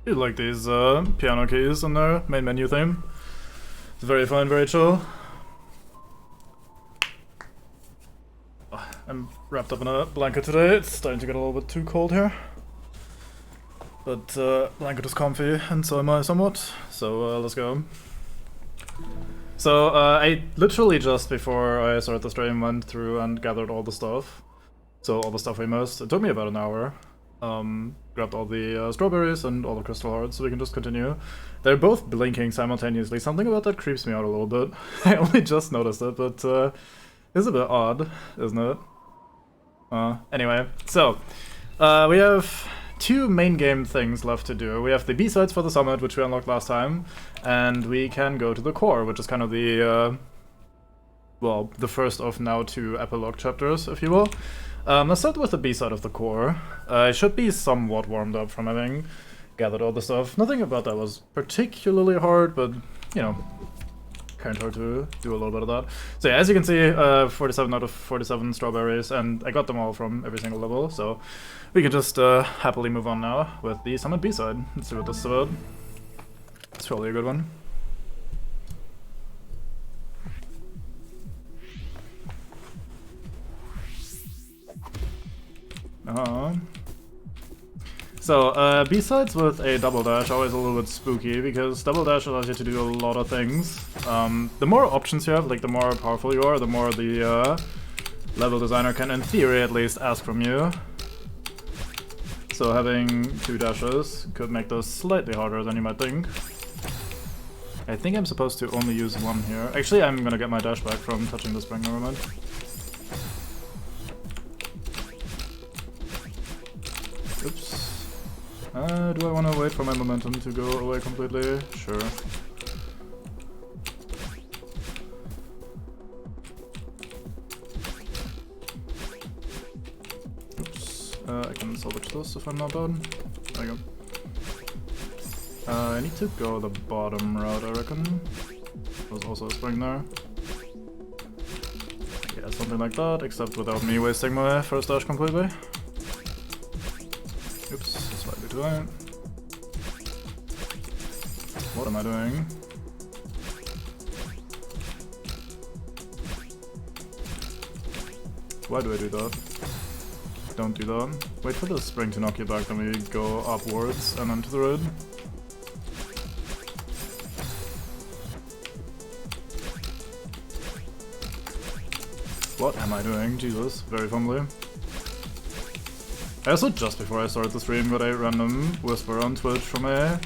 You like these piano keys on their main menu theme. It's very fun, very chill. I'm wrapped up in a blanket today. It's starting to get a little bit too cold here. But blanket is comfy, and so am I somewhat. So let's go. So I literally just before I started the stream went through and gathered all the stuff. So all the stuff we missed. It took me about an hour. Grabbed all the strawberries and all the crystal hearts, so we can just continue. They're both blinking simultaneously. Something about that creeps me out a little bit. I only just noticed it, but it's a bit odd, isn't it? Anyway, so we have two main game things left to do. We have the B-sides for the summit, which we unlocked last time, and we can go to the core, which is kind of the, well, the first of now two epilogue chapters, if you will. Let's start with the B-side of the core. I should be somewhat warmed up from having gathered all the stuff. Nothing about that was particularly hard, but, you know, kind of hard to do a little bit of that. So yeah, as you can see, 47 out of 47 strawberries, and I got them all from every single level, so we can just happily move on now with the Summit B-side. Let's see what this is about. It's probably a good one. So, B-sides with a double dash are always a little bit spooky, because double dash allows you to do a lot of things. The more options you have, like the more powerful you are, the more the level designer can, in theory at least, ask from you. So having two dashes could make this slightly harder than you might think. I think I'm supposed to only use one here. Actually, I'm gonna get my dash back from touching the spring, never mind. Oops. Do I want to wait for my momentum to go away completely? Sure. Oops. I can salvage this if I'm not done. There you go. I need to go the bottom route, I reckon. There's also a spring there. Yeah, something like that, except without me wasting my first dash completely. Oops, slightly too high. What am I doing? Why do I do that? Don't do that. Wait for the spring to knock you back, then we go upwards and then to the road. What am I doing? Jesus, very fumbly. I also, just before I started the stream, got a random whisper on Twitch from a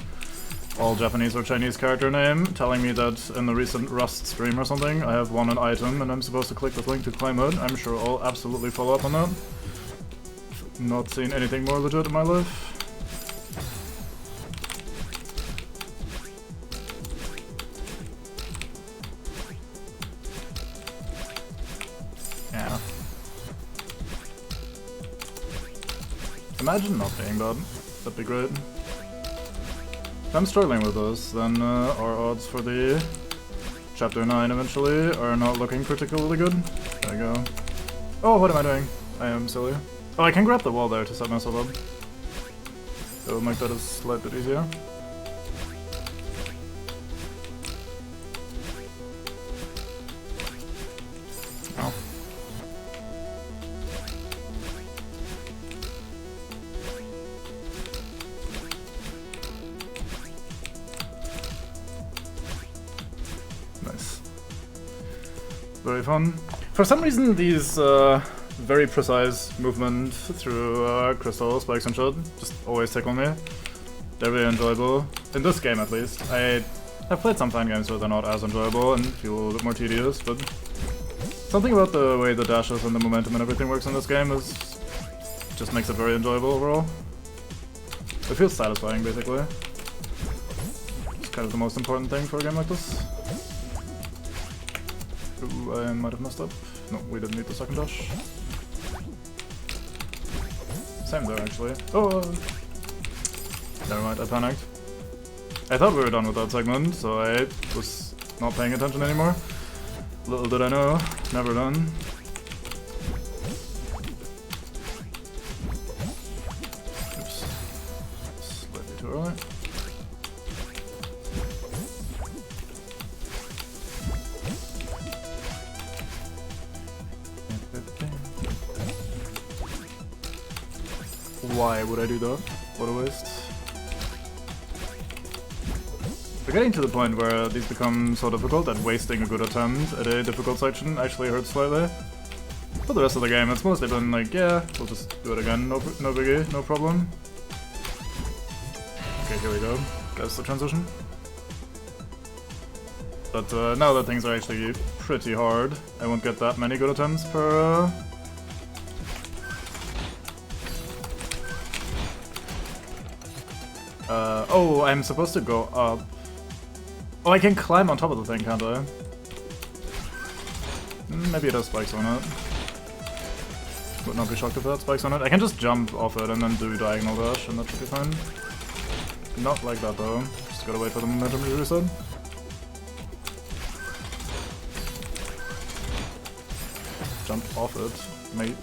all-Japanese or Chinese character name telling me that in the recent Rust stream or something, I have won an item and I'm supposed to click this link to claim it. I'm sure I'll absolutely follow up on that. Not seen anything more legit in my life. Yeah. Imagine not being bad. That'd be great. If I'm struggling with this, then our odds for the Chapter 9 eventually are not looking particularly good. There we go. Oh, what am I doing? I am silly. Oh, I can grab the wall there to set myself up. That will make that a slight bit easier. Oh. Nice. Very fun. For some reason, these very precise movement through crystal spikes and shit just always tickle me. They're very enjoyable. In this game, at least. I have played some fan games where they're not as enjoyable and feel a little bit more tedious, but something about the way the dashes and the momentum and everything works in this game is just makes it very enjoyable overall. It feels satisfying, basically. It's kind of the most important thing for a game like this. Ooh, I might have messed up. No, we didn't need the second dash. Same there, actually. Oh! Never mind, I panicked. I thought we were done with that segment, so I was not paying attention anymore. Little did I know, never done. Oops. Slightly too early. Why would I do that? What a waste. We're getting to the point where these become so difficult that wasting a good attempt at a difficult section actually hurts slightly. For the rest of the game, it's mostly been like, yeah, we'll just do it again, no biggie, no problem. Okay, here we go. That's the transition. But now that things are actually pretty hard, I won't get that many good attempts per... oh, I'm supposed to go up. Oh, I can climb on top of the thing, can't I? Maybe it has spikes on it. Would not be shocked if it had spikes on it. I can just jump off it and then do diagonal dash, and that should be fine. Not like that though. Just gotta wait for the momentum to reset. Jump off it, mate.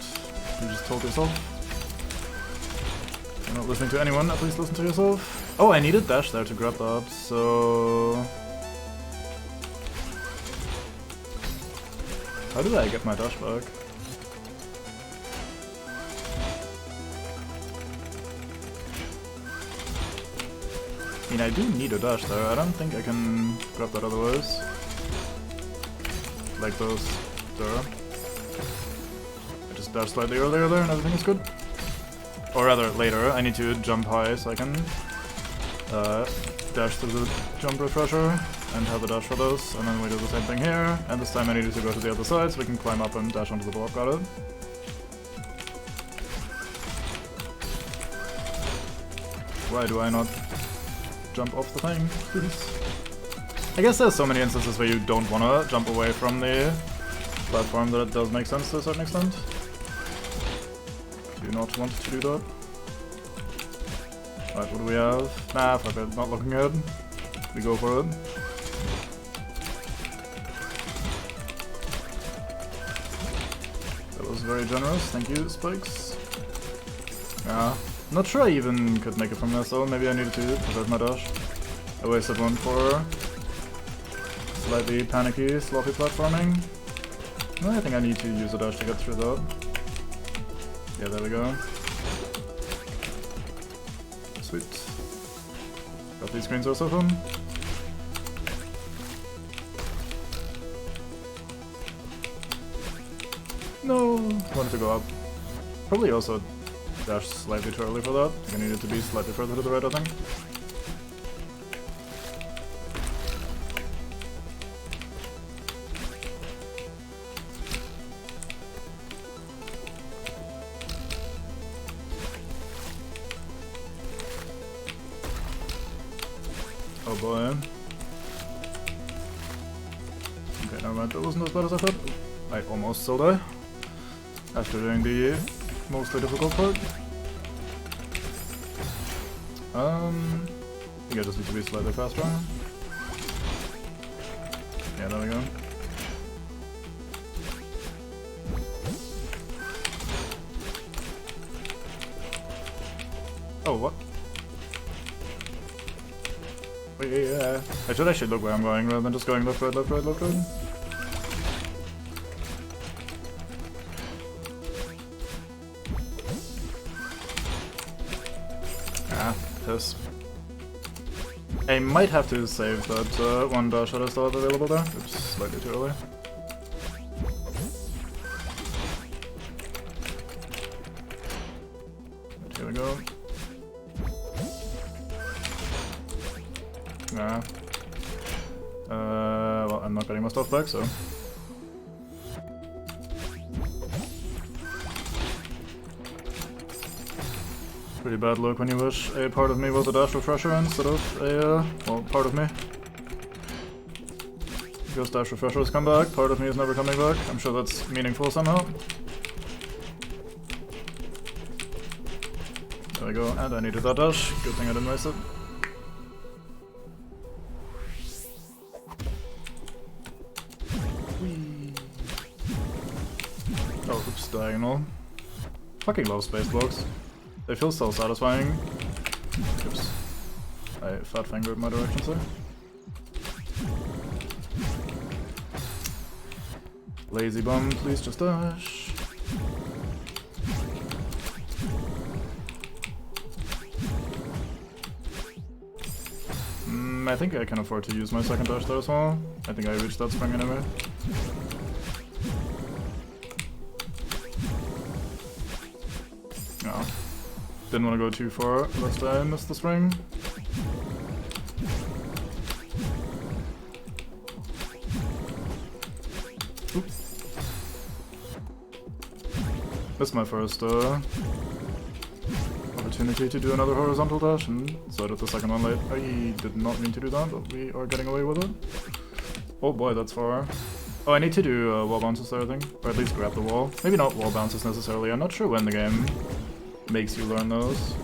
You just told yourself. You're not listening to anyone, at least listen to yourself. Oh, I needed dash there to grab that, so... How did I get my dash back? I mean, I do need a dash there. I don't think I can grab that otherwise. Like those there. I just dash slightly earlier there and everything is good. Or rather, later. I need to jump high so I can dash through the jump refresher and have a dash for those. And then we do the same thing here. And this time I needed to go to the other side so we can climb up and dash onto the block. Got it. Why do I not jump off the thing, please? I guess there's so many instances where you don't want to jump away from the platform that it does make sense to a certain extent. Do not want to do that. Right, what do we have? Nah, fuck it, not looking good. We go for it. That was very generous, thank you, Spikes. Yeah. Not sure I even could make it from there, so maybe I needed to preserve my dash. I wasted one for slightly panicky, sloppy platforming. No, I think I need to use a dash to get through that. Yeah, there we go. Sweet. Got these screens also fun. No! Wanted to go up. Probably also dash slightly too early for that. I needed to be slightly further to the right, I think. Oh boy. Okay, never mind. That wasn't as bad as I thought. I almost still die. After doing the mostly difficult part. I think I just need to be slightly faster. Yeah, there we go. Oh, what? Wait, yeah. I should actually look where I'm going rather than just going left, right, left, right, left, right. Piss. I might have to save that one dash that I still have available there. Oops, slightly too early. But here we go. Nah. Well, I'm not getting my stuff back, so... Pretty bad look when you wish a part of me was a dash refresher instead of a, well, part of me. Because dash refreshers come back, part of me is never coming back. I'm sure that's meaningful somehow. There we go, and I needed that dash. Good thing I didn't waste it. Whee. Oh, oops, diagonal. Fucking love space blocks. They feel so satisfying. Oops. I fat fingered my directions there. Lazy bum, please just dash. I think I can afford to use my second dash there as well. I think I reached that spring anyway. No. Didn't want to go too far, lest I missed the spring. Oops. Missed my first opportunity to do another horizontal dash, and so did the second one late. I did not mean to do that, but we are getting away with it. Oh boy, that's far. Oh, I need to do wall bounces there, I think. Or at least grab the wall. Maybe not wall bounces necessarily, I'm not sure when the game makes you learn those.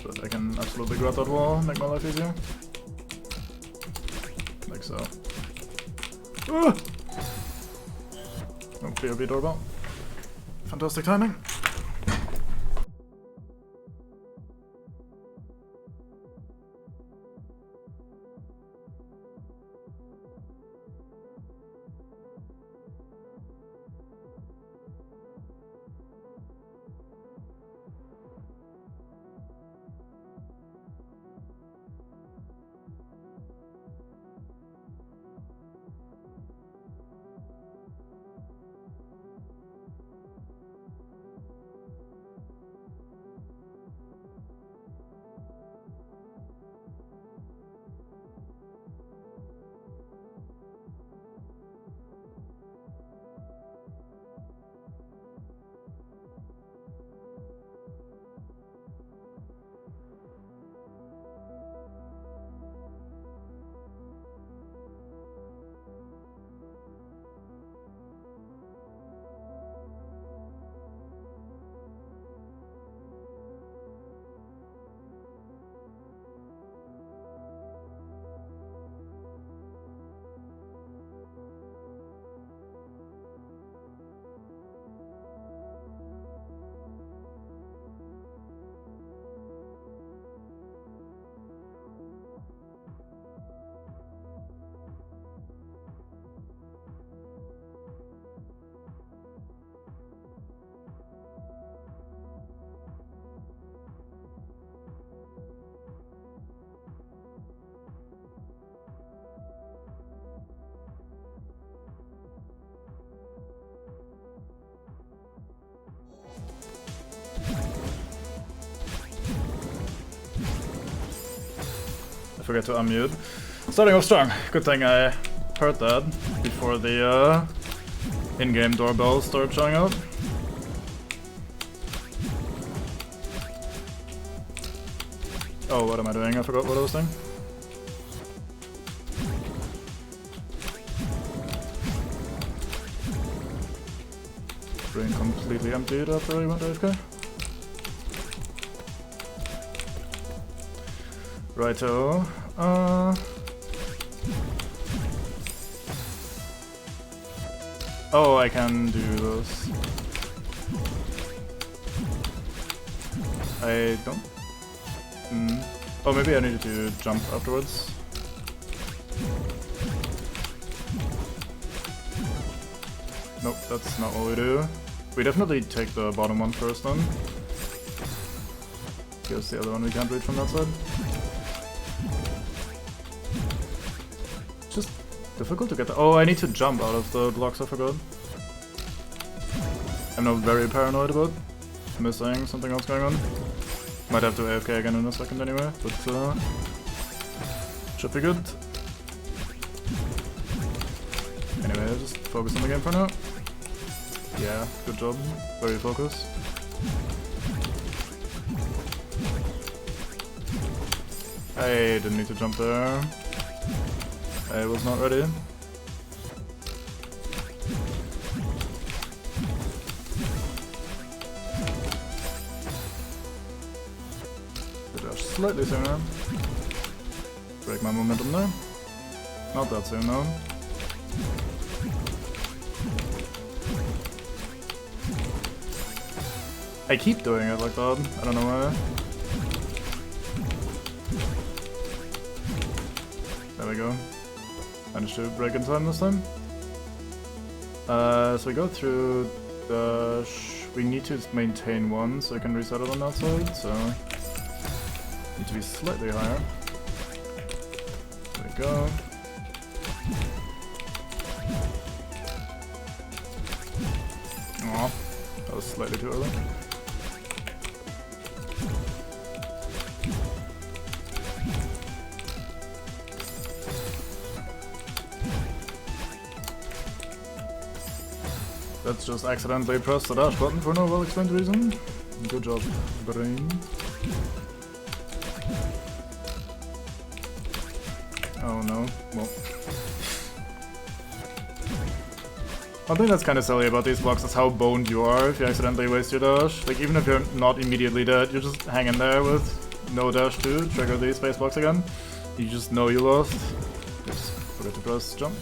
But I can absolutely grab that wall, make my life easier. Like so. Oh, BRB doorbell. Fantastic timing. I forgot to unmute. Starting off strong. Good thing I heard that before the in-game doorbell started showing up. Oh, what am I doing? I forgot what I was doing. Brain completely emptied after I went AFK. Righto. Oh, I can do this. I don't. Oh, maybe I needed to jump afterwards. Nope, that's not what we do. We definitely take the bottom one first then. Guess the other one we can't reach from that side. Just difficult to get the— oh, I need to jump out of the blocks, I forgot. I'm now very paranoid about missing something else going on. Might have to AFK again in a second anyway, but should be good. Anyway, I'll just focus on the game for now. Yeah, good job. Very focused. I didn't need to jump there. I was not ready. Slightly sooner. Break my momentum there. Not that soon though. I keep doing it like that. I don't know why. There we go. Managed to break in time this time. So we go through the... we need to maintain one so I can reset it on that side, so... need to be slightly higher. There we go. Aw, that was slightly too early. Let's just accidentally press the dash button for no well-explained reason. Good job, brain. Oh no, well. One thing that's kind of silly about these blocks is how boned you are if you accidentally waste your dash. Like, even if you're not immediately dead, you're just hanging there with no dash to trigger these space blocks again. You just know you lost. Oops, forgot to press jump.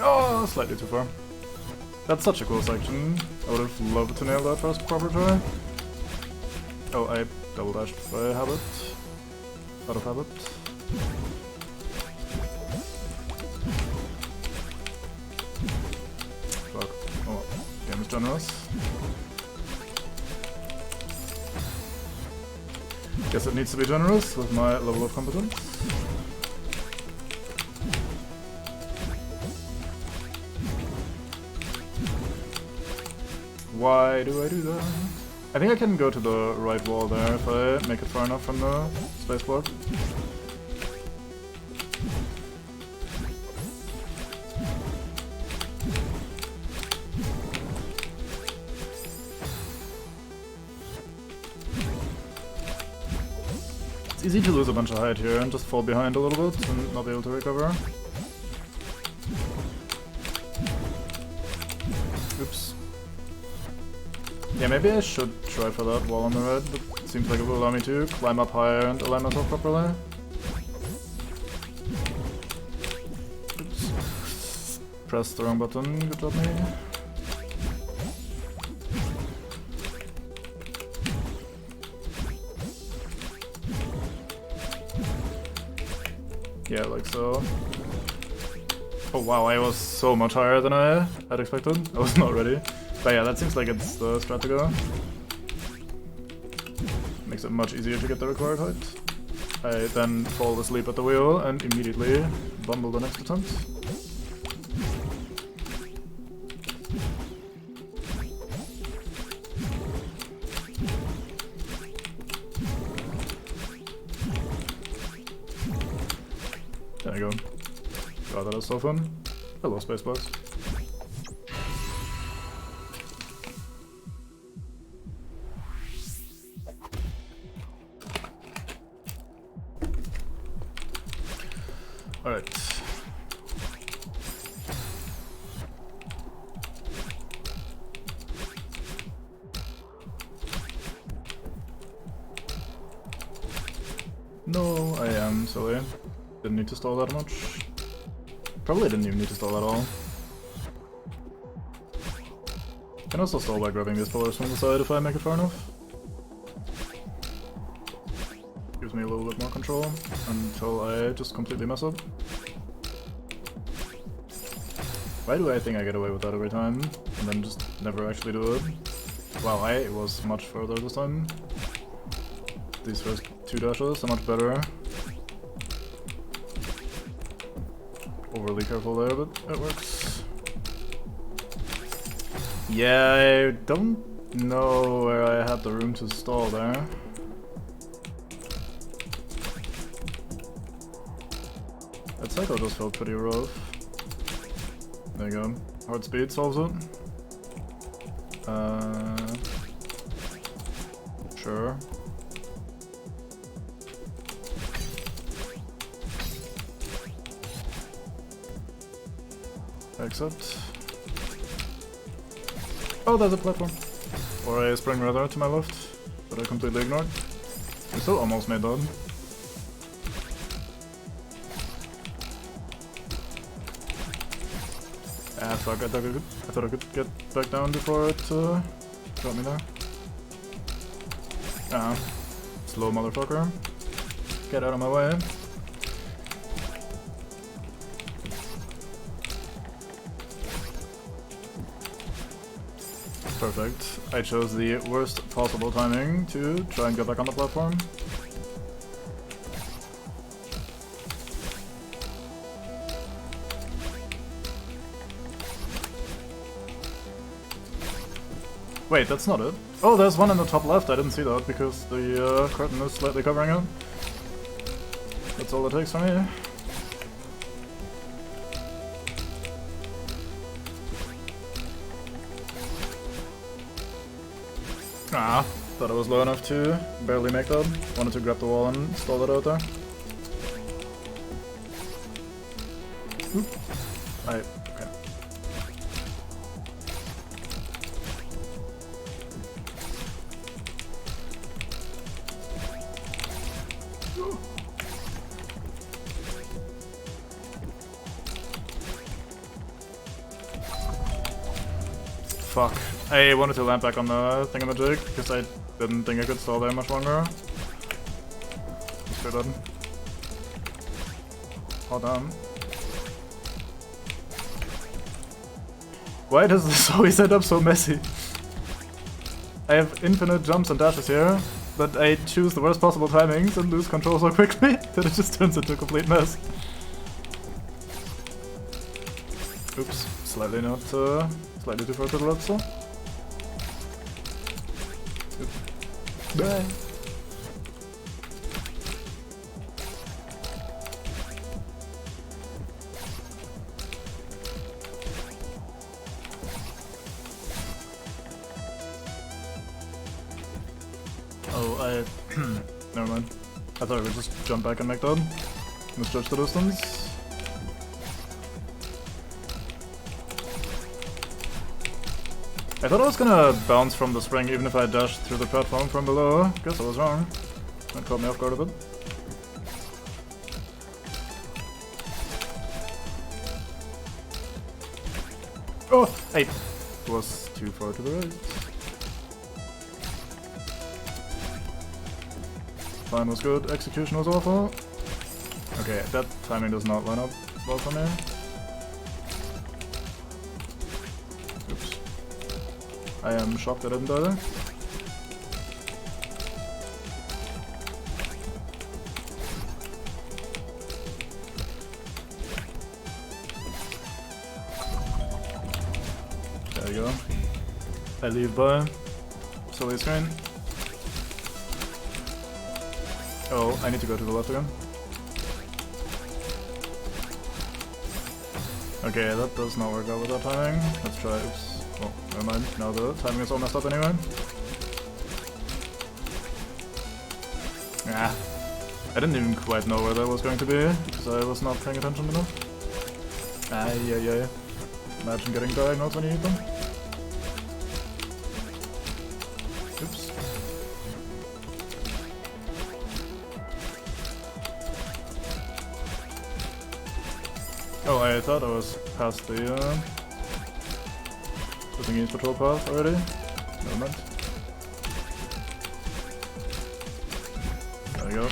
Oh, slightly too far. That's such a cool section. I would have loved to nail that first proper try. Oh, I double dashed by habit. Out of habit. Fuck. Oh well. Game is generous. Guess it needs to be generous with my level of competence. Why do I do that? I think I can go to the right wall there if I make it far enough from the space block. It's easy to lose a bunch of height here and just fall behind a little bit and not be able to recover. Oops. Yeah, maybe I should try for that wall on the red, but it seems like it will allow me to climb up higher and align myself properly. Oops. Pressed the wrong button, good job me. Yeah, like so. Oh wow, I was so much higher than I had expected. I was not ready. But yeah, that seems like it's the strat to go. Makes it much easier to get the required height. I then fall asleep at the wheel and immediately bumble the next attempt. There you go. God, that was so fun. Hello, Spacebox. Alright. No, I am silly. Didn't need to stall that much. Probably didn't even need to stall at all. Can also stall by grabbing these pillars from the side if I make it far enough. Gives me a little bit more control until I just completely mess up. Why do I think I get away with that every time and then just never actually do it? Wow, I was much further this time. These first two dashes are much better. Overly careful there, but it works. Yeah, I don't know where I had the room to stall there. That cycle just felt pretty rough. There you go. Hard speed solves it. Sure. Except... oh, there's a platform. Or a spring rather to my left, that I completely ignored. We still almost made that. fuck, I thought I could get back down before it got me there. Ah, slow motherfucker. Get out of my way. Perfect. I chose the worst possible timing to try and get back on the platform. Wait, that's not it. Oh, there's one in the top left. I didn't see that because the curtain is slightly covering it. That's all it takes for me. Ah, thought I was low enough to barely make that. Wanted to grab the wall and stall it out there. Oop. Okay. Fuck. I wanted to land back on the thingamajig because I didn't think I could stall there much longer. Straight up. Hold on. Why does this always end up so messy? I have infinite jumps and dashes here, but I choose the worst possible timings and lose control so quickly that it just turns into a complete mess. Oops, slightly not, slightly too far to the left still. Bye. Oh, never mind. I thought I would just jump back and make that. Misjudge the distance. I thought I was gonna bounce from the spring even if I dashed through the platform from below. Guess I was wrong. That caught me off guard a bit. Oh! Hey! It was too far to the right. Plan was good, execution was awful. Okay, that timing does not line up well for me. Oops. I am shocked I didn't die there. There you go. I leave by silly screen. Oh, I need to go to the left again. Okay, that does not work out with that timing. Let's try. Oops. Oh, never mind. Now the timing is all messed up anyway. Ah. I didn't even quite know where that was going to be, because I was not paying attention enough. Ay. Imagine getting diagnosed when you eat them. Oops. Oh, I thought I was past the thingy patrol path already. Never mind. There we go.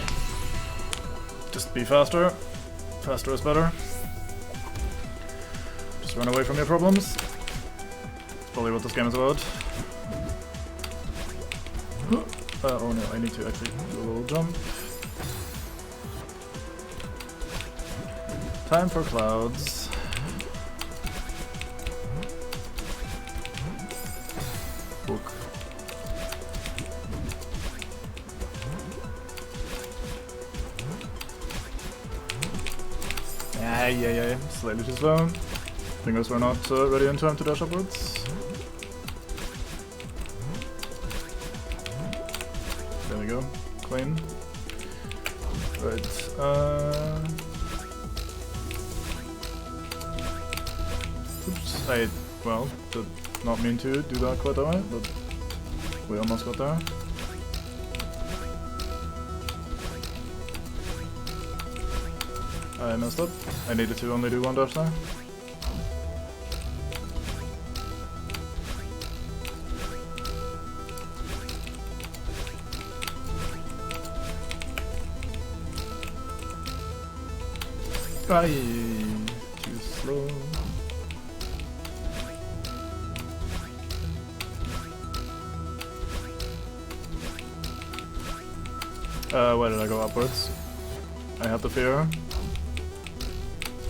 Just be faster. Faster is better. Just run away from your problems. That's probably what this game is about. Oh no, I need to actually do a little jump. Time for clouds. Book. Ay. Slightly too slow. Fingers were not ready in time to dash upwards. There we go. Clean. Right. Oops. I, well, did not mean to do that quite that way, but we almost got there. I messed up. I needed to only do one dash there. Aye, too slow. Why did I go upwards? I had the fear.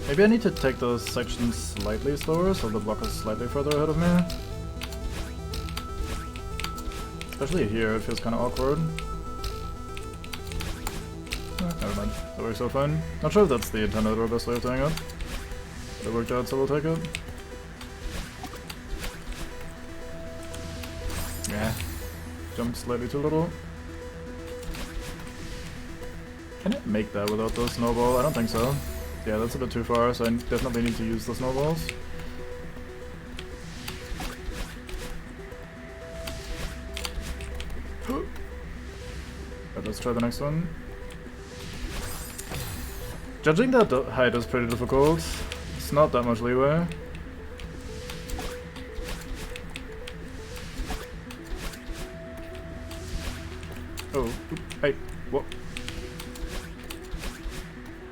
Maybe I need to take those sections slightly slower so the block is slightly further ahead of me. Especially here, it feels kind of awkward. Never mind, that works out fine. Not sure if that's the intended or best way of doing it. But it worked out, so we'll take it. Yeah, jumped slightly too little. Can it make that without the snowball? I don't think so. Yeah, that's a bit too far, so I definitely need to use the snowballs. But let's try the next one. Judging that height is pretty difficult. It's not that much leeway. Oh, hey, what?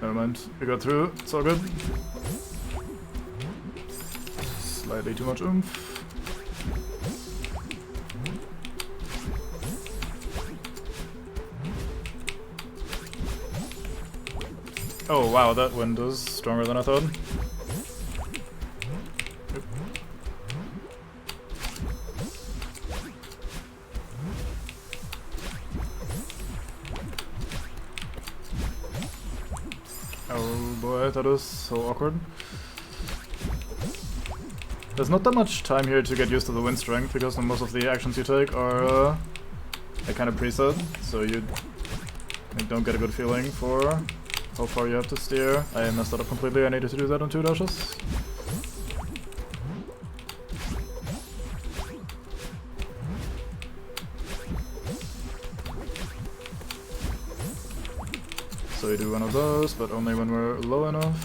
Never mind, we got through, it's all good. Slightly too much oomph. Oh wow, that wind is stronger than I thought. Yep. Oh boy, that is so awkward. There's not that much time here to get used to the wind strength because most of the actions you take are kind of preset, so you don't get a good feeling for how far you have to steer. I messed that up completely, I needed to do that on 2 dashes. So you do one of those, but only when we're low enough.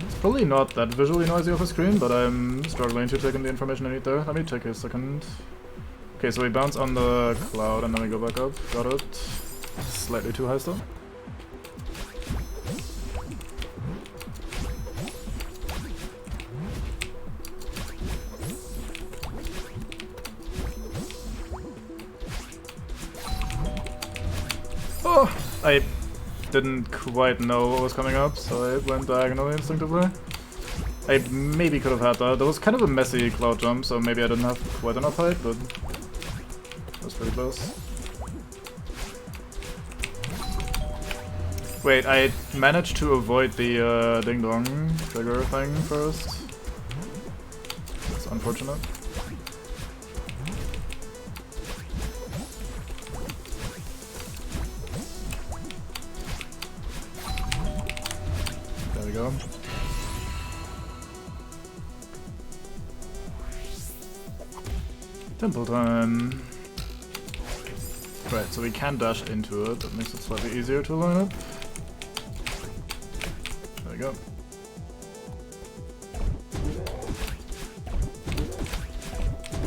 It's probably not that visually noisy off a screen, but I'm struggling to take in the information I need there. Let me take a second. Okay, so we bounce on the cloud and then we go back up. Got it. Slightly too high still. Oh! I didn't quite know what was coming up, so I went diagonally instinctively. I maybe could have had that. That was kind of a messy cloud jump, so maybe I didn't have quite enough height, but that was pretty close. Wait, I managed to avoid the ding-dong trigger thing first. That's unfortunate. There we go. Temple time. Right, so we can dash into it. That makes it slightly easier to line up. There we go.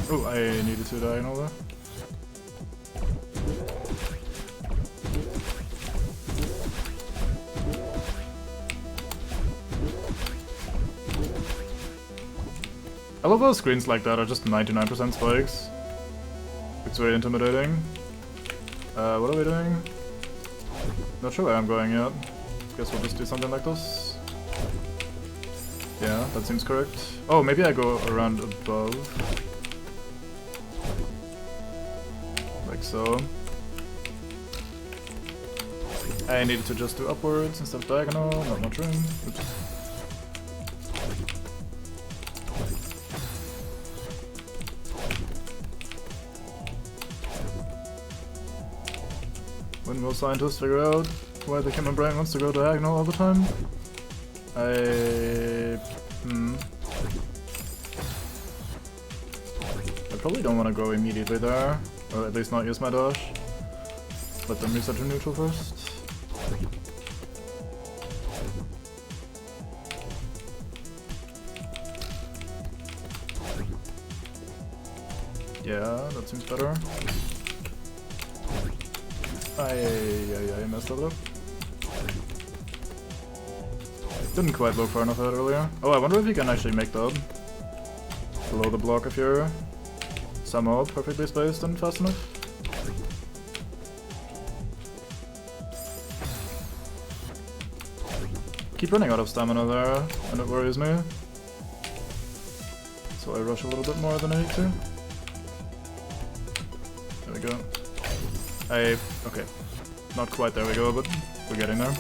Oh, I needed to diagonal there. I love how screens like that are just 99% spikes. It's very intimidating. What are we doing? Not sure where I'm going yet. Guess we'll just do something like this. Yeah, that seems correct. Oh, maybe I go around above. Like so. I needed to just do upwards instead of diagonal, not much room. Oops. When will scientists figure out why the human brain wants to go diagonal all the time? I probably don't want to go immediately there, or at least not use my dash. Let them reset to neutral first. Yeah, that seems better. I messed that up. Didn't quite look far enough ahead earlier. Oh, I wonder if you can actually make that below the block if you're somehow perfectly spaced and fast enough. Keep running out of stamina there, and it worries me. So I rush a little bit more than I need to. There we go. Okay. Not quite there we go, but we're getting there.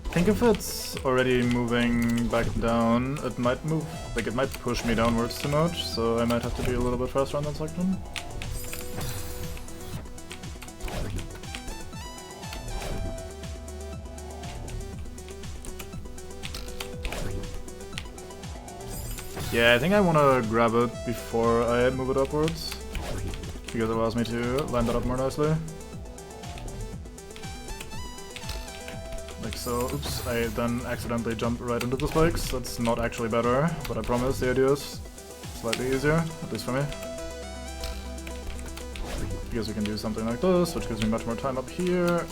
I think if it's already moving back down, it might move, like it might push me downwards too much, so I might have to be a little bit faster on that section. Yeah, I think I want to grab it before I move it upwards, because it allows me to line that up more nicely. Like so. Oops, I then accidentally jumped right into the spikes. That's not actually better, but I promise the idea is slightly easier, at least for me. Because we can do something like this, which gives me much more time up here.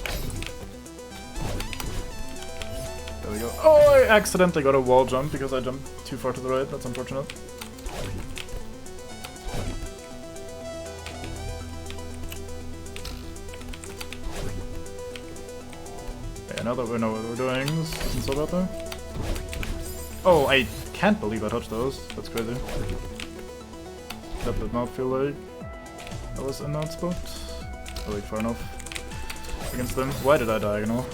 There we go. Oh, I accidentally got a wall jump because I jumped too far to the right. That's unfortunate. Now that we know what we're doing, this isn't so bad there. Oh, I can't believe I touched those. That's crazy. That did not feel like I was in that spot. Oh wait, far enough against them. Why did I diagonal?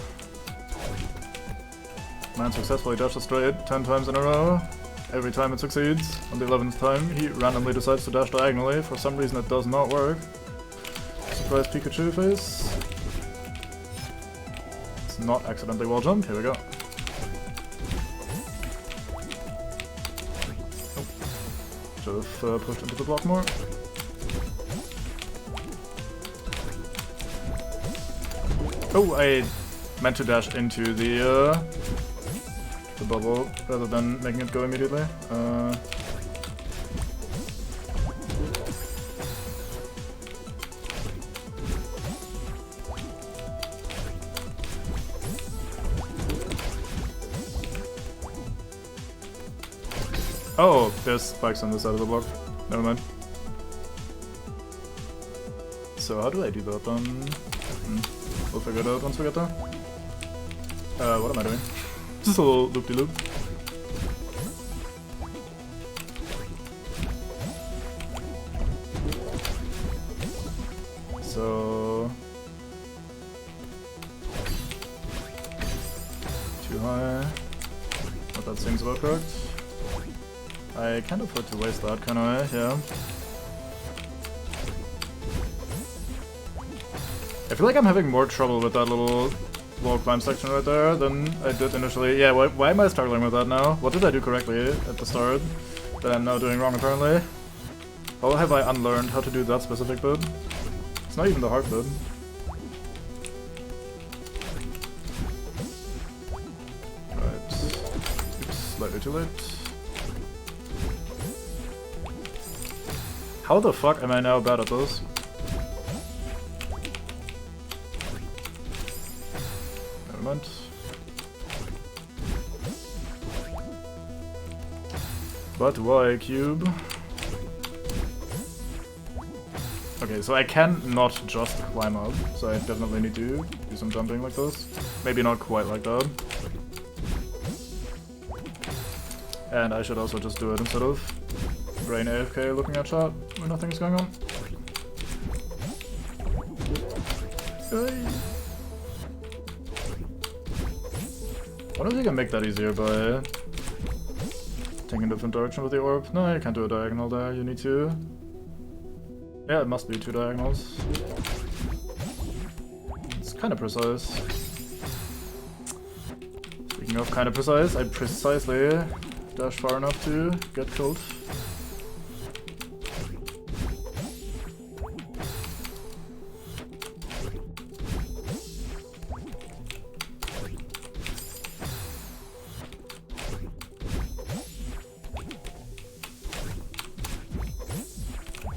Man successfully dashes straight 10 times in a row. Every time it succeeds. On the 11th time, he randomly decides to dash diagonally. For some reason it does not work. Surprise Pikachu face. Not accidentally wall jump. Here we go. Oh. Should have pushed into the block more. Oh, I meant to dash into the bubble rather than making it go immediately. Oh, there's spikes on this side of the block. Never mind. So how do I do that then? We'll figure it out once we get there. What am I doing? Just a little loop-de-loop. So... too high. But that seems about correct. I can't afford to waste that, can I? Yeah. I feel like I'm having more trouble with that little wall climb section right there than I did initially. Yeah, why am I struggling with that now? What did I do correctly at the start that I'm now doing wrong apparently? How have I unlearned how to do that specific bit? It's not even the hard bit. Right. Oops, slightly too late. How the fuck am I now bad at this? Never mind. But why cube? Okay, so I can not just climb up, so I definitely need to do some jumping like this. Maybe not quite like that. And I should also just do it instead of brain AFK looking at chat where nothing is going on. I wonder if you can make that easier by taking a different direction with the orb. No, you can't do a diagonal there, you need to... Yeah, it must be 2 diagonals. It's kinda precise. Speaking of kinda precise, I precisely dash far enough to get killed.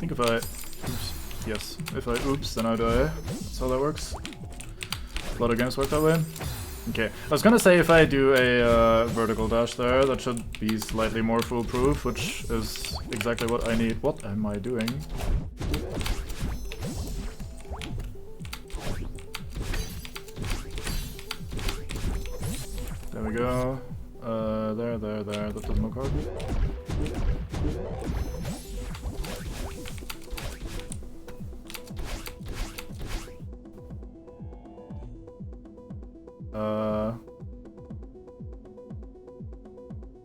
think if I... Oops. Yes. If I oops, then I die. That's how that works. A lot of games work that way. Okay. I was gonna say if I do a vertical dash there, that should be slightly more foolproof, which is exactly what I need. What am I doing? There we go. There. That doesn't look hard.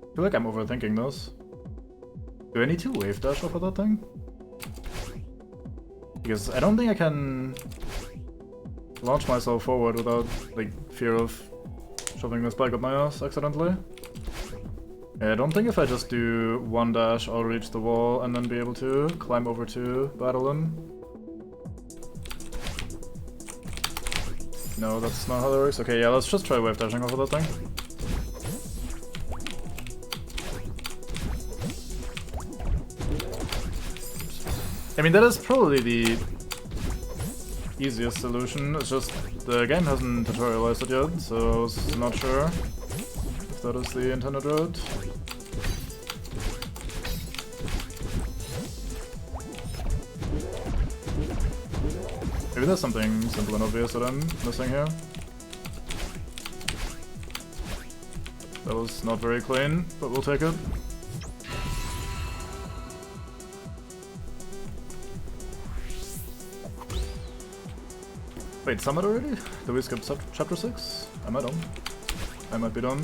I feel like I'm overthinking this. Do I need to wave dash off of that thing? Because I don't think I can launch myself forward without, like, fear of shoving this bike up my ass accidentally. I don't think if I just do one dash, I'll reach the wall and then be able to climb over to battle him. No, that's not how that works. Okay, yeah, let's just try wave dashing off of that thing. I mean, that is probably the easiest solution. It's just the game hasn't tutorialized it yet, so I was not sure if that is the intended route. Maybe there's something simple and obvious that I'm missing here. That was not very clean, but we'll take it. Wait, summit already? Did we skip chapter 6? Am I dumb? I might be dumb.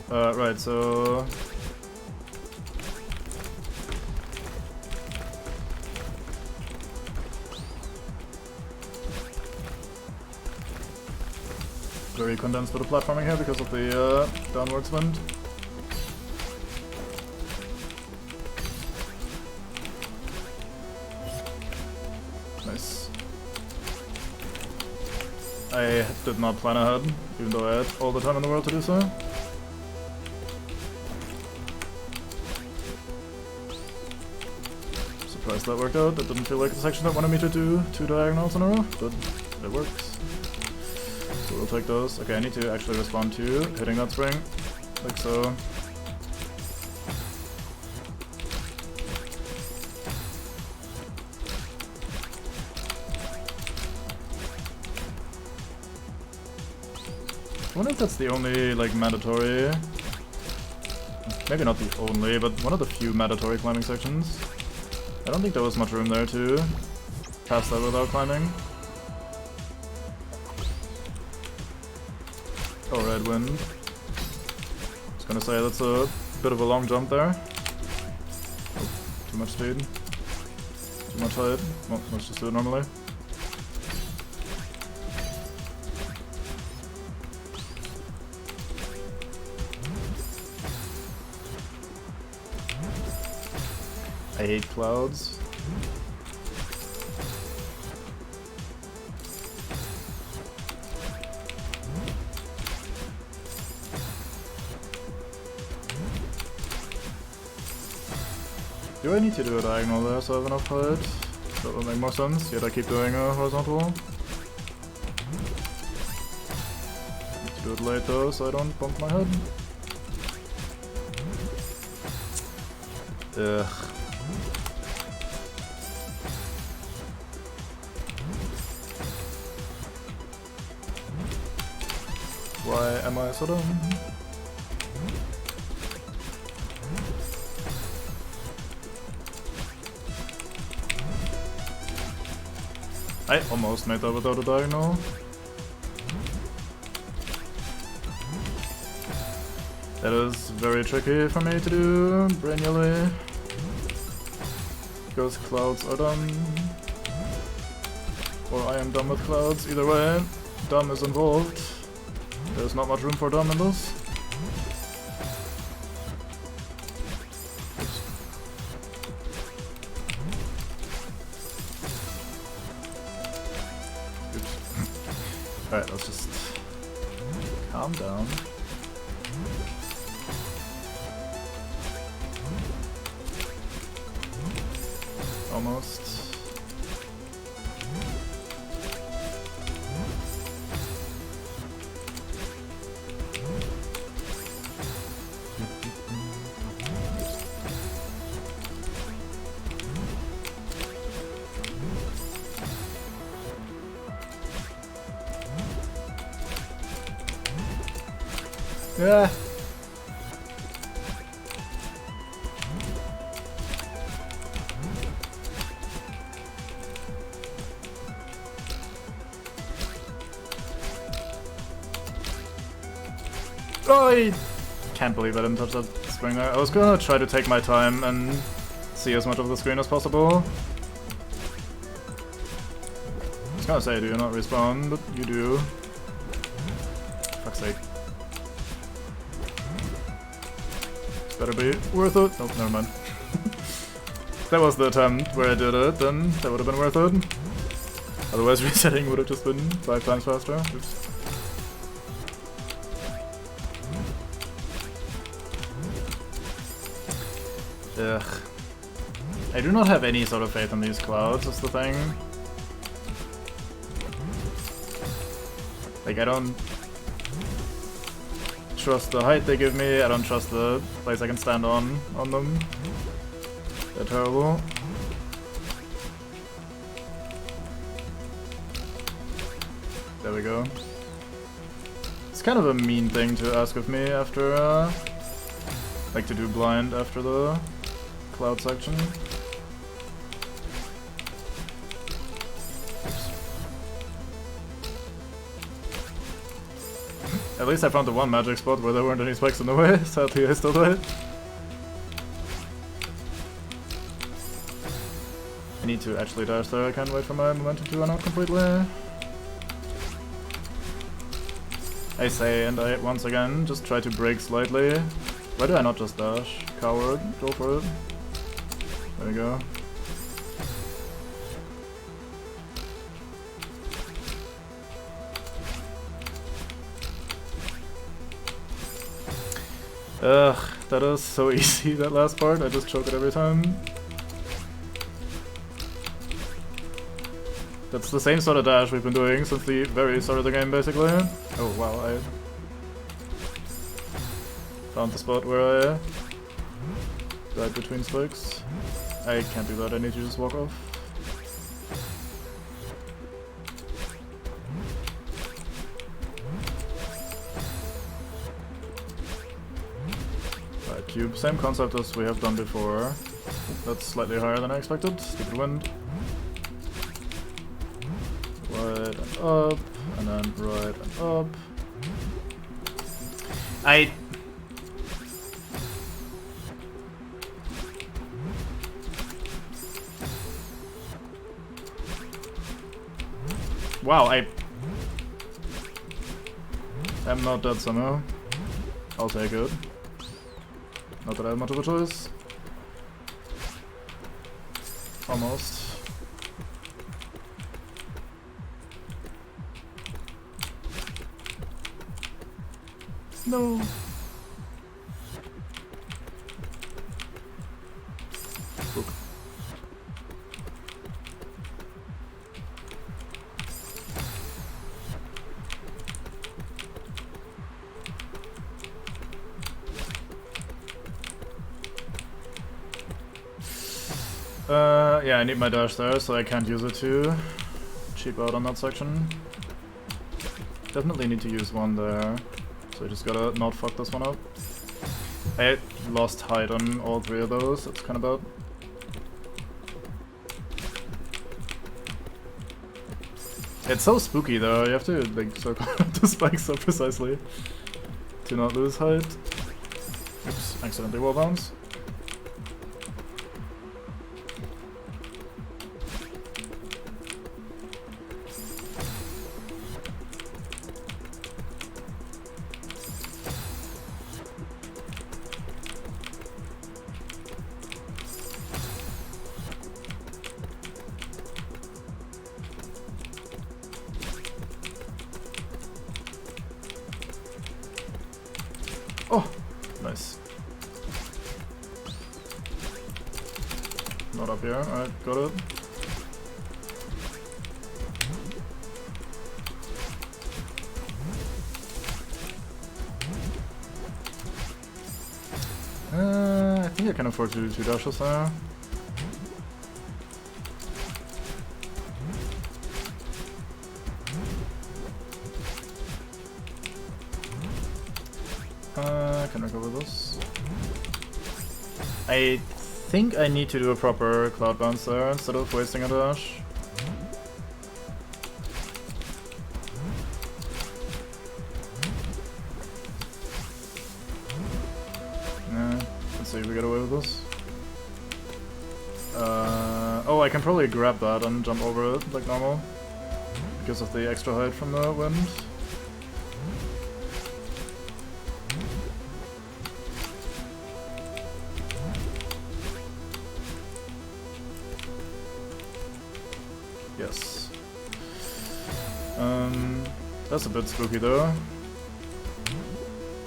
Right, so... very condensed with the platforming here because of the downwards wind. Nice. I did not plan ahead, even though I had all the time in the world to do so. Surprised that worked out. It didn't feel like the section that wanted me to do 2 diagonals in a row, but it works. So we'll take those. Okay, I need to actually respond to hitting that spring, like so. I wonder if that's the only, like, mandatory... Maybe not the only, but one of the few mandatory climbing sections. I don't think there was much room there to pass that without climbing. Oh, red wind. I was gonna say that's a bit of a long jump there. Oh, too much speed. Too much height. Well, let's just do it normally. I hate clouds. Do I need to do a diagonal there so I have enough height? That would make more sense, yet I keep doing a horizontal. Need to do it late though so I don't bump my head. Ugh. Why am I so dumb? I almost made that without a diagonal. That is very tricky for me to do, brainially. Because clouds are dumb. Or I am dumb with clouds, either way. Dumb is involved. There's not much room for dumb in this. Alright, let's just calm down. Almost. Yeah. Oh, I can't believe I didn't touch that spring there. I was gonna try to take my time and see as much of the screen as possible. I was gonna say, do you not respawn? But you do. Fuck's sake. This better be worth it. Oh, never mind. That was the attempt where I did it, then that would have been worth it. Otherwise resetting would have just been 5 times faster. Oops. Ugh. I do not have any sort of faith in these clouds, is the thing. Like, I don't trust the height they give me, I don't trust the place I can stand on them. They're terrible. There we go. It's kind of a mean thing to ask of me after, like to do blind after the cloud section. Oops. At least I found the one magic spot where there weren't any spikes in the way, sadly I still died. I need to actually dash there, I can't wait for my momentum to run out completely. I say, and I once again just try to break slightly. Why do I not just dash? Coward, go for it. There we go. Ugh, that is so easy, that last part. I just choke it every time. That's the same sort of dash we've been doing since the very start of the game, basically. Oh wow, I found the spot where I died between spikes. I can't do that, I need to just walk off. Right, cube, same concept as we have done before. That's slightly higher than I expected. Stupid wind. Right and up, and then right and up. Wow, I'm not dead somehow. I'll take it. Not that I have much of a choice. Almost. No. Book. Yeah, I need my dash there, so I can't use it to cheap out on that section. Definitely need to use one there. So I just gotta not fuck this one up. I lost height on all 3 of those, that's kind of bad. It's so spooky though, you have to like circle the spikes so precisely to not lose height. Oops, accidentally wall bounce. Oh, nice. Not up here, alright, got it. I think I can afford to do 2 dashes there. I can recover this. I think I need to do a proper cloud bounce there instead of wasting a dash. Yeah, let's see if we get away with this. Oh, I can probably grab that and jump over it like normal because of the extra height from the wind. Yes. That's a bit spooky though.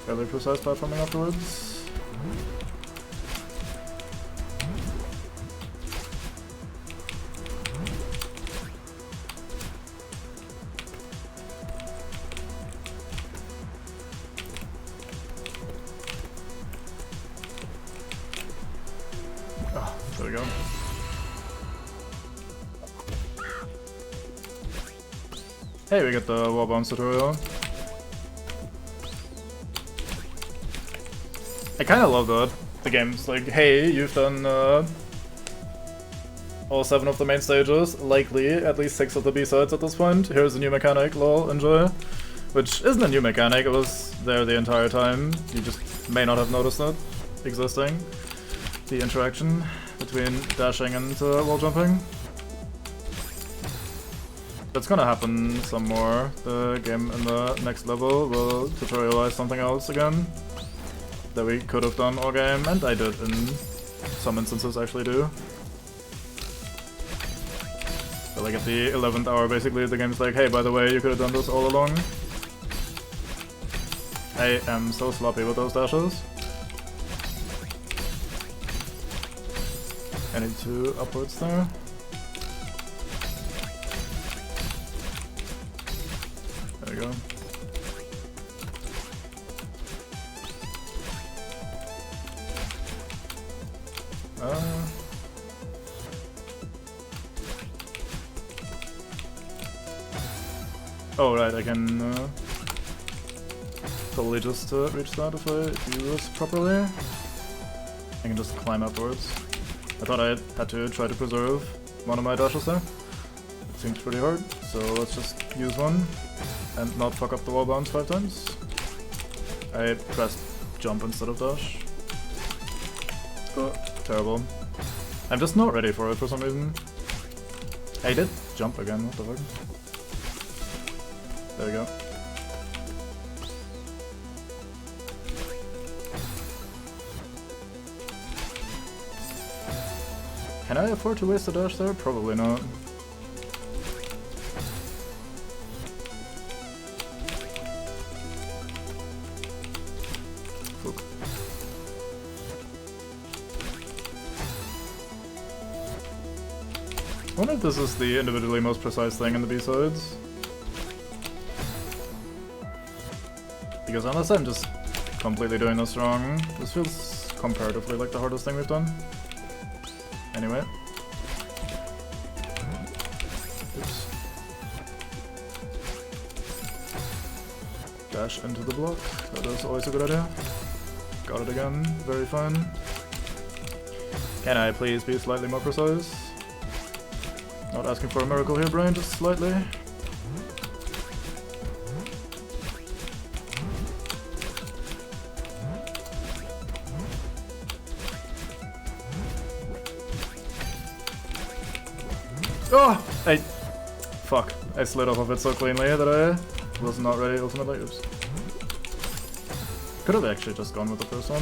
Fairly precise platforming afterwards. Oh, there we go. Hey, we get the wall bounce tutorial. I kinda love that. The game's like, hey, you've done all 7 of the main stages, likely at least 6 of the B-sides at this point. Here's a new mechanic, lol, enjoy. Which isn't a new mechanic, it was there the entire time. You just may not have noticed it existing. The interaction between dashing and wall jumping. That's gonna happen some more. The game in the next level will tutorialize something else again that we could have done all game, and I did in some instances actually do. So like at the 11th hour basically the game's like, hey, by the way, you could have done this all along. I am so sloppy with those dashes. I need 2 upwards there. There we go. Oh right, I can totally just reach that if I do this properly. I can just climb upwards. I thought I had to try to preserve one of my dashes there. It seems pretty hard, so let's just use one and not fuck up the wall bounce 5 times. I pressed jump instead of dash. Oh, terrible. I'm just not ready for it for some reason. I did jump again, what the fuck? There we go. Can I afford to waste a dash there? Probably not. Fuck. I wonder if this is the individually most precise thing in the B-sides. Because unless I'm just completely doing this wrong, this feels comparatively like the hardest thing we've done. Anyway. Oops. Dash into the block. That is always a good idea. Got it again. Very fun. Can I please be slightly more precise? Not asking for a miracle here, brain, just slightly. Oh! Fuck. I slid off of it so cleanly that I was not ready ultimately. Oops. Could have actually just gone with the first one.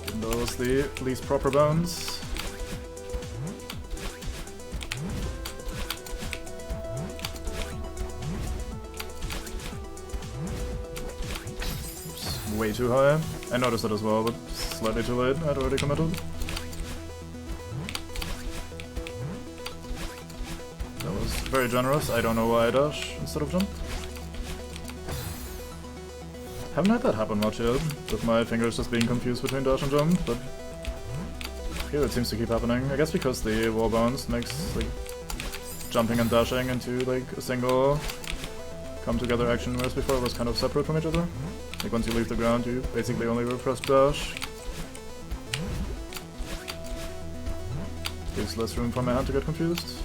Even though it was the least proper bounce. Oops. Way too high. I noticed it as well, but slightly too late. I'd already committed. Very generous. I don't know why I dash instead of jump. Haven't had that happen much yet, with my fingers just being confused between dash and jump, but here it seems to keep happening. I guess because the wall bounce makes like jumping and dashing into like a single come together action, whereas before it was kind of separate from each other. Like once you leave the ground, you basically only press dash. Leaves less room for my hand to get confused.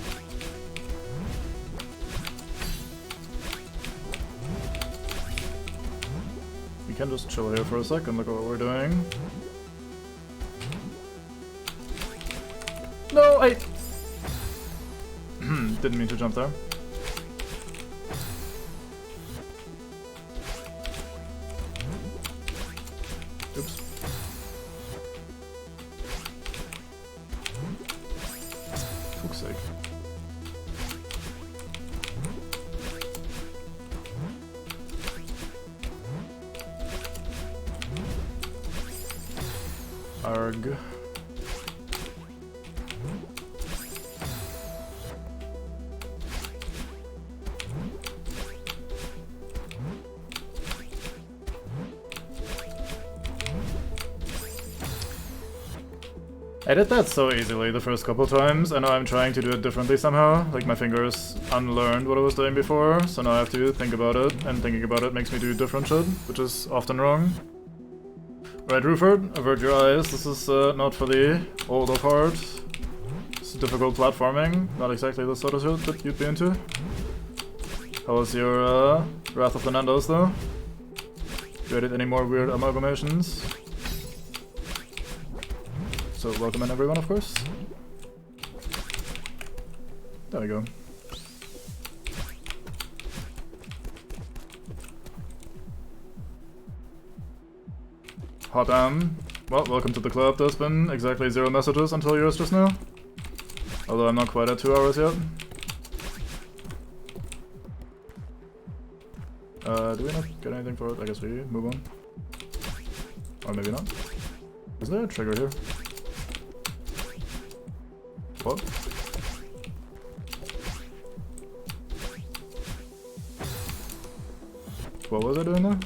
We can just chill here for a sec and look at what we're doing. No, I didn't mean to jump there. Oops. Fuck's sake. Arg. I did that so easily the first couple times, and now I'm trying to do it differently somehow. Like my fingers unlearned what I was doing before, so now I have to think about it, and thinking about it makes me do different shit, which is often wrong. Right, Ruford, avert your eyes. This is not for the old of heart. It's difficult platforming, not exactly the sort of shit that you'd be into. How was your Wrath of the Nandos though? You added any more weird amalgamations? So welcome in everyone, of course. There we go. Hot damn. Well, welcome to the club. There's been exactly 0 messages until yours just now. Although I'm not quite at 2 hours yet. Do we not get anything for it? I guess we move on. Or maybe not. Is there a trigger here? What? What was I doing there?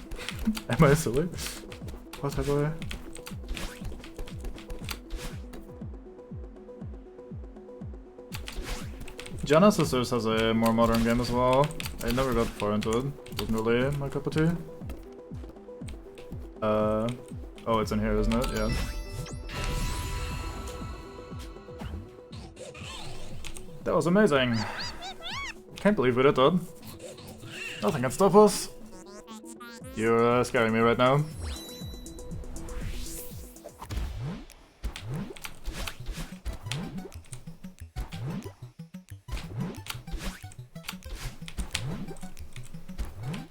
Am I silly? What have I... Gianna Sisters has a more modern game as well. I never got far into it. Wasn't really my cup of tea. Oh, it's in here, isn't it? Yeah. That was amazing. Can't believe we did that. Nothing can stop us. You're scaring me right now.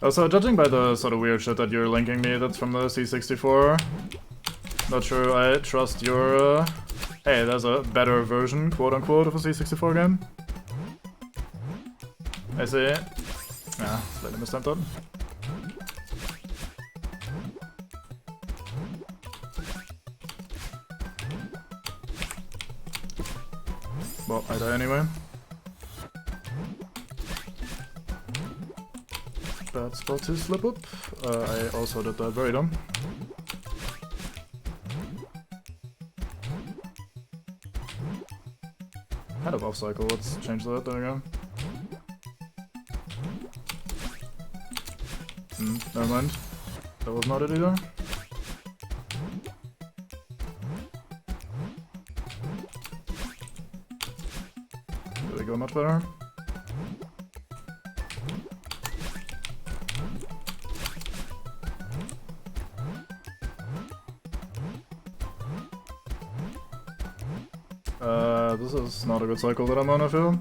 Also, judging by the sort of weird shit that you're linking me that's from the C64, not sure I trust your, hey, there's a better version, quote-unquote, of a C64 game. I see. Yeah, slightly mistimed that. Well, I die anyway. Bad spot to slip up. I also did that, very dumb. Kind of off cycle, let's change that, there we go. Never mind. That was not it either. There we go, much better. This is not a good cycle that I'm on, I feel.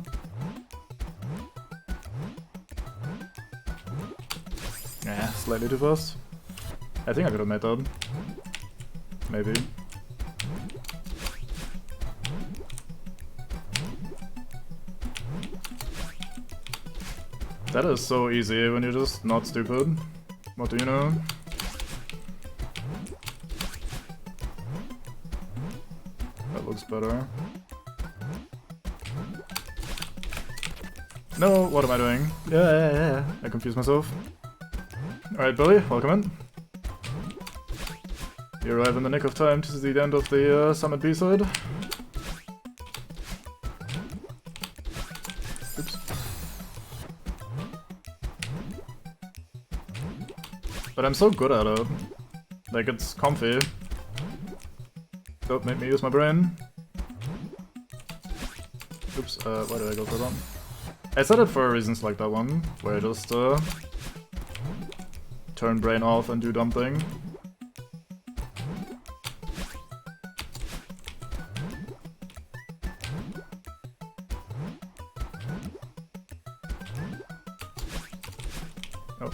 Yeah, slightly too fast. I think I could have made that. Maybe. That is so easy when you're just not stupid. What do you know? That looks better. No, what am I doing? Yeah. I confused myself. Alright, Billy, welcome in. You arrive in the nick of time to see the end of the Summit B-side. Oops. I'm so good at it. Like, it's comfy. Don't make me use my brain. Oops, why did I go for that? I set it for reasons like that one, where I just turn brain off and do dumb thing.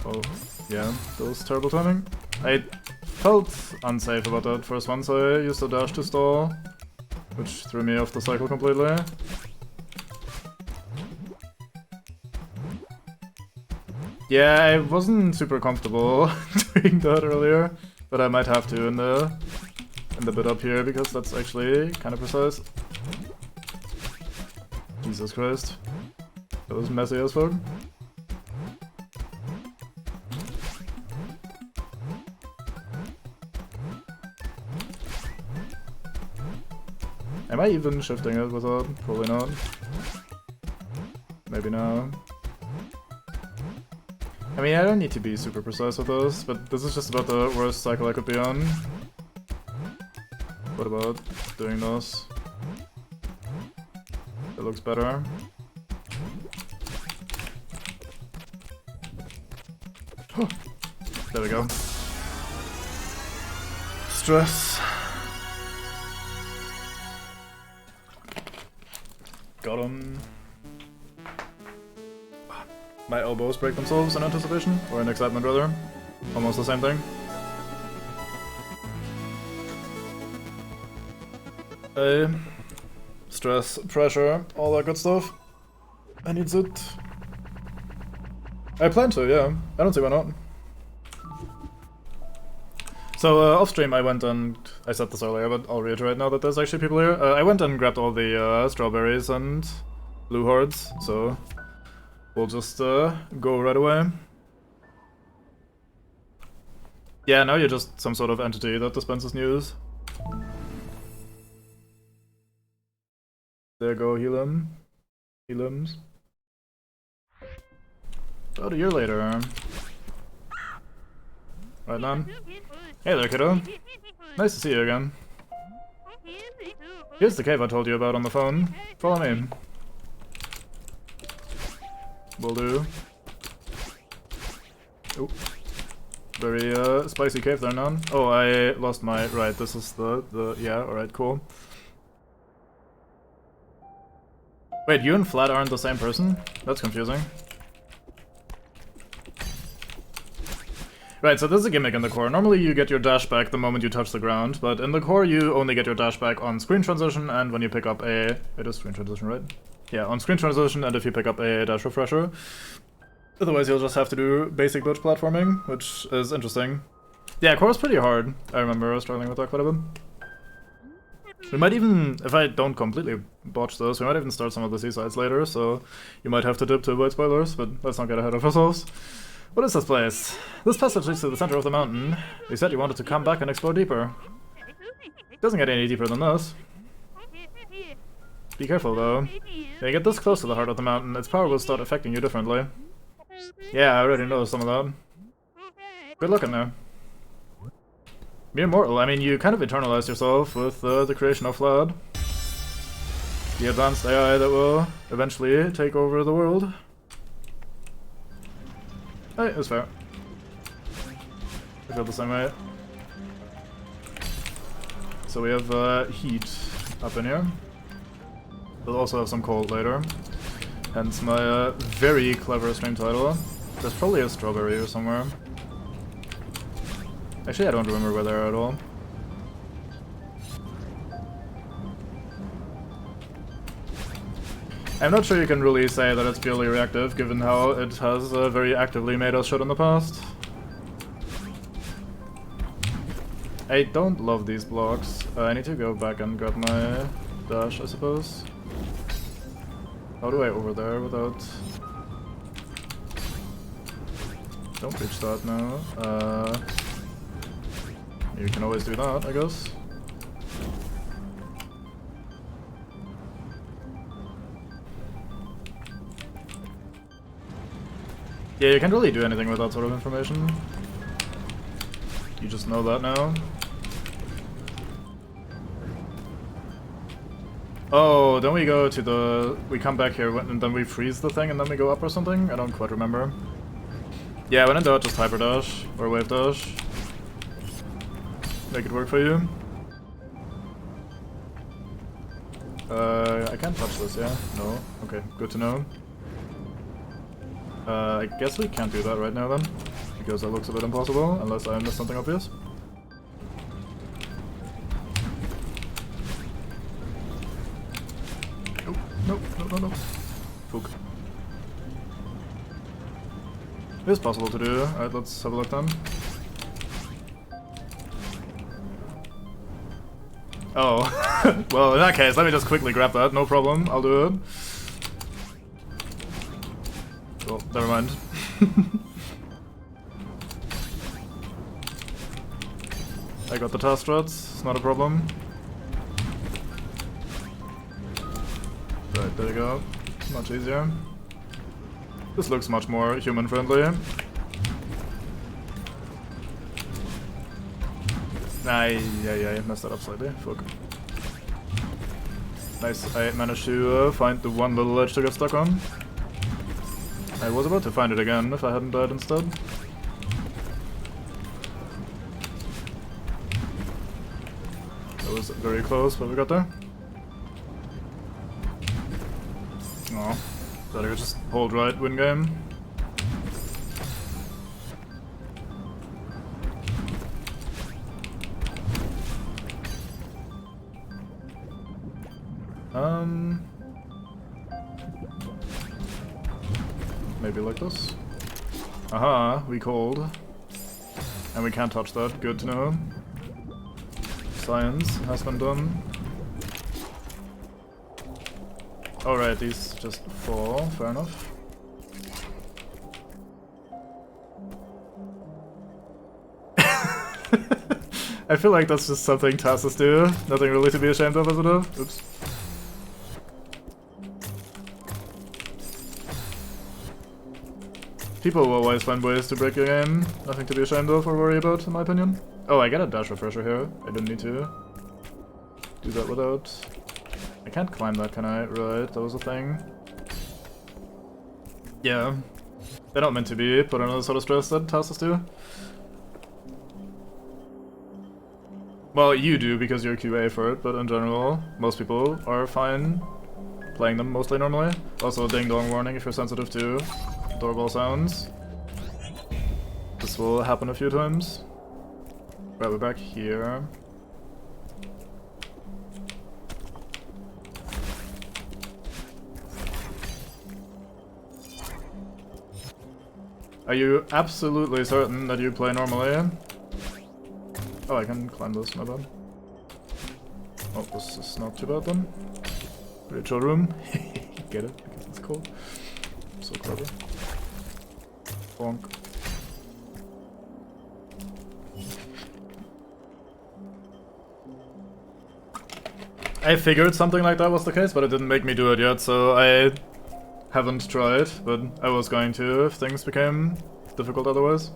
Oh, yeah, that was terrible timing. I felt unsafe about that first one, so I used the dash to stall, which threw me off the cycle completely. Yeah, I wasn't super comfortable doing that earlier, but I might have to in the bit up here, because that's actually kind of precise. Jesus Christ. That was messy as fuck. Am I even shifting it with that? Probably not. Maybe now. I mean, I don't need to be super precise with this, but this is just about the worst cycle I could be on. What about doing this? It looks better. There we go. Stress. Got him. My elbows break themselves in anticipation, or in excitement rather. Almost the same thing. Stress, pressure, all that good stuff. I need it. I plan to, yeah. I don't see why not. So, off stream I went and... I said this earlier, but I'll reiterate now that there's actually people here. I went and grabbed all the strawberries and blue hearts, so... we'll just go right away. Yeah, now you're just some sort of entity that dispenses news. There go Helim. Helims. About a year later. Right, man. Hey there, kiddo. Nice to see you again. Here's the cave I told you about on the phone. Follow me. Will do. Oh. Very spicy cave there, Nan. Oh, I lost my... right, this is the... yeah, alright, cool. Wait, you and Flat aren't the same person? That's confusing. Right, so there's a gimmick in the core. Normally you get your dash back the moment you touch the ground, but in the core you only get your dash back on screen transition and when you pick up a... it is screen transition, right? Yeah, on screen transition and if you pick up a dash refresher. Otherwise you'll just have to do basic glitch platforming, which is interesting. Yeah, core is pretty hard. I remember struggling with that quite a bit. We might even, if I don't completely botch this, we might even start some of the seasides later, so you might have to dip to avoid spoilers, but let's not get ahead of ourselves. What is this place? This passage leads to the center of the mountain. You said you wanted to come back and explore deeper. It doesn't get any deeper than this. Be careful though. When you get this close to the heart of the mountain, its power will start affecting you differently. Yeah, I already noticed some of that. Good luck in there. Be immortal, I mean, you kind of eternalized yourself with the creation of Vlad. The advanced AI that will eventually take over the world. Hey, it's fair. I feel the same way. So we have heat up in here. We'll also have some cold later. Hence my very clever stream title. There's probably a strawberry here somewhere. Actually, I don't remember where they are at all. I'm not sure you can really say that it's purely reactive, given how it has very actively made us shit in the past. I don't love these blocks. I need to go back and grab my dash, I suppose. How do I over there without... Don't reach that now. You can always do that, I guess. Yeah, you can't really do anything with that sort of information. You just know that now. Oh, then we go to the... We come back here and then we freeze the thing and then we go up or something? I don't quite remember. Yeah, when in doubt, just hyper dash or wave dash. Make it work for you. I can't touch this, yeah? No? Okay, good to know. I guess we can't do that right now then, because that looks a bit impossible, unless I missed something obvious. Oh, no, no, no, no. Fook. It is possible to do. Alright, let's have a look then. Oh, well in that case, let me just quickly grab that, no problem, I'll do it. Oh, never mind. I got the task struts, it's not a problem. Right, there you go. Much easier. This looks much more human-friendly. I messed that up slightly. Fuck. Nice, I managed to find the one little ledge to get stuck on. I was about to find it again if I hadn't died instead. That was very close, but we got there. Aw. Thought I could just hold right, win game. Maybe like this. Aha, we called. And we can't touch that, good to know. Science has been done. Alright, these just fall, fair enough. I feel like that's just something Tassus do. Nothing really to be ashamed of, is it? Oops. People will always find ways to break your game. Nothing to be ashamed of or worry about, in my opinion. Oh, I get a dash refresher here. I didn't need to do that without... I can't climb that, can I? Right, that was a thing. Yeah. They're not meant to be put under the sort of stress that Tassus do. Well, you do because you're QA for it, but in general, most people are fine playing them mostly normally. Also, ding-dong warning if you're sensitive to doorbell sounds. This will happen a few times. Right, we're back here. Are you absolutely certain that you play normally? Oh, I can climb this, my bad. Oh, this is not too bad then. Pretty chill room. Get it? Because it's cool. So clever. Bonk. I figured something like that was the case, but it didn't make me do it yet, so I haven't tried, but I was going to if things became difficult otherwise.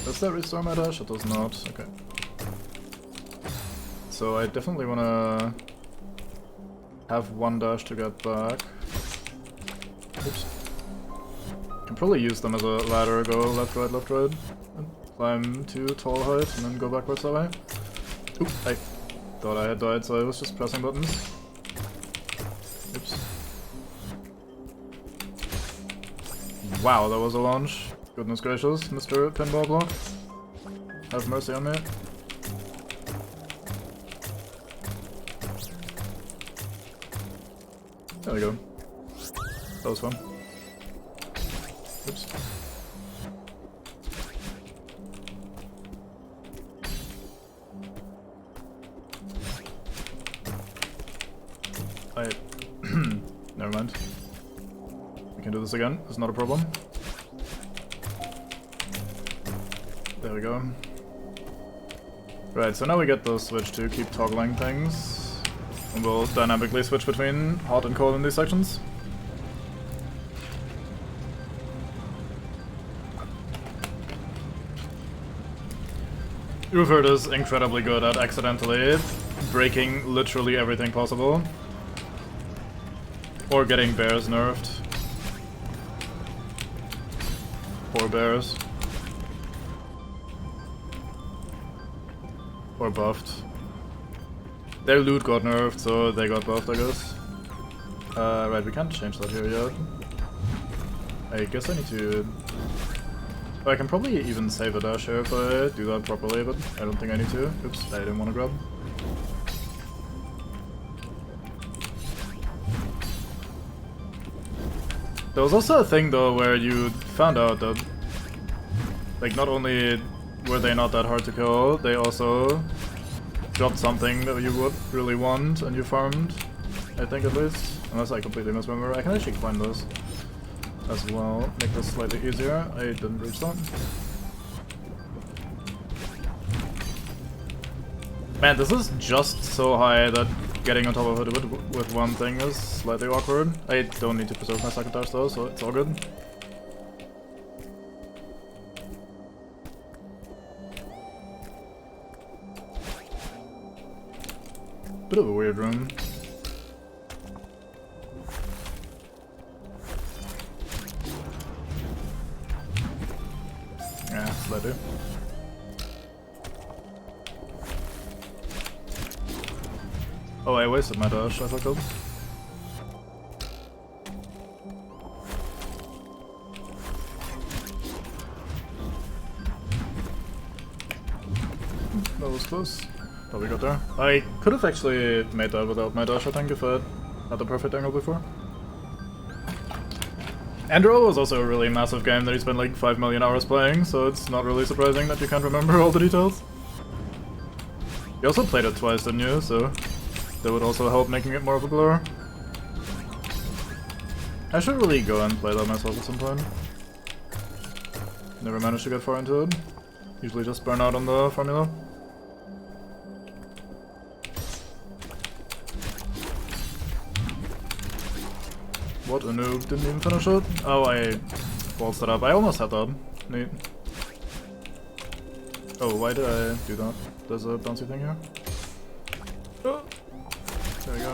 Does that restore my dash? It does not. Okay. So I definitely wanna have one dash to get back. Oops. Can probably use them as a ladder, go left, right, and climb to tall height, and then go backwards that way. Oop, I thought I had died, so I was just pressing buttons. Oops. Wow, that was a launch. Goodness gracious, Mr. Pinball Block. Have mercy on me. There we go. That was fun. Oops. Never mind. We can do this again, it's not a problem. There we go. Right, so now we get the switch to keep toggling things. And we'll dynamically switch between hot and cold in these sections. Rupert is incredibly good at accidentally breaking literally everything possible. Or getting bears nerfed. Poor bears. Or buffed. Their loot got nerfed, so they got buffed, I guess. Right, we can't change that here yet. I guess I need to... Oh, I can probably even save a dash here if I do that properly, but I don't think I need to. Oops, I didn't want to grab. There was also a thing though where you found out that, like, not only were they not that hard to kill, they also dropped something that you would really want and you farmed, I think at least. Unless I completely misremember. I can actually find this as well, make this slightly easier. I didn't reach that. Man, this is just so high that getting on top of it with one thing is slightly awkward. I don't need to preserve my second dash though, so it's all good. Bit of a weird room. Yeah, slightly. Oh, I wasted my dash, I fucked up. That was close. But we got there. I could have actually made that without my dash, I think, if I had the perfect angle before. Andro was also a really massive game that he spent like 5 million hours playing, so it's not really surprising that you can't remember all the details. You also played it twice, didn't you? So that would also help making it more of a blur. I should really go and play that myself at some point. Never managed to get far into it. Usually just burn out on the formula. What a noob, didn't even finish it. Oh, I bolstered up. I almost had that. Neat. Oh, why did I do that? There's a bouncy thing here. Oh. There we go.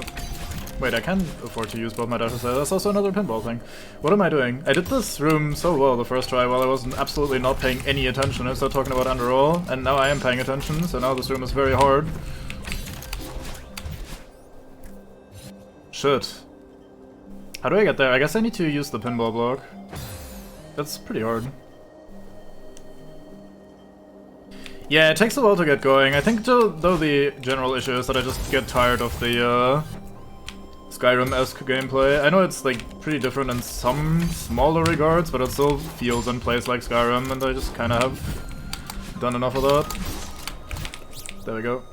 Wait, I can afford to use both my dashes there. That's also another pinball thing. What am I doing? I did this room so well the first try while I was absolutely not paying any attention. I started talking about underroll, and now I am paying attention, so now this room is very hard. Shit. How do I get there? I guess I need to use the pinball block. That's pretty hard. Yeah, it takes a while to get going. I think though the general issue is that I just get tired of the Skyrim-esque gameplay. I know it's like pretty different in some smaller regards, but it still feels and plays like Skyrim, and I just kind of have done enough of that. There we go.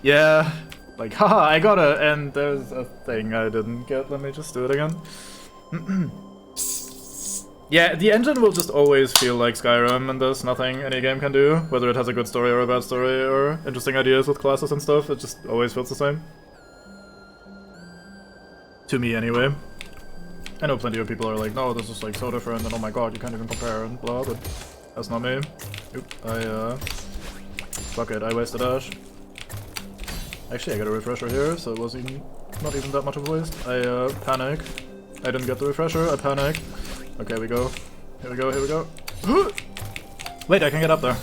Yeah. Like, haha, I got it, and there's a thing I didn't get. Let me just do it again. Yeah, the engine will just always feel like Skyrim, and there's nothing any game can do. Whether it has a good story or a bad story, or interesting ideas with classes and stuff, it just always feels the same. To me, anyway. I know plenty of people are like, no, this is like so different, and oh my god, you can't even compare, and blah, but that's not me. Oop, fuck it, I wasted a dash. Actually, I got a refresher here, so it was not even that much of a waste. I panic. I didn't get the refresher, I panic. Okay, we go. Here we go, here we go. Wait, I can get up there.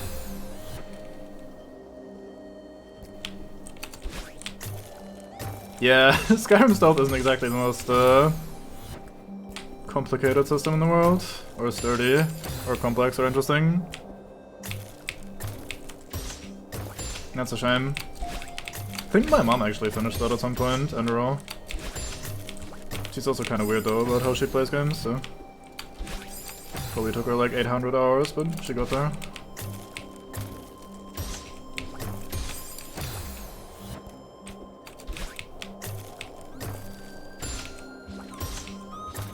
Yeah, Skyrim stealth isn't exactly the most complicated system in the world. Or sturdy, or complex, or interesting. That's a shame. I think my mom actually finished that at some point, in a row. She's also kind of weird though about how she plays games, so... Probably took her like 800 hours, but she got there.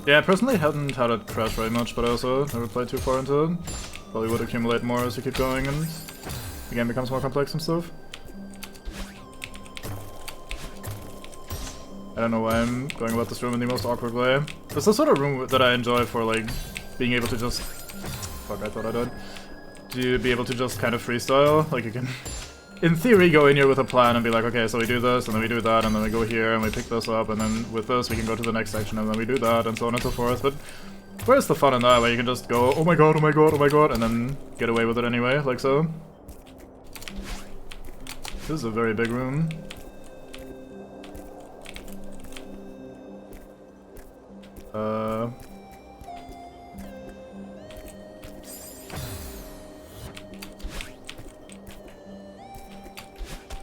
Yeah, I personally hadn't had it crash very much, but I also never played too far into it. Probably would accumulate more as you keep going and the game becomes more complex and stuff. I don't know why I'm going about this room in the most awkward way. It's the sort of room that I enjoy for like being able to just fuck, I thought I died. To be able to just kind of freestyle. Like, you can, in theory, go in here with a plan and be like, okay, so we do this, and then we do that, and then we go here, and we pick this up, and then with this we can go to the next section, and then we do that, and so on and so forth. But where's the fun in that, where you can just go, oh my god, oh my god, oh my god, and then get away with it anyway, like so? This is a very big room.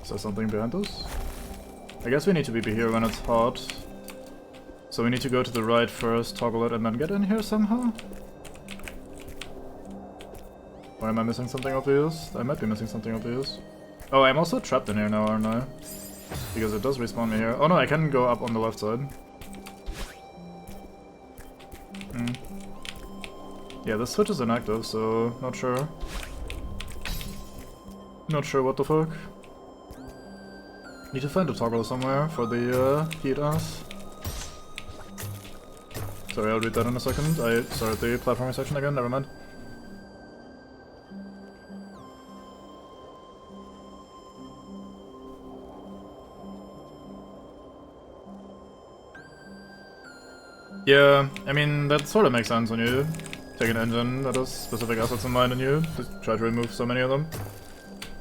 Is there something behind us? I guess we need to be here when it's hot. So we need to go to the right first, toggle it, and then get in here somehow? Or am I missing something obvious? I might be missing something obvious. Oh, I'm also trapped in here now, aren't I? Because it does respawn me here. Oh no, I can go up on the left side. Yeah, this switch is inactive, so not sure. Not sure what the fuck. Need to find a toggle somewhere for the heat ass. Sorry, I'll read that in a second. I started the platforming section again, never mind. Yeah, I mean, that sort of makes sense when you take an engine that has specific assets in mind and you just try to remove so many of them.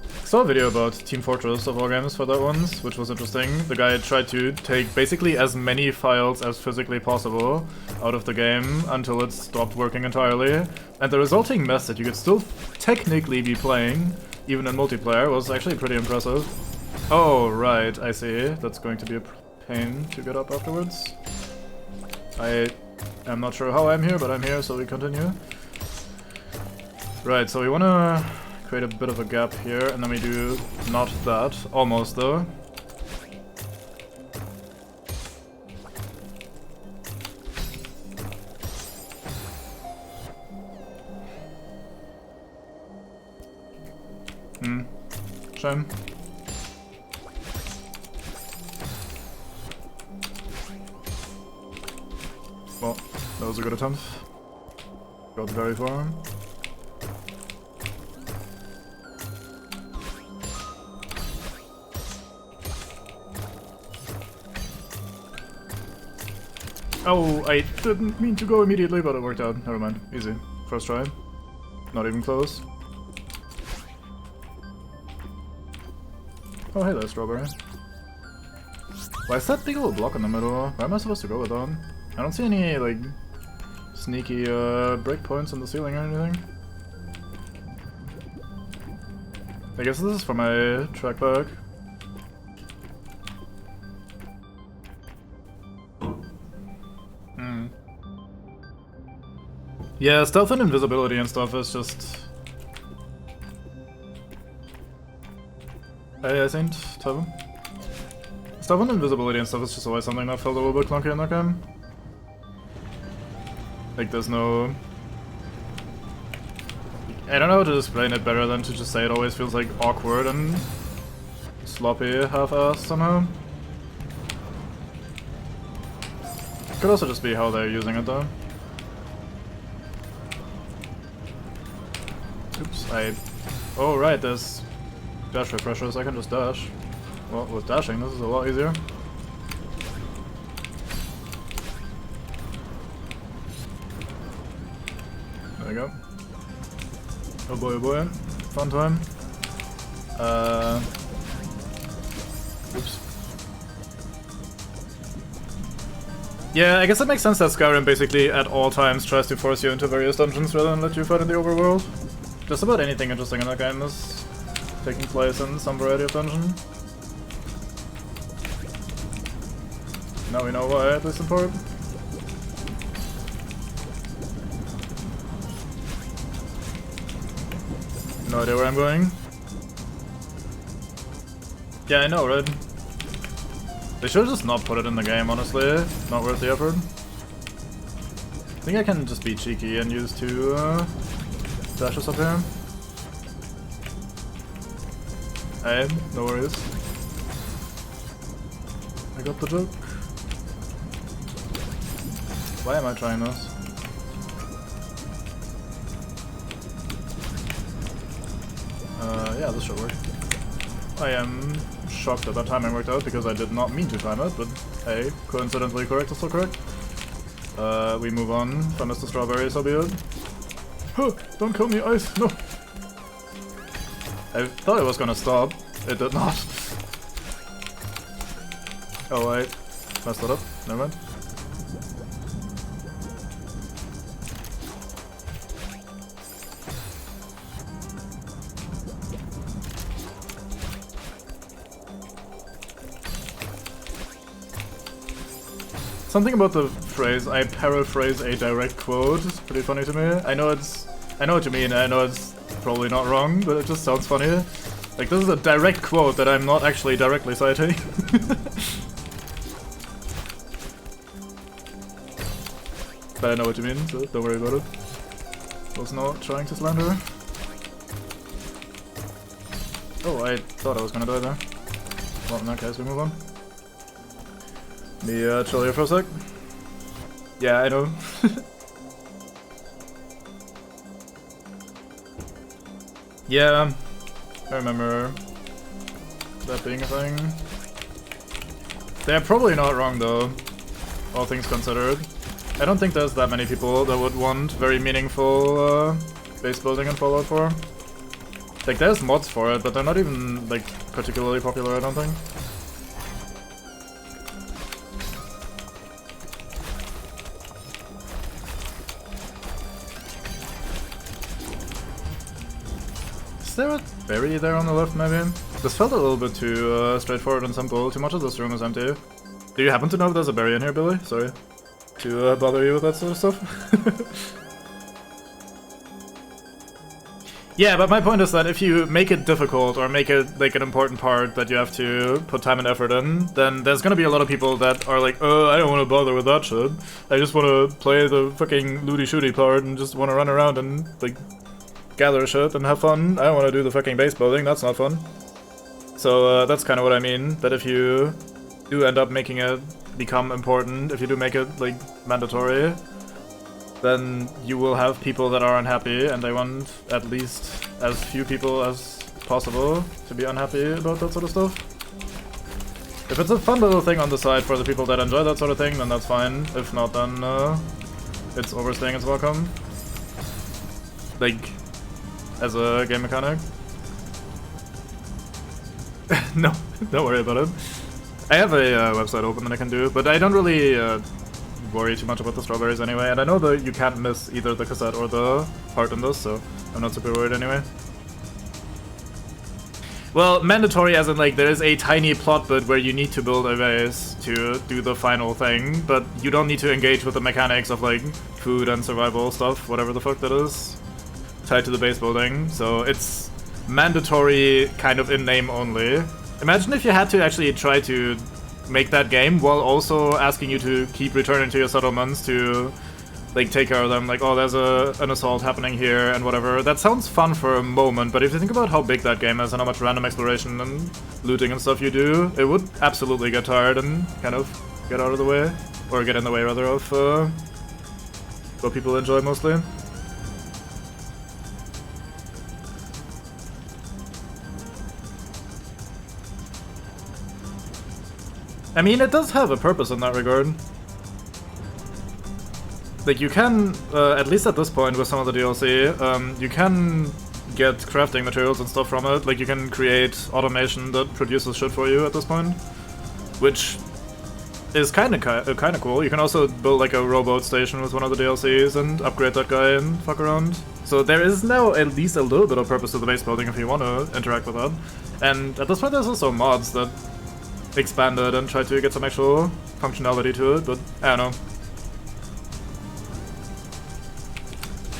I saw a video about Team Fortress of all games for that once, which was interesting. The guy tried to take basically as many files as physically possible out of the game until it stopped working entirely. And the resulting mess that you could still technically be playing, even in multiplayer, was actually pretty impressive. Oh, right, I see. That's going to be a pain to get up afterwards. I am not sure how I'm here, but I'm here, so we continue. Right, so we wanna create a bit of a gap here, and then we do not that. Almost, though. Shame. Well, that was a good attempt. Got very far. Oh, I didn't mean to go immediately, but it worked out. Never mind. Easy. First try. Not even close. Oh, hey there, strawberry. Why is that big old block in the middle? Where am I supposed to go with that? I don't see any, like, sneaky breakpoints in the ceiling or anything. I guess this is for my track back. Yeah, stealth and invisibility and stuff is just... I think, Tevin. Stealth and invisibility and stuff is just always something that felt a little bit clunky in that game. Like, there's no... I don't know how to explain it better than to just say it always feels like awkward and sloppy, half-assed somehow. Could also just be how they're using it though. Oops, oh right, there's dash refreshers, I can just dash. Well, with dashing this is a lot easier. There we go. Oh boy, fun time. Oops. Yeah, I guess it makes sense that Skyrim basically at all times tries to force you into various dungeons rather than let you fight in the overworld. Just about anything interesting in that game is taking place in some variety of dungeon. Now we know why, at least in part. No idea where I'm going. Yeah, I know, right? They should just not put it in the game, honestly. Not worth the effort. I think I can just be cheeky and use two dashes up here. Hey, no worries. I got the joke. Why am I trying this? Yeah, this should work. I am shocked that that timing worked out because I did not mean to time it, but hey, coincidentally correct is still correct. We move on from Mr. Strawberry, so be it. Huh, don't kill me, ice, no! I thought it was gonna stop, it did not. Oh wait, messed that up, never mind. Something about the phrase, I paraphrase a direct quote, is pretty funny to me. I know what you mean, I know it's probably not wrong, but it just sounds funny. Like, this is a direct quote that I'm not actually directly citing. But I know what you mean, so don't worry about it. Was not trying to slander. Oh, I thought I was gonna die there. Well, in that case, we move on. Me chill here for a sec. Yeah, I know. Yeah, I remember that being a thing. They're probably not wrong though, all things considered. I don't think there's that many people that would want very meaningful base building in Fallout 4. Like, there's mods for it, but they're not even, like, particularly popular, I don't think. Is there a berry there on the left, maybe? This felt a little bit too straightforward and simple. Too much of this room is empty. Do you happen to know if there's a berry in here, Billy? Sorry to bother you with that sort of stuff. Yeah, but my point is that if you make it difficult or make it like an important part that you have to put time and effort in, then there's gonna be a lot of people that are like, oh, I don't want to bother with that shit. I just want to play the fucking looty-shooty part and just want to run around and like gather shit and have fun. I don't want to do the fucking base building, that's not fun. So that's kind of what I mean, that if you do end up making it become important, if you do make it like mandatory, then you will have people that are unhappy, and they want at least as few people as possible to be unhappy about that sort of stuff. If it's a fun little thing on the side for the people that enjoy that sort of thing, then that's fine. If not, then it's overstaying its welcome. Like, as a game mechanic. No, don't worry about it. I have a website open that I can do, but I don't really worry too much about the strawberries anyway, and I know that you can't miss either the cassette or the part in this, so I'm not super worried anyway. Well, mandatory as in like there is a tiny plot bit where you need to build a base to do the final thing, but you don't need to engage with the mechanics of like food and survival stuff, whatever the fuck that is, tied to the base building, so it's mandatory kind of in name only. Imagine if you had to actually try to make that game while also asking you to keep returning to your settlements to like take care of them, like, oh, there's an assault happening here and whatever. That sounds fun for a moment, but if you think about how big that game is and how much random exploration and looting and stuff you do, it would absolutely get tired and kind of get out of the way, or get in the way rather of what people enjoy mostly. I mean, it does have a purpose in that regard. Like, you can, at least at this point with some of the DLC, you can get crafting materials and stuff from it. Like, you can create automation that produces shit for you at this point, which is kind of cool. You can also build like a rowboat station with one of the DLCs and upgrade that guy and fuck around. So there is now at least a little bit of purpose to the base building if you want to interact with that. And at this point there's also mods that expand it and try to get some actual functionality to it, but I don't know.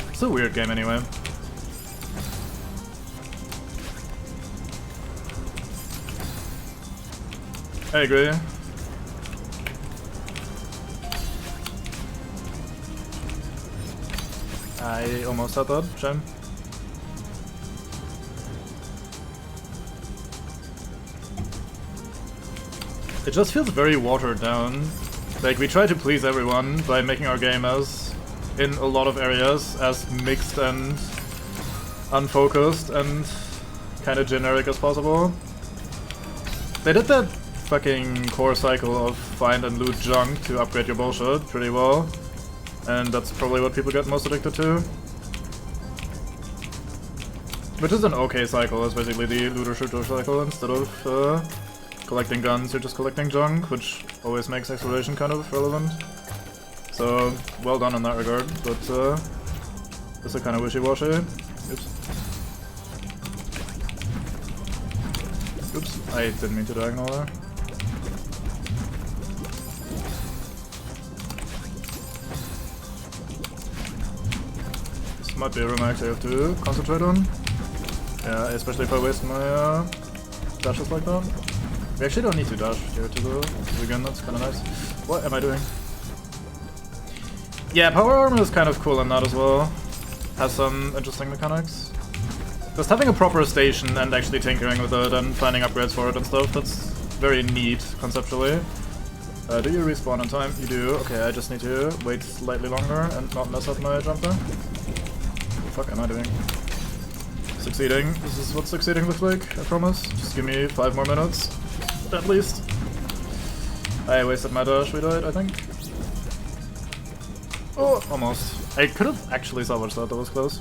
It's a weird game anyway. I agree. I almost had that, shame. It just feels very watered down. Like, we try to please everyone by making our game as, in a lot of areas, as mixed and unfocused and kind of generic as possible. They did that fucking core cycle of find and loot junk to upgrade your bullshit pretty well. And that's probably what people get most addicted to. Which is an okay cycle, it's basically the looter-shooter cycle. Instead of collecting guns, you're just collecting junk, which always makes exploration kind of relevant. So, well done in that regard, but this is kind of wishy-washy. Oops. Oops, I didn't mean to diagonal there. This might be a room I actually have to concentrate on. Yeah, especially if I waste my dashes like that. We actually don't need to dash here to begin, that's kind of nice. What am I doing? Yeah, power armor is kind of cool in that as well. Has some interesting mechanics. Just having a proper station and actually tinkering with it and finding upgrades for it and stuff, that's very neat conceptually. Do you respawn in time? You do. Okay, I just need to wait slightly longer and not mess up my jump there. What the fuck am I doing? Succeeding. This is what succeeding looks like, I promise. Just give me 5 more minutes, at least. I wasted my dash, we died, I think. Oh, almost. I could have actually salvaged that, that was close.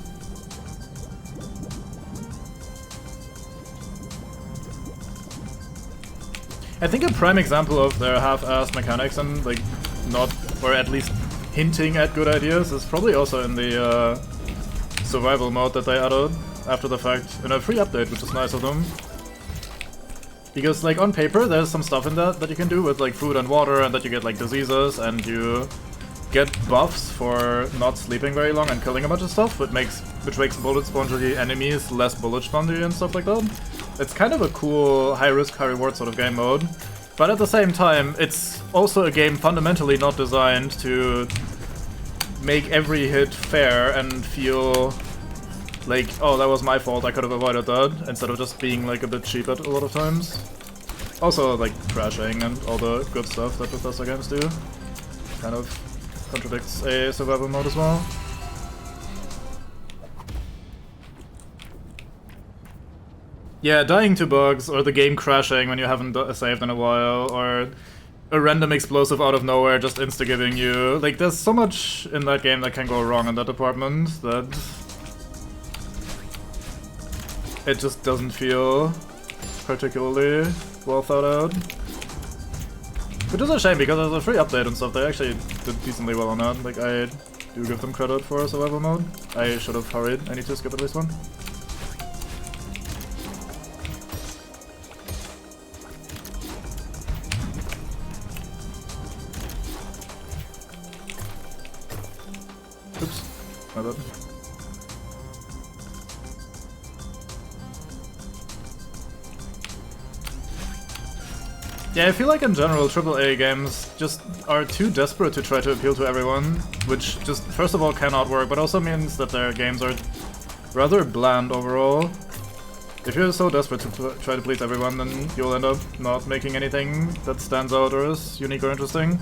I think a prime example of their half-assed mechanics and, like, not, or at least hinting at good ideas is probably also in the survival mode that they added after the fact in a free update, which is nice of them. Because, like, on paper, there's some stuff in that you can do with, like, food and water, and that you get, like, diseases, and you get buffs for not sleeping very long and killing a bunch of stuff, which makes bullet spongy enemies less bullet spongy and stuff like that. It's kind of a cool high-risk, high-reward sort of game mode. But at the same time, it's also a game fundamentally not designed to make every hit fair and feel like, oh, that was my fault, I could have avoided that, instead of just being like a bit cheap at a lot of times. Also, like, crashing and all the good stuff that Bethesda games do kind of contradicts a survival mode as well. Yeah, dying to bugs, or the game crashing when you haven't saved in a while, or a random explosive out of nowhere just insta-giving you. Like, there's so much in that game that can go wrong in that department that it just doesn't feel particularly well thought out. Which is a shame, because as a free update and stuff, they actually did decently well on that. Like, I do give them credit for survival mode. I should have hurried. I need to skip at least one. Oops, my bad. Yeah, I feel like in general AAA games just are too desperate to try to appeal to everyone, which just first of all cannot work, but also means that their games are rather bland overall. If you're so desperate to try to please everyone, then you'll end up not making anything that stands out or is unique or interesting.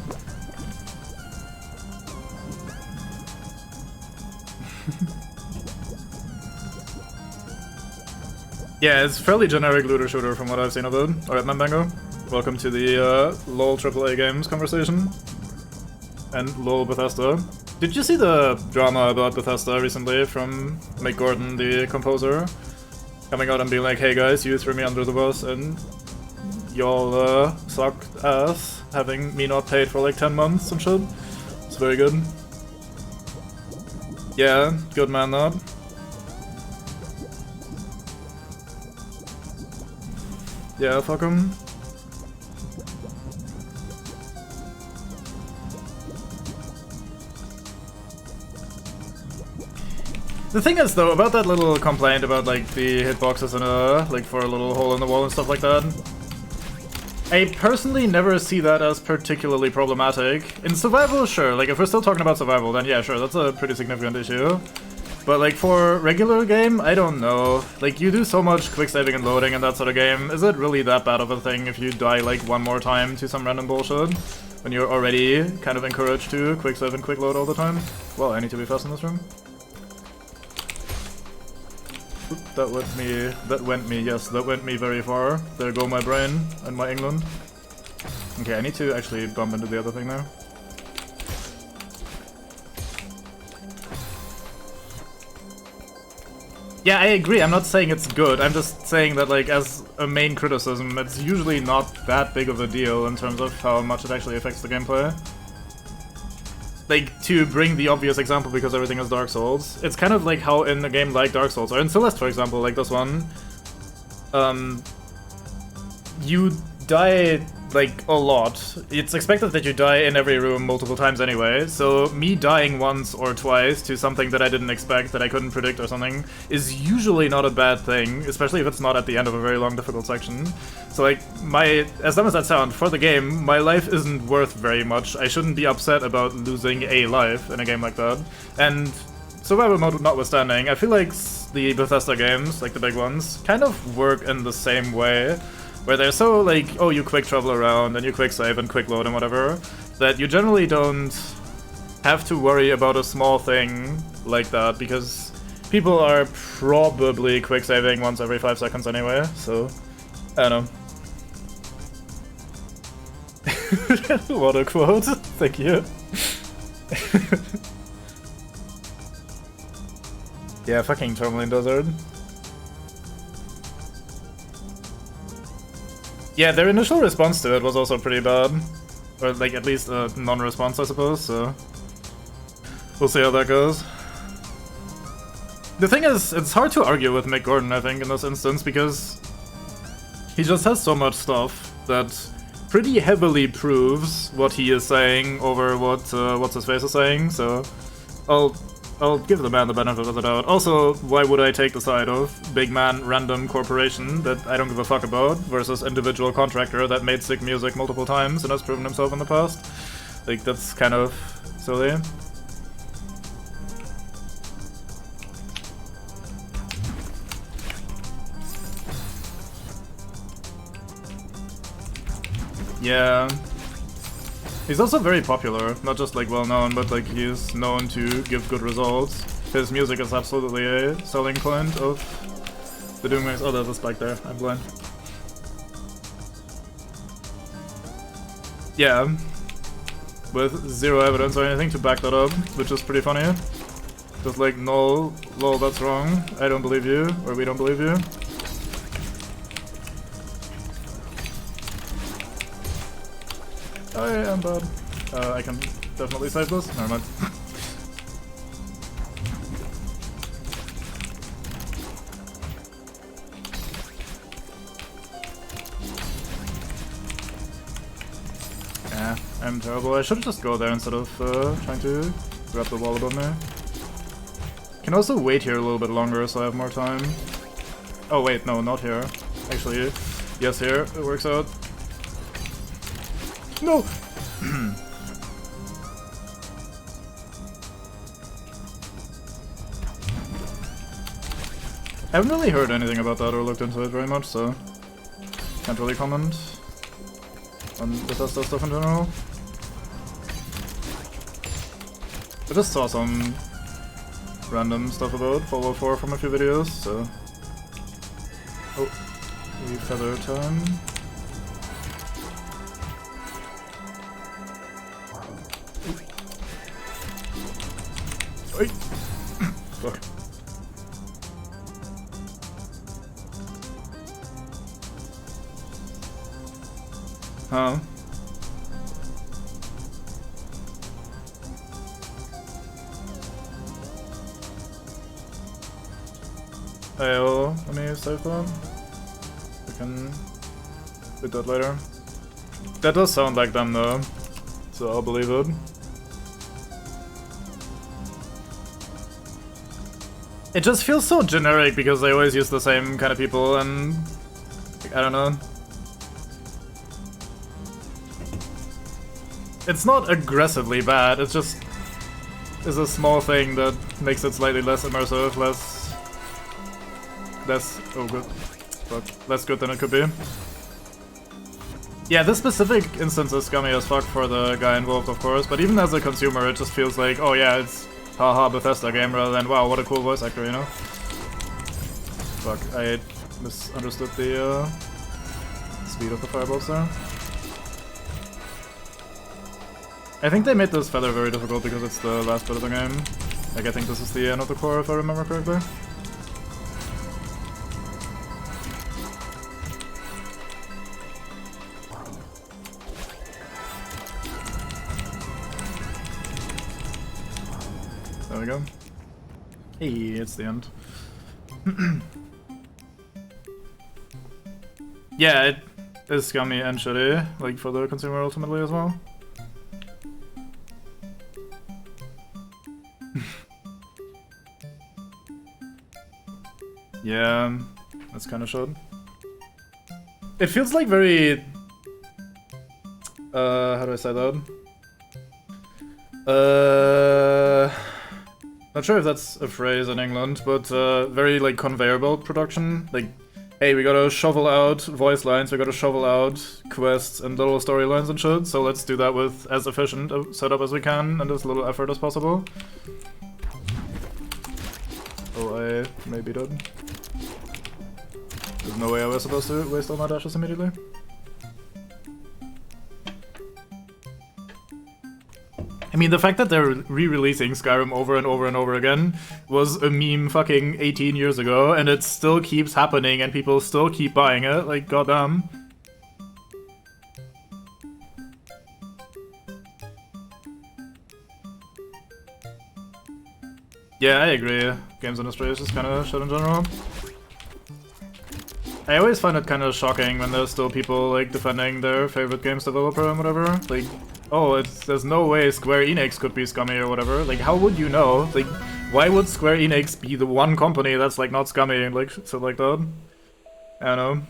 Yeah, it's fairly generic looter shooter from what I've seen of it. Alright, Mambango, welcome to the LOL AAA games conversation. And LOL Bethesda. Did you see the drama about Bethesda recently from Mick Gordon, the composer? Coming out and being like, hey guys, you threw me under the bus and y'all sucked ass, having me not paid for like 10 months and shit. It's very good. Yeah, good man that. Yeah, fuck him. The thing is though, about that little complaint about like the hitboxes and like for a little hole in the wall and stuff like that, I personally never see that as particularly problematic. In survival, sure, like if we're still talking about survival, then yeah, sure, that's a pretty significant issue. But like for regular game, I don't know. Like you do so much quick saving and loading in that sort of game, is it really that bad of a thing if you die like one more time to some random bullshit? When you're already kind of encouraged to quick save and quick load all the time? Well, I need to be fast in this room. That went me very far. There go my brain and my England. Okay, I need to actually bump into the other thing now. Yeah, I agree. I'm not saying it's good. I'm just saying that, like, as a main criticism, it's usually not that big of a deal in terms of how much it actually affects the gameplay. Like, to bring the obvious example because everything is Dark Souls, it's kind of like how in a game like Dark Souls, or in Celeste, for example, like this one, you die, like, a lot. It's expected that you die in every room multiple times anyway, so me dying once or twice to something that I didn't expect, that I couldn't predict or something, is usually not a bad thing, especially if it's not at the end of a very long, difficult section. So, like, as dumb as that sounds, for the game, my life isn't worth very much. I shouldn't be upset about losing a life in a game like that. And survival mode notwithstanding, I feel like the Bethesda games, like the big ones, kind of work in the same way, where they're so, like, oh, you quick travel around, and you quick save and quick load and whatever, that you generally don't have to worry about a small thing like that, because people are probably quick saving once every 5 seconds anyway, so, I don't know. What a quote, thank you. Yeah, fucking Tourmaline Desert. Yeah, their initial response to it was also pretty bad. Or, like, at least a non-response, I suppose, so... we'll see how that goes. The thing is, it's hard to argue with Mick Gordon, I think, in this instance, because he just has so much stuff that pretty heavily proves what he is saying over what What's-His-Face is saying, so I'll give the man the benefit of the doubt. Also, why would I take the side of big man random corporation that I don't give a fuck about versus individual contractor that made sick music multiple times and has proven himself in the past? Like, that's kind of silly. Yeah. He's also very popular, not just like well known, but like he's known to give good results. His music is absolutely a selling point of the Doom Ranks. Oh, there's a spike there, I'm blind. Yeah, with zero evidence or anything to back that up, which is pretty funny. Just like, no, lol, that's wrong, I don't believe you, or we don't believe you. Oh yeah, I'm bad. I can definitely save this. Never mind. Yeah, I'm terrible. I should just go there instead of trying to grab the wall above me. Can also wait here a little bit longer so I have more time. Oh wait, no, not here. Actually, yes, here. It works out. No! I haven't really heard anything about that or looked into it very much, so can't really comment on Bethesda stuff in general. I just saw some random stuff about Fallout 4 from a few videos, so... Oh, we feather time. Oi! Fuck. Huh? I'll let me save that. We can do that later. That does sound like them though, so I'll believe it. It just feels so generic because they always use the same kind of people and... I don't know. It's not aggressively bad, it's just... is a small thing that makes it slightly less immersive, less... oh good. Fuck. Less good than it could be. Yeah, this specific instance is scummy as fuck for the guy involved, of course, but even as a consumer it just feels like, oh yeah, it's haha Bethesda game rather than wow, what a cool voice actor, you know? Fuck, I misunderstood the speed of the firebolts there. I think they made this feather very difficult because it's the last bit of the game. Like, I think this is the end of the core if I remember correctly. There we go. Hey, it's the end. Yeah, it is scummy and shitty, like for the consumer ultimately as well. Yeah, that's kind of short. It feels like very... how do I say that? Not sure if that's a phrase in England, but very like conveyor belt production. Like, hey, we gotta shovel out voice lines, we gotta shovel out quests and little storylines and shit, so let's do that with as efficient a setup as we can and as little effort as possible. Oh, I maybe did. There's no way I was supposed to waste all my dashes immediately. I mean, the fact that they're re-releasing Skyrim over and over and over again was a meme fucking 18 years ago, and it still keeps happening and people still keep buying it, like, goddamn. Yeah, I agree. Games industry is just kinda shit in general. I always find it kinda shocking when there's still people, like, defending their favorite games developer and whatever. Like, oh, there's no way Square Enix could be scummy or whatever. Like, how would you know? Like, why would Square Enix be the one company that's, like, not scummy and, like, shit like that? I don't know.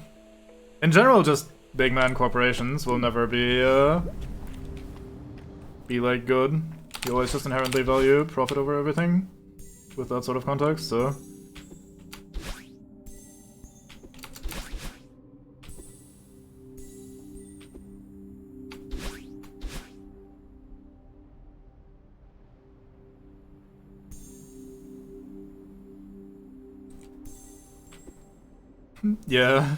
In general, just big man corporations will never be, like, good. You always just inherently value profit over everything with that sort of context, so... Yeah.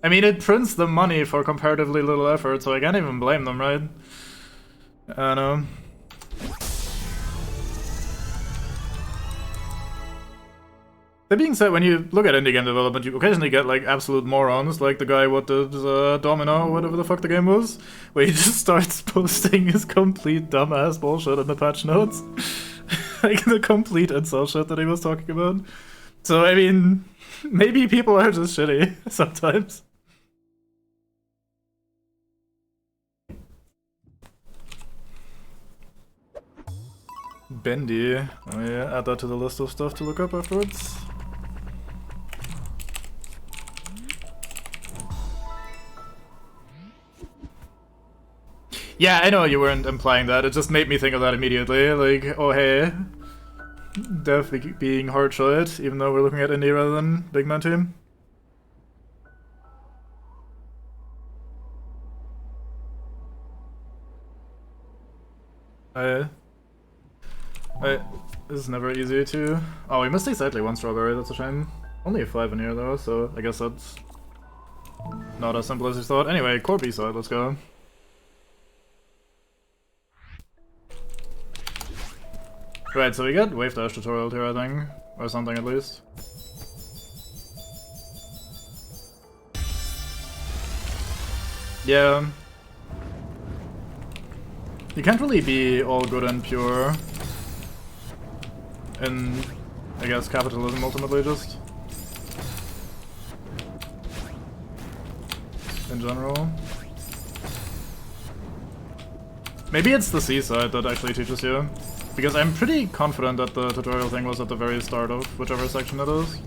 I mean, it prints the money for comparatively little effort, so I can't even blame them, right? I don't know. That being said, when you look at indie game development, you occasionally get, like, absolute morons, like the guy what did Domino, or whatever the fuck the game was, where he just starts posting his complete dumbass bullshit in the patch notes. Like, the complete incel shit that he was talking about. So, I mean, maybe people are just shitty sometimes. Bendy. Oh yeah, add that to the list of stuff to look up afterwards. Yeah, I know you weren't implying that, it just made me think of that immediately, like, oh hey. Dev being hard shot, even though we're looking at indie rather than big man team. This is never easy to... Oh, we missed exactly one strawberry, that's a shame. Only 5 in here though, so I guess that's not as simple as you thought. Anyway, core B-side, let's go. Right, so we get wave dash tutorial here, I think. Or something at least. Yeah. You can't really be all good and pure in, I guess, capitalism ultimately, just in general. Maybe it's the seaside that actually teaches you. Because I'm pretty confident that the tutorial thing was at the very start of whichever section it is.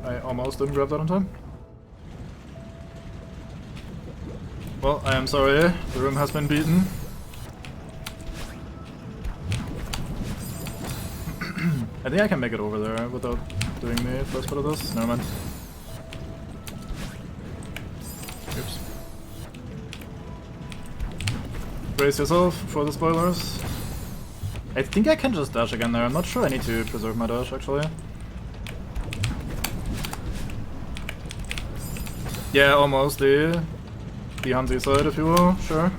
I almost didn't grab that in time. Well, I am sorry, the room has been beaten. I think I can make it over there without doing the first bit of this. Never mind. Oops. Brace yourself for the spoilers. I think I can just dash again there. I'm not sure I need to preserve my dash, actually. Yeah, almost the Hansi side, if you will, sure.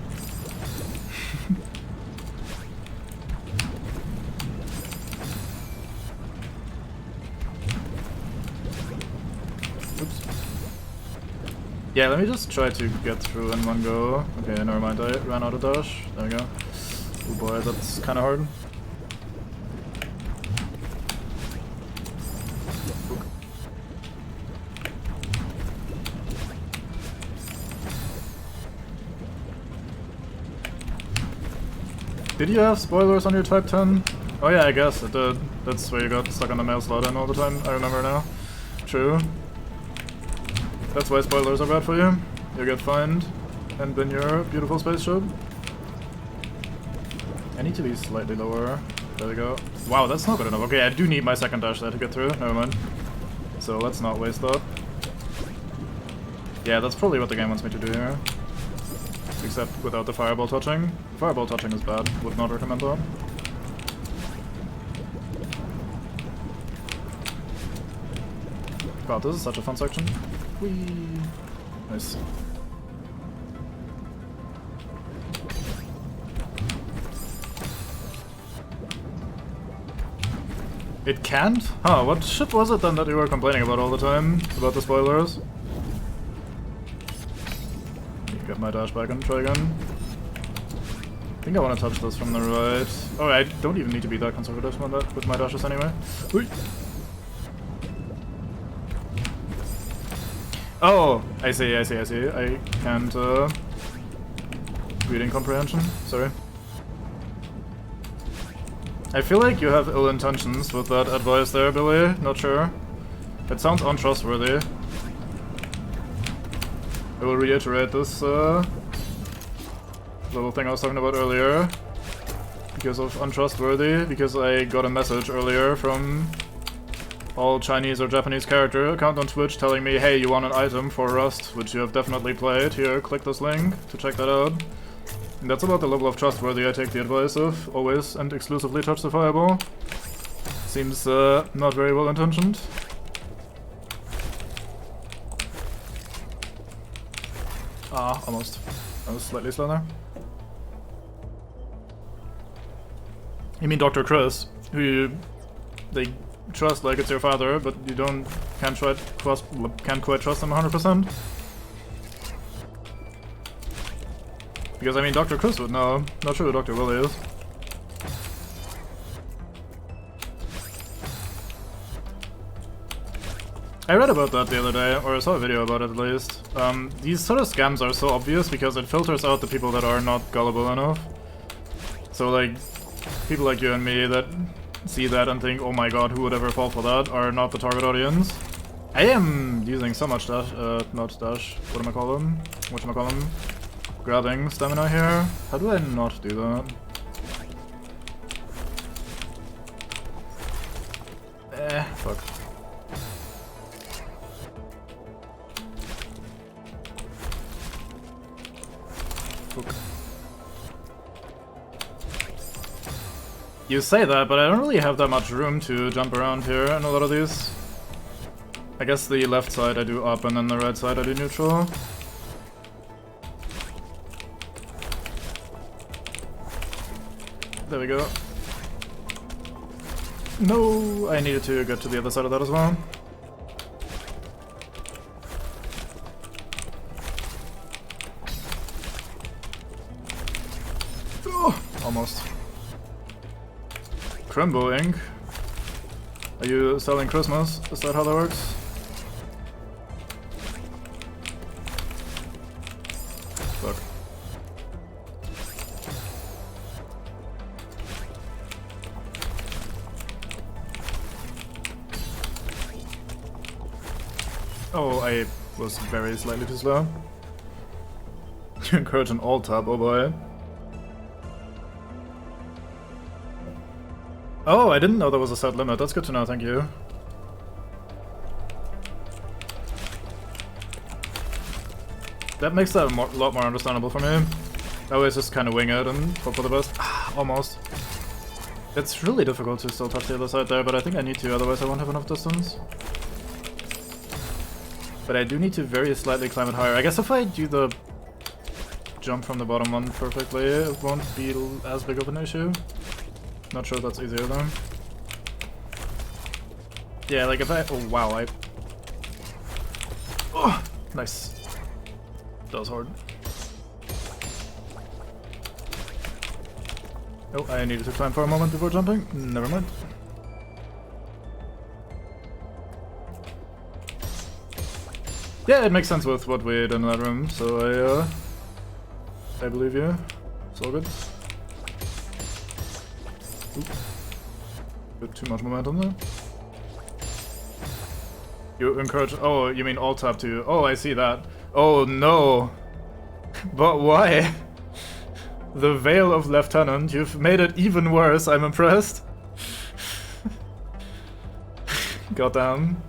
Oops. Yeah, let me just try to get through in one go. Okay, never mind, I ran out of dash. There we go. Oh boy, that's kinda hard. Did you have spoilers on your Type 10? Oh yeah, I guess it did. That's where you got stuck on the mail slot in all the time, I remember now. True. That's why spoilers are bad for you. You get fined, and then your beautiful spaceship. I need to be slightly lower. There we go. Wow, that's not good enough. Okay, I do need my second dash there to get through. Never mind. So let's not waste that. Yeah, that's probably what the game wants me to do here. Except without the fireball touching. Fireball touching is bad. Would not recommend that. Wow, this is such a fun section. Whee! Nice. It can't? Huh, what ship was it then that you were complaining about all the time? About the spoilers? Get my dash back and try again. I think I want to touch this from the right. Oh, I don't even need to be that conservative with my dashes anyway. Whee! Oh, I see. I can't, reading comprehension, sorry. I feel like you have ill intentions with that advice there, Billy, not sure. It sounds untrustworthy. I will reiterate this, little thing I was talking about earlier. Because of untrustworthy, because I got a message earlier from all Chinese or Japanese character account on Twitch telling me, hey, you want an item for Rust, which you have definitely played. Here, click this link to check that out. And that's about the level of trustworthy I take the advice of. Always and exclusively touch the fireball. Seems not very well intentioned. Ah, almost. I was slightly slow there. You mean Dr. Chris, who they trust like it's your father, but you can't quite trust him 100%. Because I mean, Dr. Chris would know. Not sure who Dr. Willie is. I read about that the other day, or I saw a video about it at least. These sort of scams are so obvious because it filters out the people that are not gullible enough. So like, people like you and me that see that and think, oh my god, who would ever fall for that, are not the target audience. I am using so much dash, not dash, whatchamacallem, grabbing stamina here. How do I not do that? Fuck. Fuck. You say that, but I don't really have that much room to jump around here in a lot of these. I guess the left side I do up and then the right side I do neutral. There we go. No, I needed to get to the other side of that as well. Oh, almost. Crembo ink. Are you selling Christmas? Is that how that works? Fuck. Oh, I was very slightly too slow. You encourage an alt tab, oh boy. Oh, I didn't know there was a set limit. That's good to know, thank you. That makes that a lot more understandable for me. I always just kind of wing it and hope for the best. Ah, almost. It's really difficult to still touch the other side there, but I think I need to, otherwise I won't have enough distance. But I do need to very slightly climb it higher. I guess if I do the jump from the bottom one perfectly, it won't be as big of an issue. Not sure if that's easier though. Yeah, like if I... Oh, wow, Oh, nice. That was hard. Oh, I needed to climb for a moment before jumping. Never mind. Yeah, it makes sense with what we did in that room, so I believe you. It's all good. Oop. Bit too much momentum there. You encourage... Oh, you mean alt tab to... Oh, I see that. Oh, no. But why? The Veil of Lieutenant, you've made it even worse, I'm impressed. Goddamn.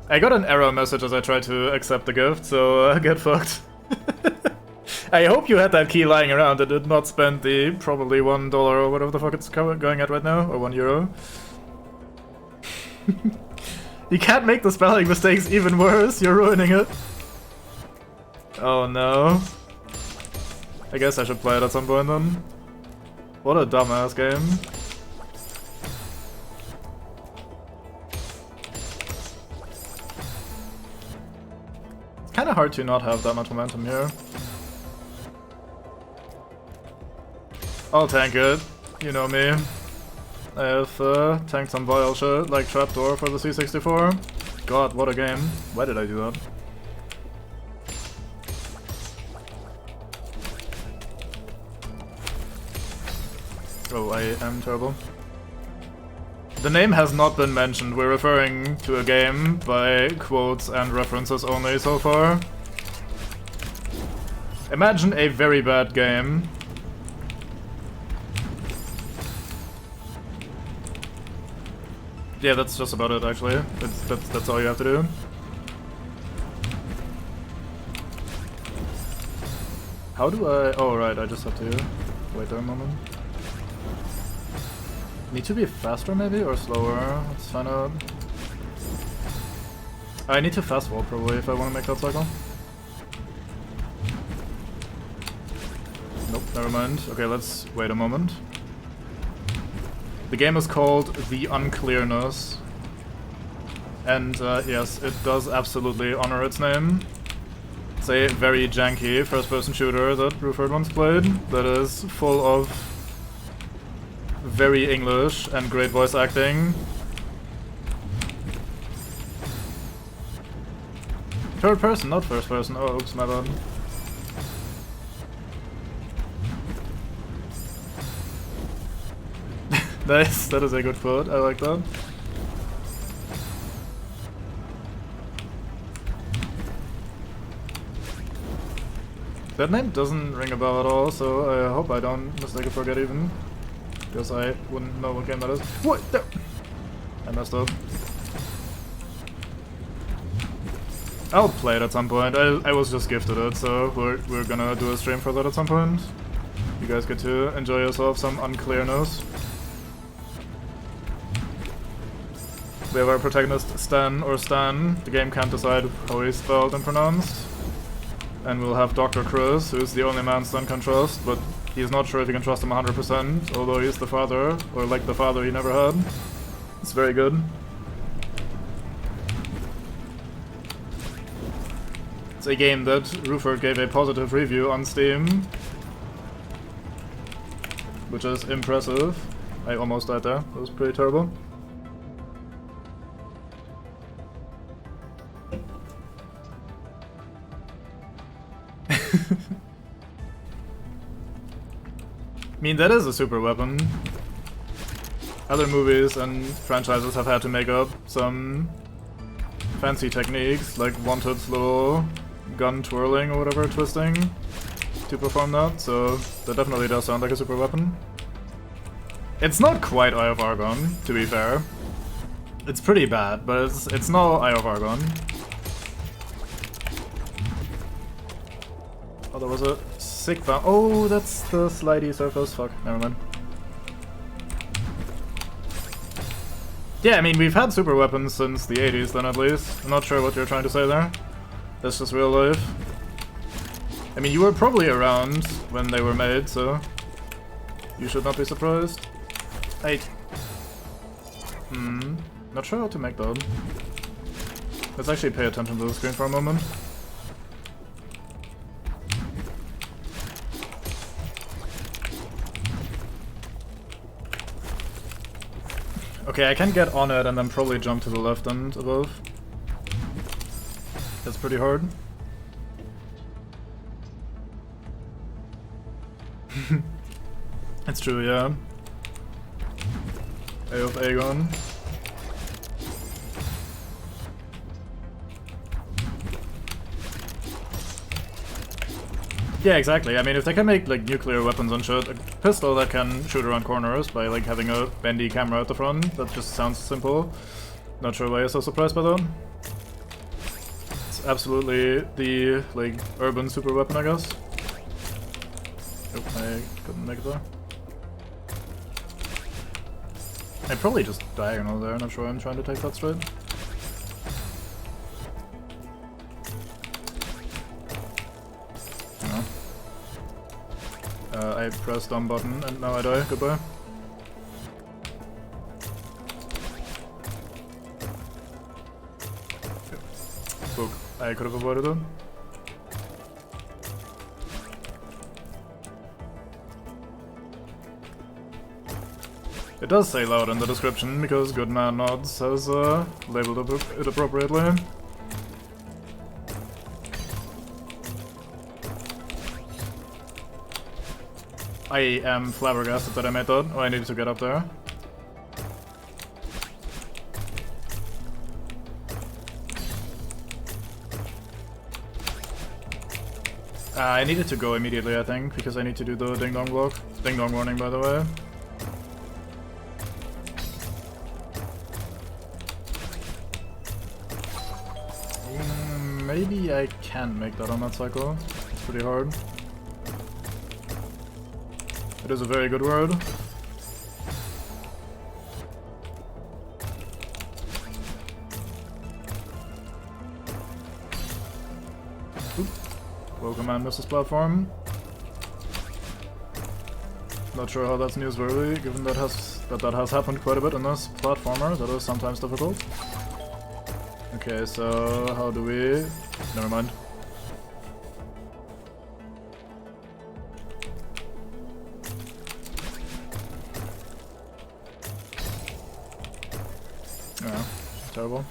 I got an error message as I tried to accept the gift, so get fucked. I hope you had that key lying around and did not spend the probably $1 or whatever the fuck it's going at right now, or €1. You can't make the spelling mistakes even worse, you're ruining it. Oh no. I guess I should play it at some point then. What a dumbass game. It's kinda hard to not have that much momentum here. I'll tank it. You know me. I have tanked some vile shit, like Trapdoor for the C64. God, what a game. Why did I do that? Oh, I am terrible. The name has not been mentioned. We're referring to a game by quotes and references only so far. Imagine a very bad game. Yeah, that's just about it actually. That's all you have to do. How do I... Oh right, I just have to wait there a moment. Need to be faster maybe, or slower? Let's find out. I need to fast forward probably if I want to make that cycle. Nope, never mind. Okay, let's wait a moment. The game is called The Unclearness. And yes, it does absolutely honor its name. It's a very janky first-person shooter that Ruford once played, that is full of very English and great voice acting. Third person, not first person. Oh, oops, my bad. Nice, that is a good quote. I like that. That name doesn't ring a bell at all, so I hope I don't mistake it for Get Even. Because I wouldn't know what game that is. What? No. I messed up. I'll play it at some point. I was just gifted it, so we're gonna do a stream for that at some point. You guys get to enjoy yourself some Unclearness. We have our protagonist Stan or Stan. The game can't decide how he's spelled and pronounced. And we'll have Dr. Chris, who's the only man Stan can trust, but he's not sure if he can trust him 100%, although he's the father, or like the father he never had. It's very good. It's a game that Ruford gave a positive review on Steam, which is impressive. I almost died there. That was pretty terrible. I mean, that is a super weapon. Other movies and franchises have had to make up some fancy techniques, like Wanted's little gun twirling or whatever, twisting, to perform that, so that definitely does sound like a super weapon. It's not quite Eye of Argon, to be fair. It's pretty bad, but it's no Eye of Argon. Oh, there was a sick bounce. Oh, that's the slidey surface. Fuck, never mind. Yeah, I mean, we've had super weapons since the 80s then, at least. I'm not sure what you're trying to say there. That's just real life. I mean, you were probably around when they were made, so you should not be surprised. Not sure how to make that. Let's actually pay attention to the screen for a moment. Okay, I can get on it and then probably jump to the left and above. That's pretty hard. It's true, yeah. A of Aegon. Yeah, exactly. I mean, if they can make like nuclear weapons and shit, a pistol that can shoot around corners by like having a bendy camera at the front, that just sounds simple. Not sure why you're so surprised by that. It's absolutely the like urban super weapon, I guess. Oh, I couldn't make it there. I probably just diagonal there, not sure I'm trying to take that straight. I pressed down button and now I die. Goodbye. Book. I could have avoided it. It does say loud in the description because Goodman Nods has labeled it appropriately. I am flabbergasted that I made that. Oh, I needed to get up there. I needed to go immediately, I think, because I need to do the ding dong block. Ding dong warning, by the way. Maybe I can make that on that cycle. It's pretty hard. It is a very good word. Oop. Welcome and Mrs. Platform. Not sure how that's newsworthy, given that that has happened quite a bit in this platformer. That is sometimes difficult. Okay, so how do we... Never mind. Yeah, terrible.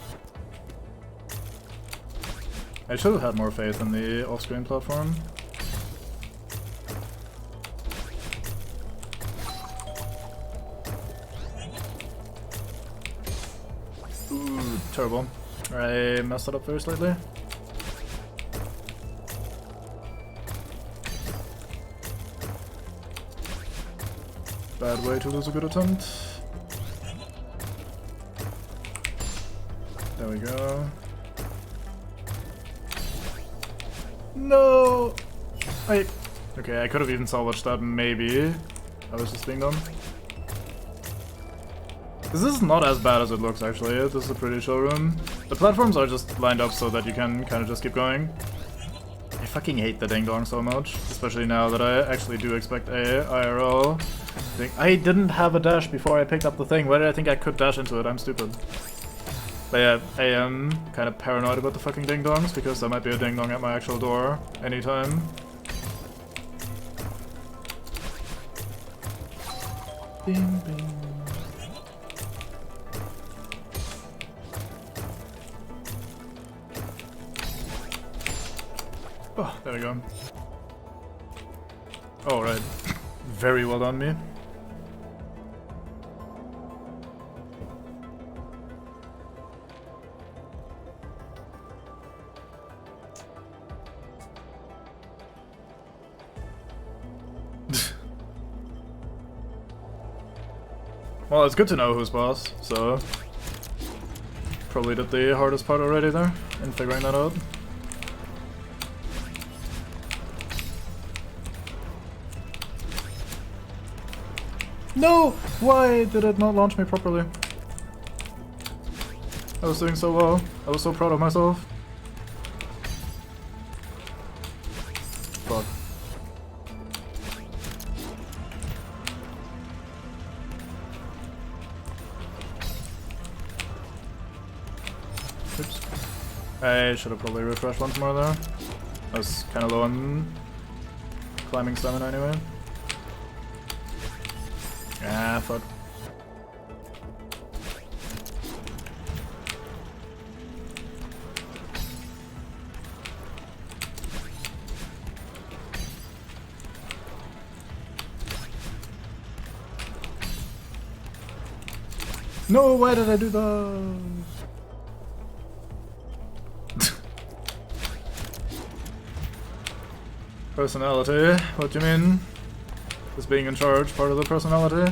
I should have had more faith in the off-screen platform. Ooh, terrible. I messed it up very slightly. Bad way to lose a good attempt. There we go. No! Okay, I could have even salvaged that, maybe. I was just being dumb. This is not as bad as it looks, actually. This is a pretty chill room. The platforms are just lined up so that you can kind of just keep going. I fucking hate the ding dong so much, especially now that I actually do expect a IRL thing. I didn't have a dash before I picked up the thing. Why did I think I could dash into it? I'm stupid. But yeah, I am kind of paranoid about the fucking ding dongs because there might be a ding dong at my actual door anytime. Bing, bing. Oh, there we go. Oh, right. Very well done, me. Well, it's good to know who's boss, so... Probably did the hardest part already there, in figuring that out. No! Why did it not launch me properly? I was doing so well. I was so proud of myself. Fuck. Oops. I should have probably refreshed once more there. I was kind of low on climbing stamina anyway. Ah, fuck. No, why did I do that? Personality? What do you mean? Is being in charge part of the personality?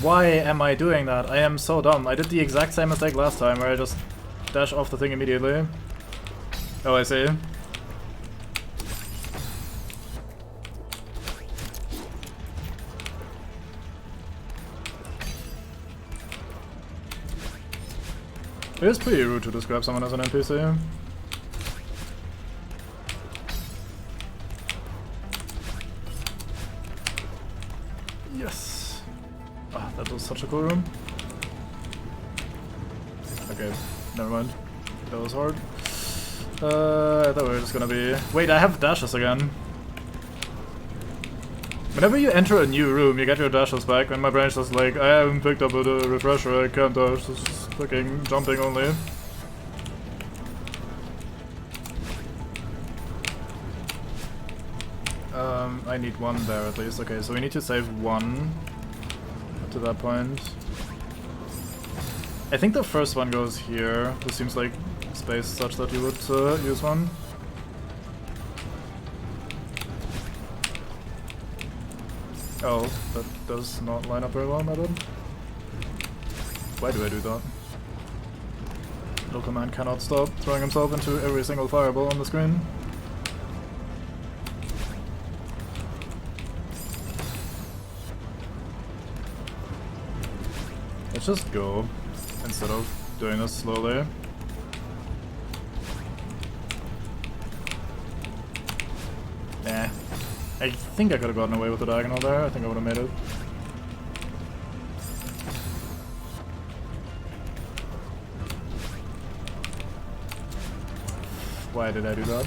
Why am I doing that? I am so dumb. I did the exact same mistake last time where I just dash off the thing immediately. Oh, I see. It is pretty rude to describe someone as an NPC. Yes! Ah, that was such a cool room. Okay, never mind. That was hard. I thought we were just gonna be... Wait, I have dashes again. Whenever you enter a new room, you get your dashes back, and my brain's just like, I haven't picked up a refresher, I can't dash, just fucking jumping only. I need one there at least. Okay, so we need to save one up to that point. I think the first one goes here. This seems like space such that you would use one. Oh, that does not line up very well, my bad. Why do I do that? Local man cannot stop throwing himself into every single fireball on the screen. Let's just go, instead of doing this slowly. Nah. I think I could have gotten away with the diagonal there. I think I would have made it. Why did I do that?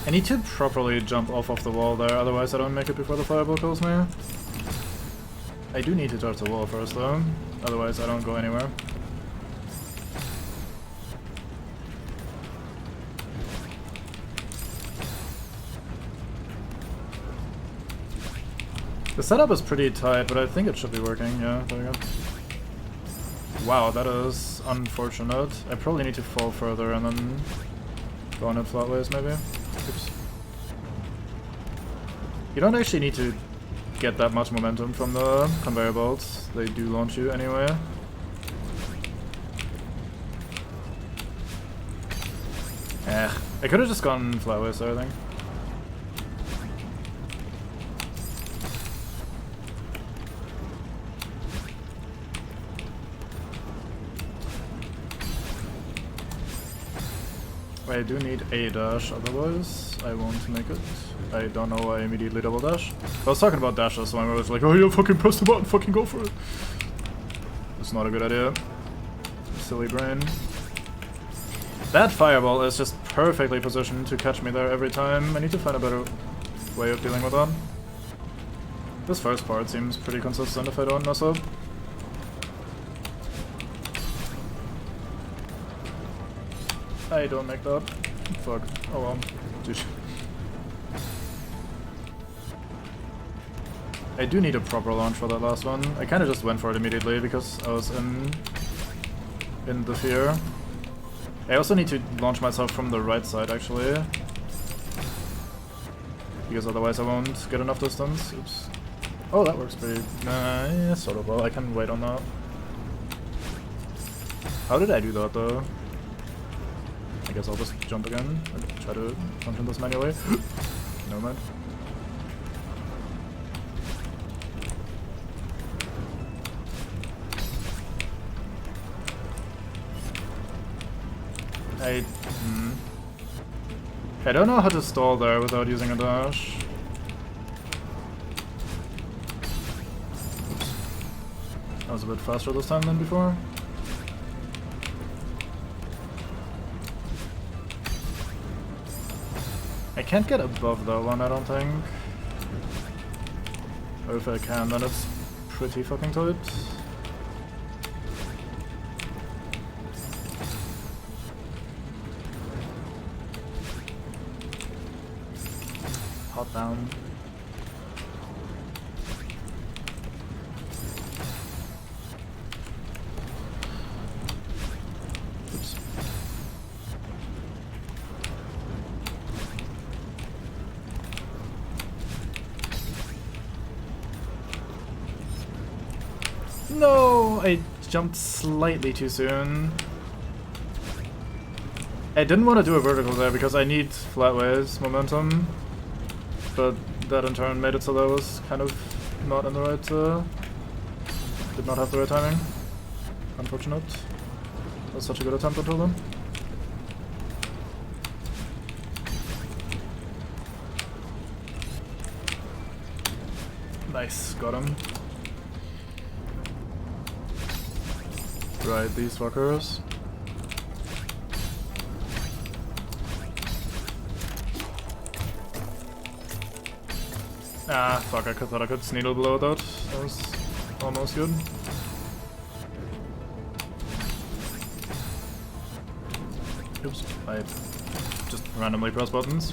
I need to properly jump off the wall there, otherwise I don't make it before the fireball kills me. I do need to touch the wall first though, otherwise I don't go anywhere. The setup is pretty tight, but I think it should be working. Yeah, there we go. Wow, that is unfortunate. I probably need to fall further and then go on it flatways, maybe. Oops. You don't actually need to get that much momentum from the conveyor belts. They do launch you anyway. I could have just gone flatways there, I think. I do need a dash, otherwise I won't make it. I don't know why I immediately double dash. I was talking about dashes, so I was like, oh yeah, fucking press the button, fucking go for it. It's not a good idea. Silly brain. That fireball is just perfectly positioned to catch me there every time. I need to find a better way of dealing with that. This first part seems pretty consistent if I don't mess up. I don't make that. Fuck. Oh well. Dude. I do need a proper launch for that last one. I kinda just went for it immediately because I was in the fear. I also need to launch myself from the right side actually. Because otherwise I won't get enough distance. Oops. Oh, that works pretty... yeah, sort of well. I can wait on that. How did I do that though? I guess I'll just jump again and try to function this manually. Never mind. I don't know how to stall there without using a dash. Oops. I was a bit faster this time than before. I can't get above that one, I don't think. Or if I can, then it's pretty fucking tight. Hot down. Oops. No! I jumped slightly too soon. I didn't want to do a vertical there because I need flatways momentum. But that in turn made it so that I was kind of not in the right, did not have the right timing. Unfortunate. That was such a good attempt until then. Nice, got him. Right, these fuckers. Ah, fuck, I thought I could Sneedle below that. That was almost good. Oops, I just randomly press buttons.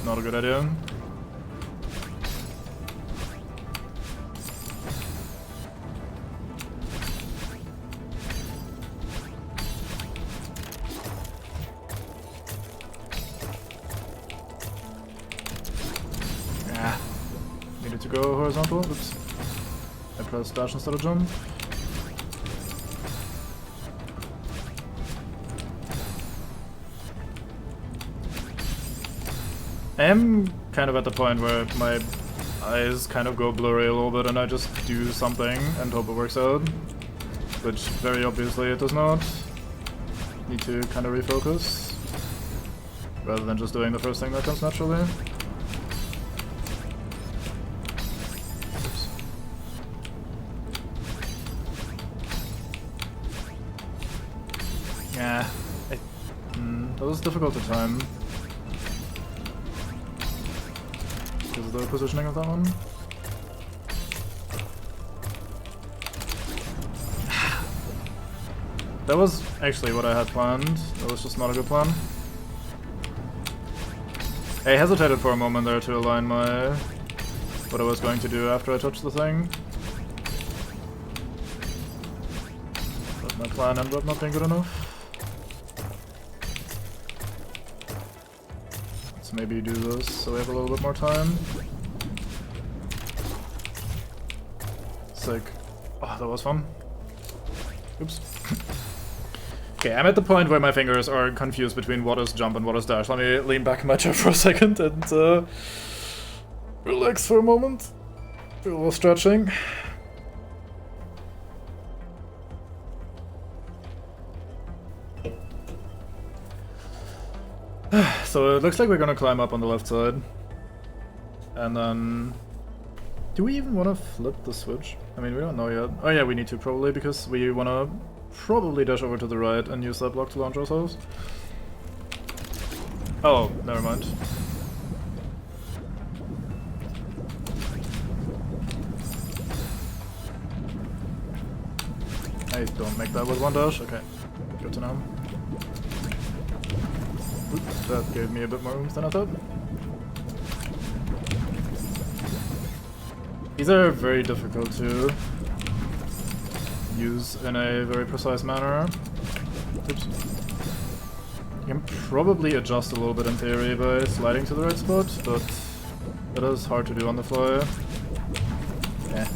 Not a good idea. To go horizontal. Oops. I pressed dash instead of jump. I am kind of at the point where my eyes kind of go blurry a little bit and I just do something and hope it works out. Which very obviously it does not. Need to kind of refocus. Rather than just doing the first thing that comes naturally. Yeah, that was difficult to time. Because of the positioning of that one. That was actually what I had planned. That was just not a good plan. I hesitated for a moment there to align what I was going to do after I touched the thing. But my plan ended up not being good enough. Let's maybe do this so we have a little bit more time. Sick. Oh, that was fun. Oops. Okay, I'm at the point where my fingers are confused between what is jump and what is dash. Let me lean back in my chair for a second and relax for a moment. Do a little stretching. So it looks like we're gonna climb up on the left side. And then... do we even want to flip the switch? I mean, we don't know yet. Oh yeah, we need to probably, because we want to probably dash over to the right and use that block to launch ourselves. Oh, never mind. I don't make that with one dash? Okay, good to know. Oop, that gave me a bit more room than I thought. These are very difficult to use in a very precise manner. Oops. You can probably adjust a little bit in theory by sliding to the right spot, but it is hard to do on the fly. Yeah.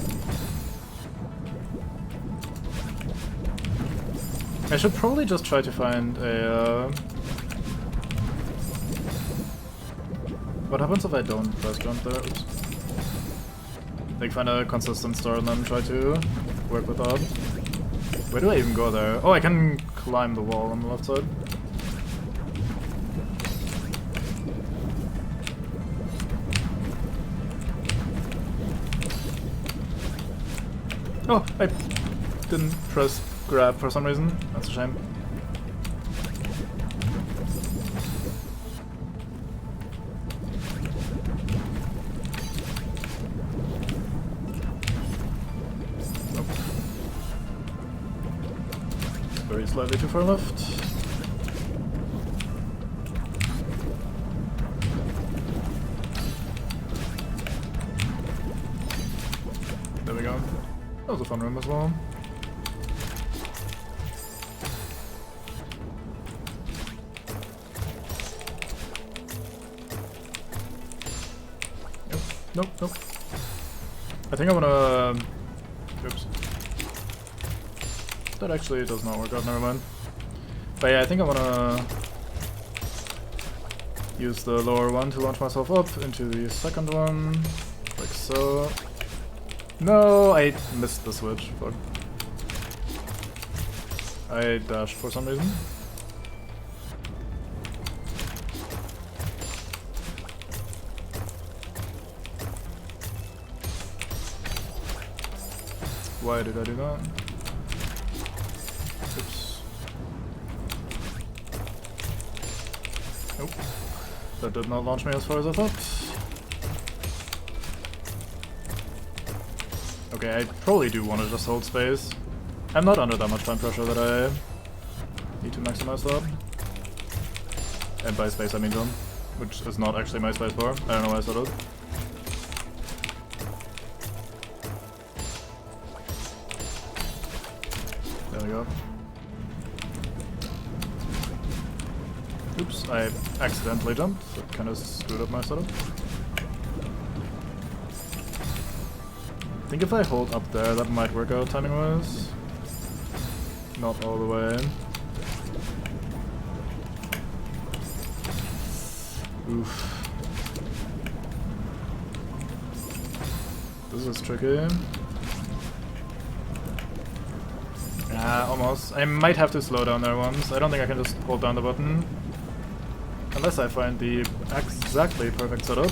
I should probably just try to find a What happens if I don't press jump there? Oops. Like find a consistent start and then try to work with that. Where do I even go there? Oh, I can climb the wall on the left side. Oh, I didn't press grab for some reason. That's a shame. Nope. Very slightly too far left. There we go. That was a fun room as well. Nope, nope. I think I wanna... Oops. That actually does not work out, never mind. But yeah, I think I wanna use the lower one to launch myself up into the second one. Like so. No, I missed the switch. Fuck. I dashed for some reason. Why did I do that? Oops. Nope. That did not launch me as far as I thought. Okay, I probably do want to just hold space. I'm not under that much time pressure that I need to maximize that. And by space I mean jump, which is not actually my space bar. I don't know why I said it. There we go. Oops, I accidentally jumped. That kind of screwed up my setup. I think if I hold up there, that might work out timing-wise. Not all the way. Oof. This is tricky. Yeah, almost. I might have to slow down there once. I don't think I can just hold down the button. Unless I find the exactly perfect setup.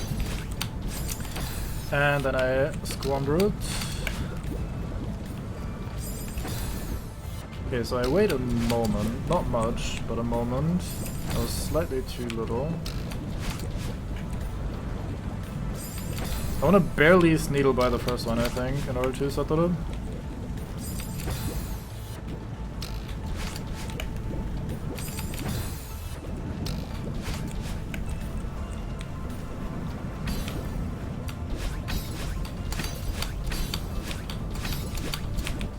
And then I squander it. Okay, so I wait a moment. Not much, but a moment. That was slightly too little. I want to barely needle by the first one, I think, in order to set that up.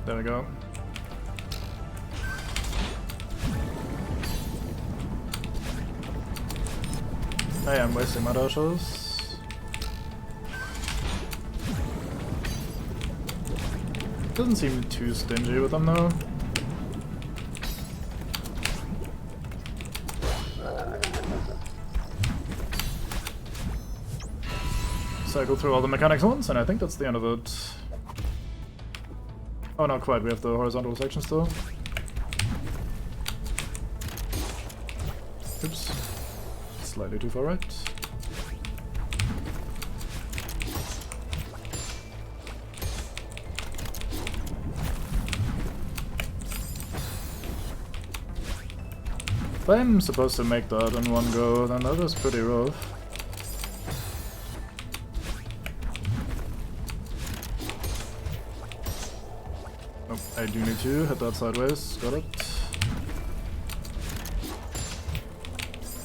There we go. I am wasting my dashes. Doesn't seem too stingy with them though. Cycle through all the mechanics once, and I think that's the end of it. Oh, not quite, we have the horizontal section still. Oops. Slightly too far right. If I'm supposed to make that in one go, then that is pretty rough. Oh, I do need to hit that sideways. Got it.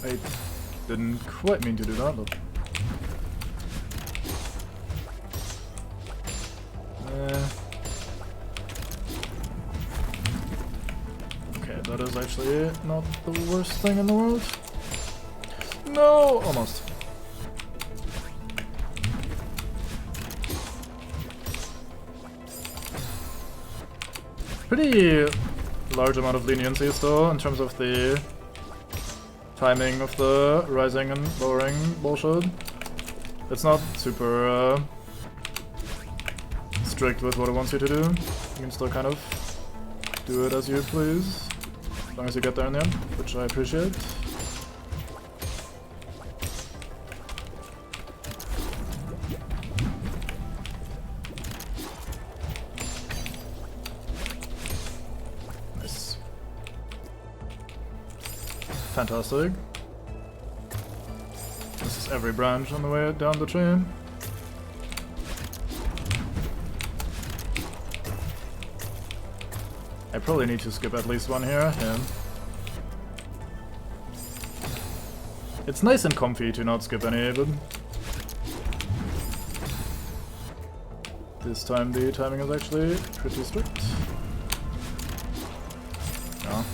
I didn't quite mean to do that, but... Okay, that is actually not the worst thing in the world. No! Almost. Pretty large amount of leniency still in terms of the timing of the rising and lowering bullshit. It's not super strict with what it wants you to do. You can still kind of do it as you please, as long as you get there in the end, which I appreciate. Nice. Fantastic. This is every branch on the way down the train. I probably need to skip at least one here, yeah. It's nice and comfy to not skip any, but this time the timing is actually pretty strict. No.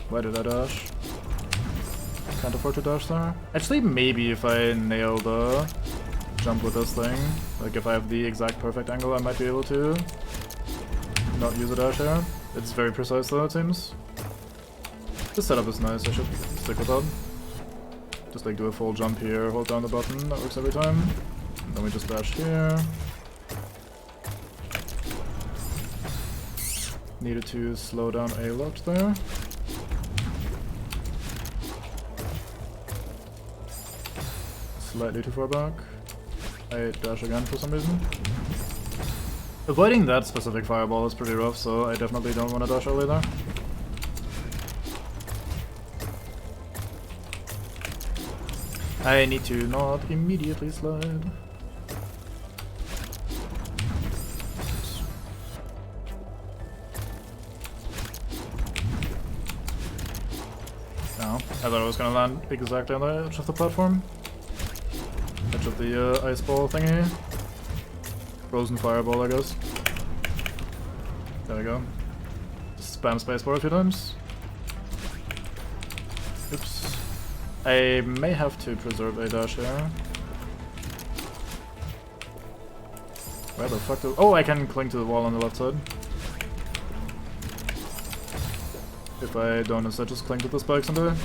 Why did I dash? Can't afford to dash there. Actually, maybe if I nail the jump with this thing, like if I have the exact perfect angle, I might be able to not use a dash here. It's very precise though, it seems. This setup is nice, I should stick with that. Just like do a full jump here, hold down the button, that works every time. And then we just dash here. Needed to slow down a lot there. Slightly too far back. I dash again for some reason. Avoiding that specific fireball is pretty rough, so I definitely don't want to dash early there. I need to not immediately slide. No, I thought I was gonna land exactly on the edge of the platform. Edge of the ice ball thingy. Frozen fireball, I guess. There we go. Just spam spacebar a few times. Oops. I may have to preserve a dash here. Where the fuck do— oh, I can cling to the wall on the left side. If I don't instead just cling to the spikes and do it.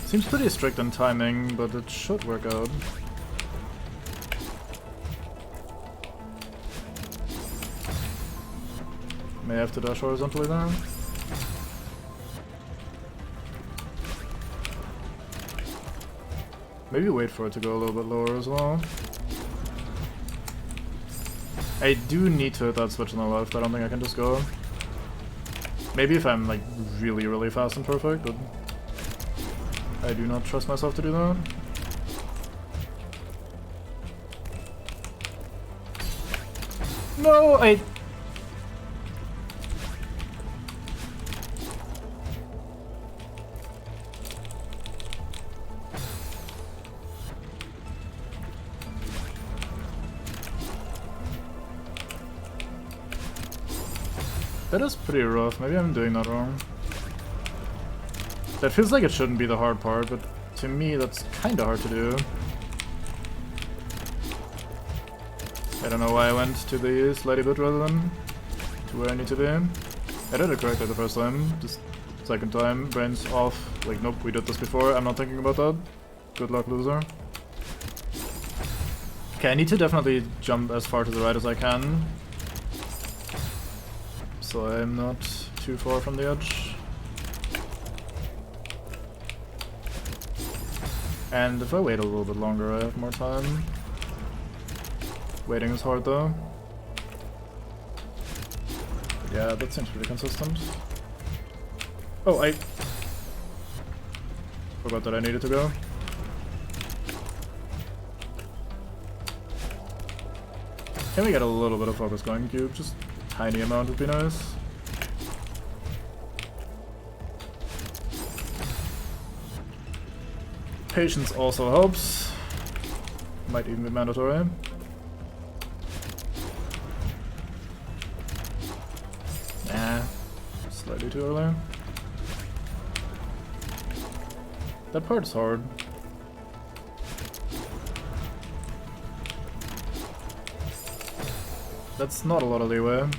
Seems pretty strict on timing, but it should work out. May have to dash horizontally there. Maybe wait for it to go a little bit lower as well. I do need to hit that switch on the left, I don't think I can just go. Maybe if I'm like really fast and perfect, but I do not trust myself to do that. No, that is pretty rough. Maybe I'm doing that wrong. That feels like it shouldn't be the hard part, but to me that's kinda hard to do. I don't know why I went to the slightly bit rather than to where I need to be. I did it correctly the first time, just second time, brains off. Like, nope, we did this before, I'm not thinking about that. Good luck, loser. Okay, I need to definitely jump as far to the right as I can, so I'm not too far from the edge. And if I wait a little bit longer, I have more time. Waiting is hard though. Yeah, that seems pretty consistent. Oh, I forgot that I needed to go. Can we get a little bit of focus going, Cube? Just a tiny amount would be nice. Patience also helps. Might even be mandatory. Nah, slightly too early. That part is hard. That's not a lot of leeway. No.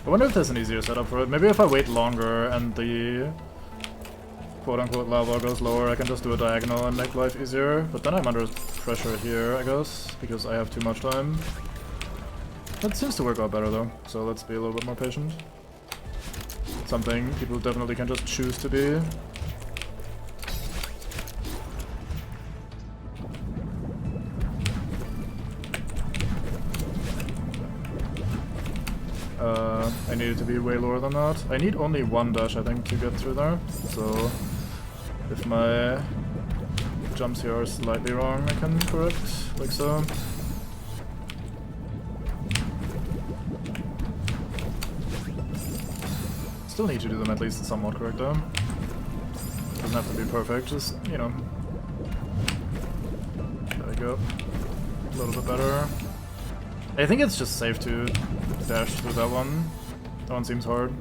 I wonder if there's an easier setup for it. Maybe if I wait longer and the quote-unquote lava goes lower, I can just do a diagonal and make life easier. But then I'm under pressure here, I guess, because I have too much time. That seems to work out better though, so let's be a little bit more patient. Something people definitely can just choose to be. I need it to be way lower than that. I need only one dash, I think, to get through there. So if my jumps here are slightly wrong, I can correct, like so. Still need to do them at least somewhat correct though. Doesn't have to be perfect, just, you know. There we go. A little bit better. I think it's just safe to dash through that one. That one seems hard.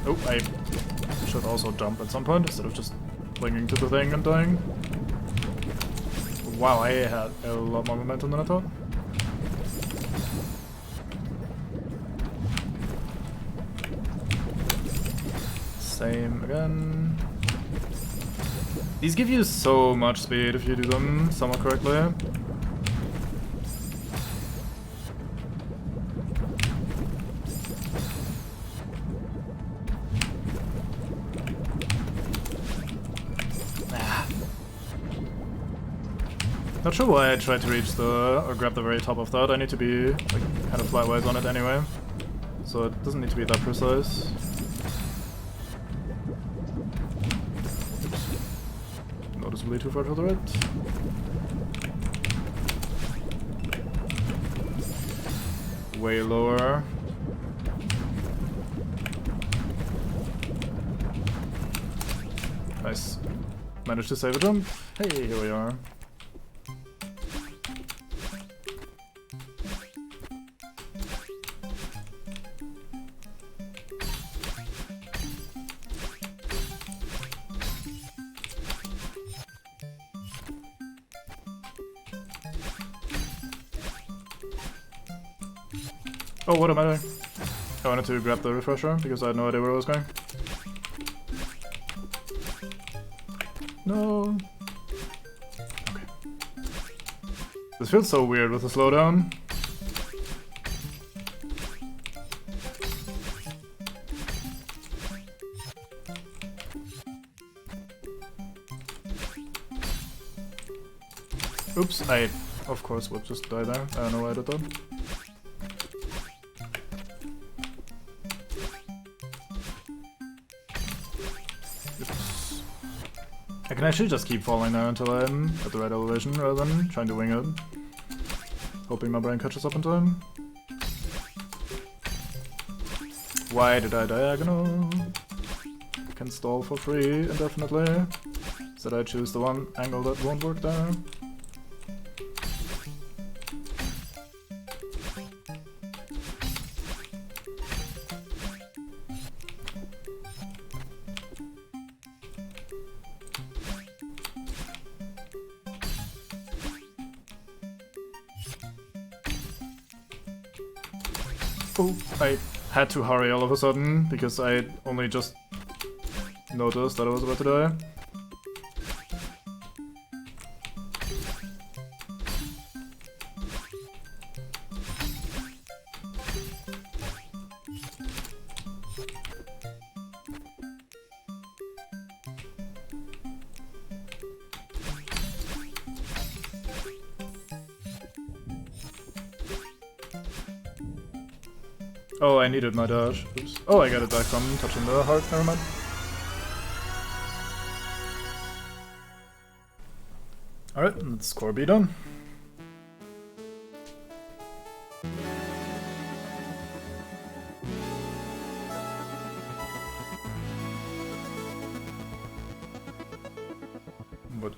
Oh, I should also jump at some point instead of just clinging to the thing and dying. Wow, I had a lot more momentum than I thought. Same again. These give you so much speed if you do them somewhat correctly. Not sure why I tried to reach the, or grab the very top of that. I need to be like kind of flightwise on it anyway, so it doesn't need to be that precise. Oops. Noticeably too far to the right. Way lower. Nice. Managed to save a jump. Hey, here we are. Oh, what am I doing? I wanted to grab the refresher because I had no idea where I was going. No. Okay. This feels so weird with the slowdown. Oops, I of course would just die there. I don't know why I did that. I can actually just keep falling there until I'm at the right elevation rather than trying to wing it. Hoping my brain catches up in time. Why did I diagonal? I can stall for free indefinitely. Did I choose the one angle that won't work there? Oh, I had to hurry all of a sudden, because I only just noticed that I was about to die. Oh, I needed my dash. Oops. Oh, I got it back from touching the heart. Never mind. Alright, let's score B done. What?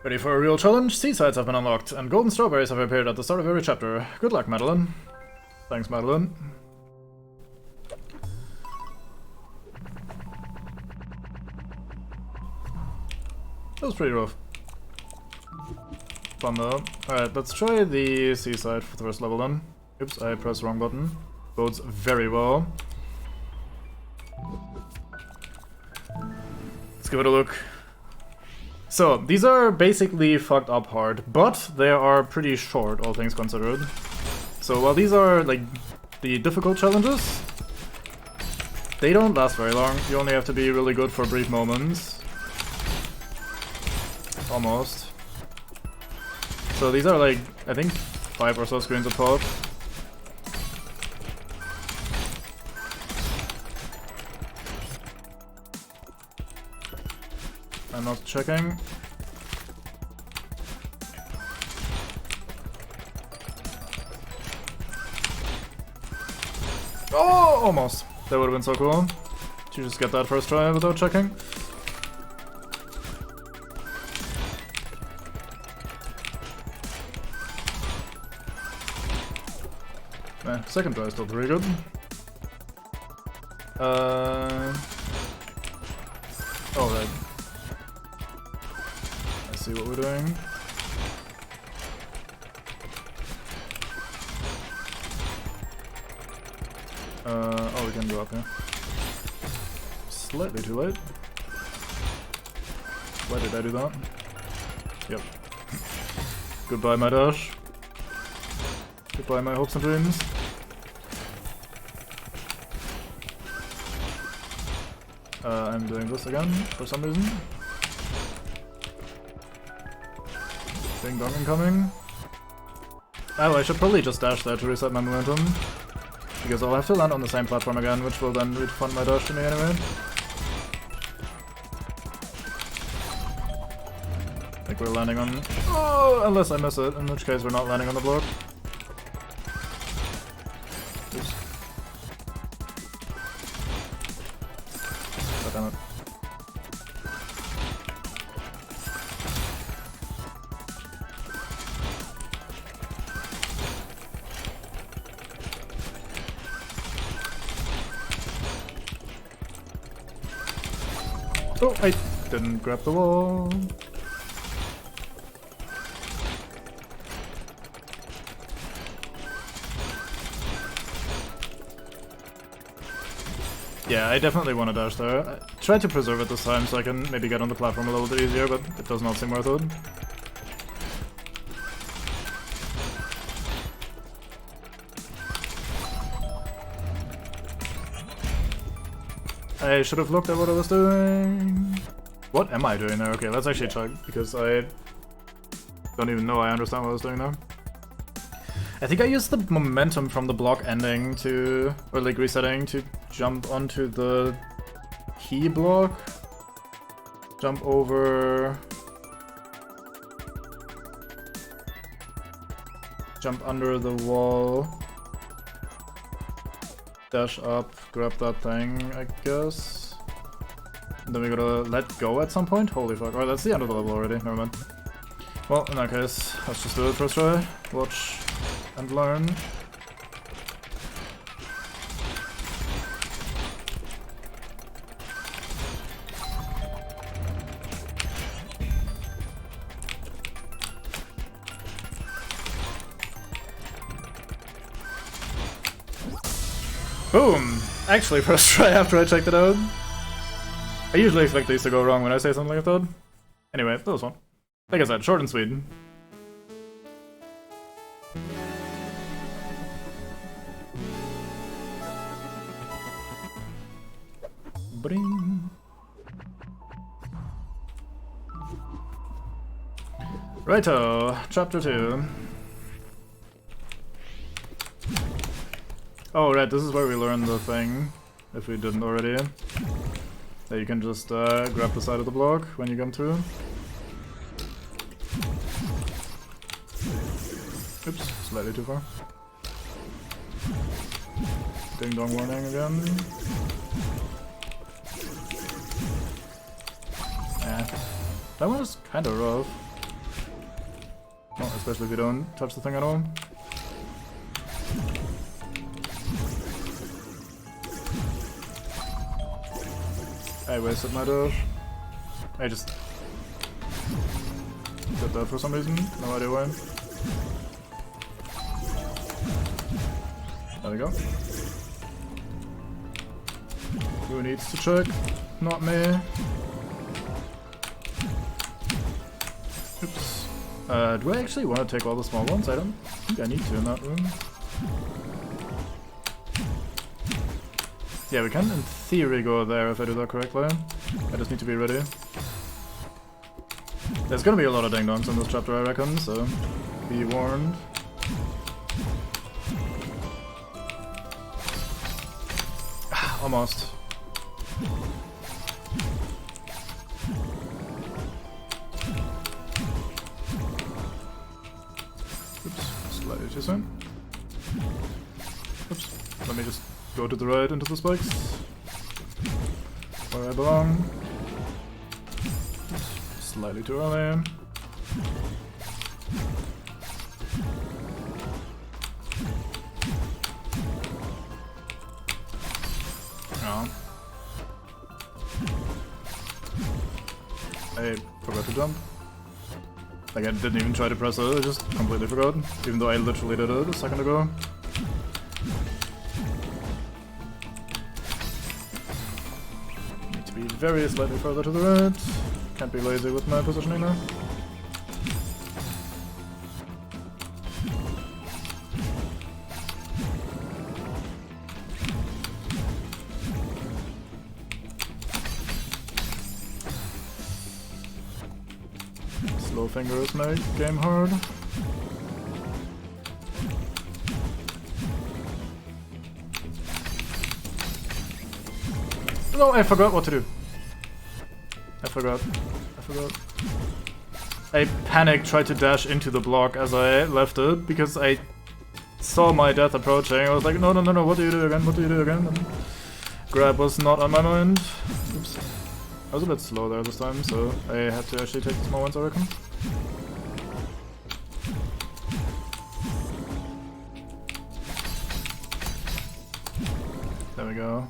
Ready for a real challenge? Seasides have been unlocked, and golden strawberries have appeared at the start of every chapter. Good luck, Madeline. Thanks, Madeline. That was pretty rough. Fun though. Alright, let's try the seaside for the first level then. Oops, I pressed the wrong button. Bodes very well. Let's give it a look. So, these are basically fucked up hard, but they are pretty short, all things considered. So while these are, like, the difficult challenges, they don't last very long. You only have to be really good for brief moments. Almost. So these are like, I think, 5 or so screens a pop. I'm not checking. Oh, almost. That would have been so cool. To just get that first try without checking. Second try is still pretty good. Oh, right. I see what we're doing. Oh, we can go up here. Slightly too late. Why did I do that? Yep. Goodbye, my dash. Goodbye, my hopes and dreams. I'm doing this again for some reason. Ding dong incoming. Oh, I should probably just dash there to reset my momentum. Because I'll have to land on the same platform again, which will then refund my dash to me anyway. I think we're landing on... Oh, unless I miss it, in which case we're not landing on the block. Oops. God damn it. Oh, I didn't grab the wall. Yeah, I definitely want to dash there. I tried to preserve it this time so I can maybe get on the platform a little bit easier, but it does not seem worth it. I should have looked at what I was doing. What am I doing there? Okay, let's actually check, because I don't even know I understand what I was doing there. I think I used the momentum from the block ending to, or like resetting, to jump onto the key block. Jump over. Jump under the wall. Dash up, grab that thing, I guess. And then we gotta let go at some point? Holy fuck. Alright, that's the end of the level already, never mind. Well, in that case, let's just do it first try. Watch and learn. Boom! Actually, first try after I checked it out. I usually expect these to go wrong when I say something like that. Anyway, that was fun. Like I said, short and sweet. Bring. Righto, chapter 2. Oh right, this is where we learned the thing, if we didn't already. That you can just grab the side of the block when you come through. Oops, slightly too far. Ding dong warning again. That one is kind of rough. Well, especially if you don't touch the thing at all. I wasted my dodge. I just did that for some reason. No idea why. There we go. Who needs to check? Not me. Oops. Do I actually want to take all the small ones? I don't think I need to in that room. Yeah, we can in theory go there if I do that correctly. I just need to be ready. There's gonna be a lot of ding-dongs in this chapter, I reckon, so be warned. Almost. Oops, slightly too soon. Oops, let me just go to the right into the spikes. Where I belong. Oops, slightly too early. Oh. I forgot to jump. Like, I didn't even try to press it, I just completely forgot. Even though I literally did it a second ago. Need to be very slightly further to the right. Can't be lazy with my positioning now. Slow fingers make game hard. No, I forgot what to do. I forgot. I panicked, tried to dash into the block as I left it because I saw my death approaching. I was like, no, what do you do again? And grab was not on my mind. Oops. I was a bit slow there this time, so I had to actually take the small ones, I reckon. There we go.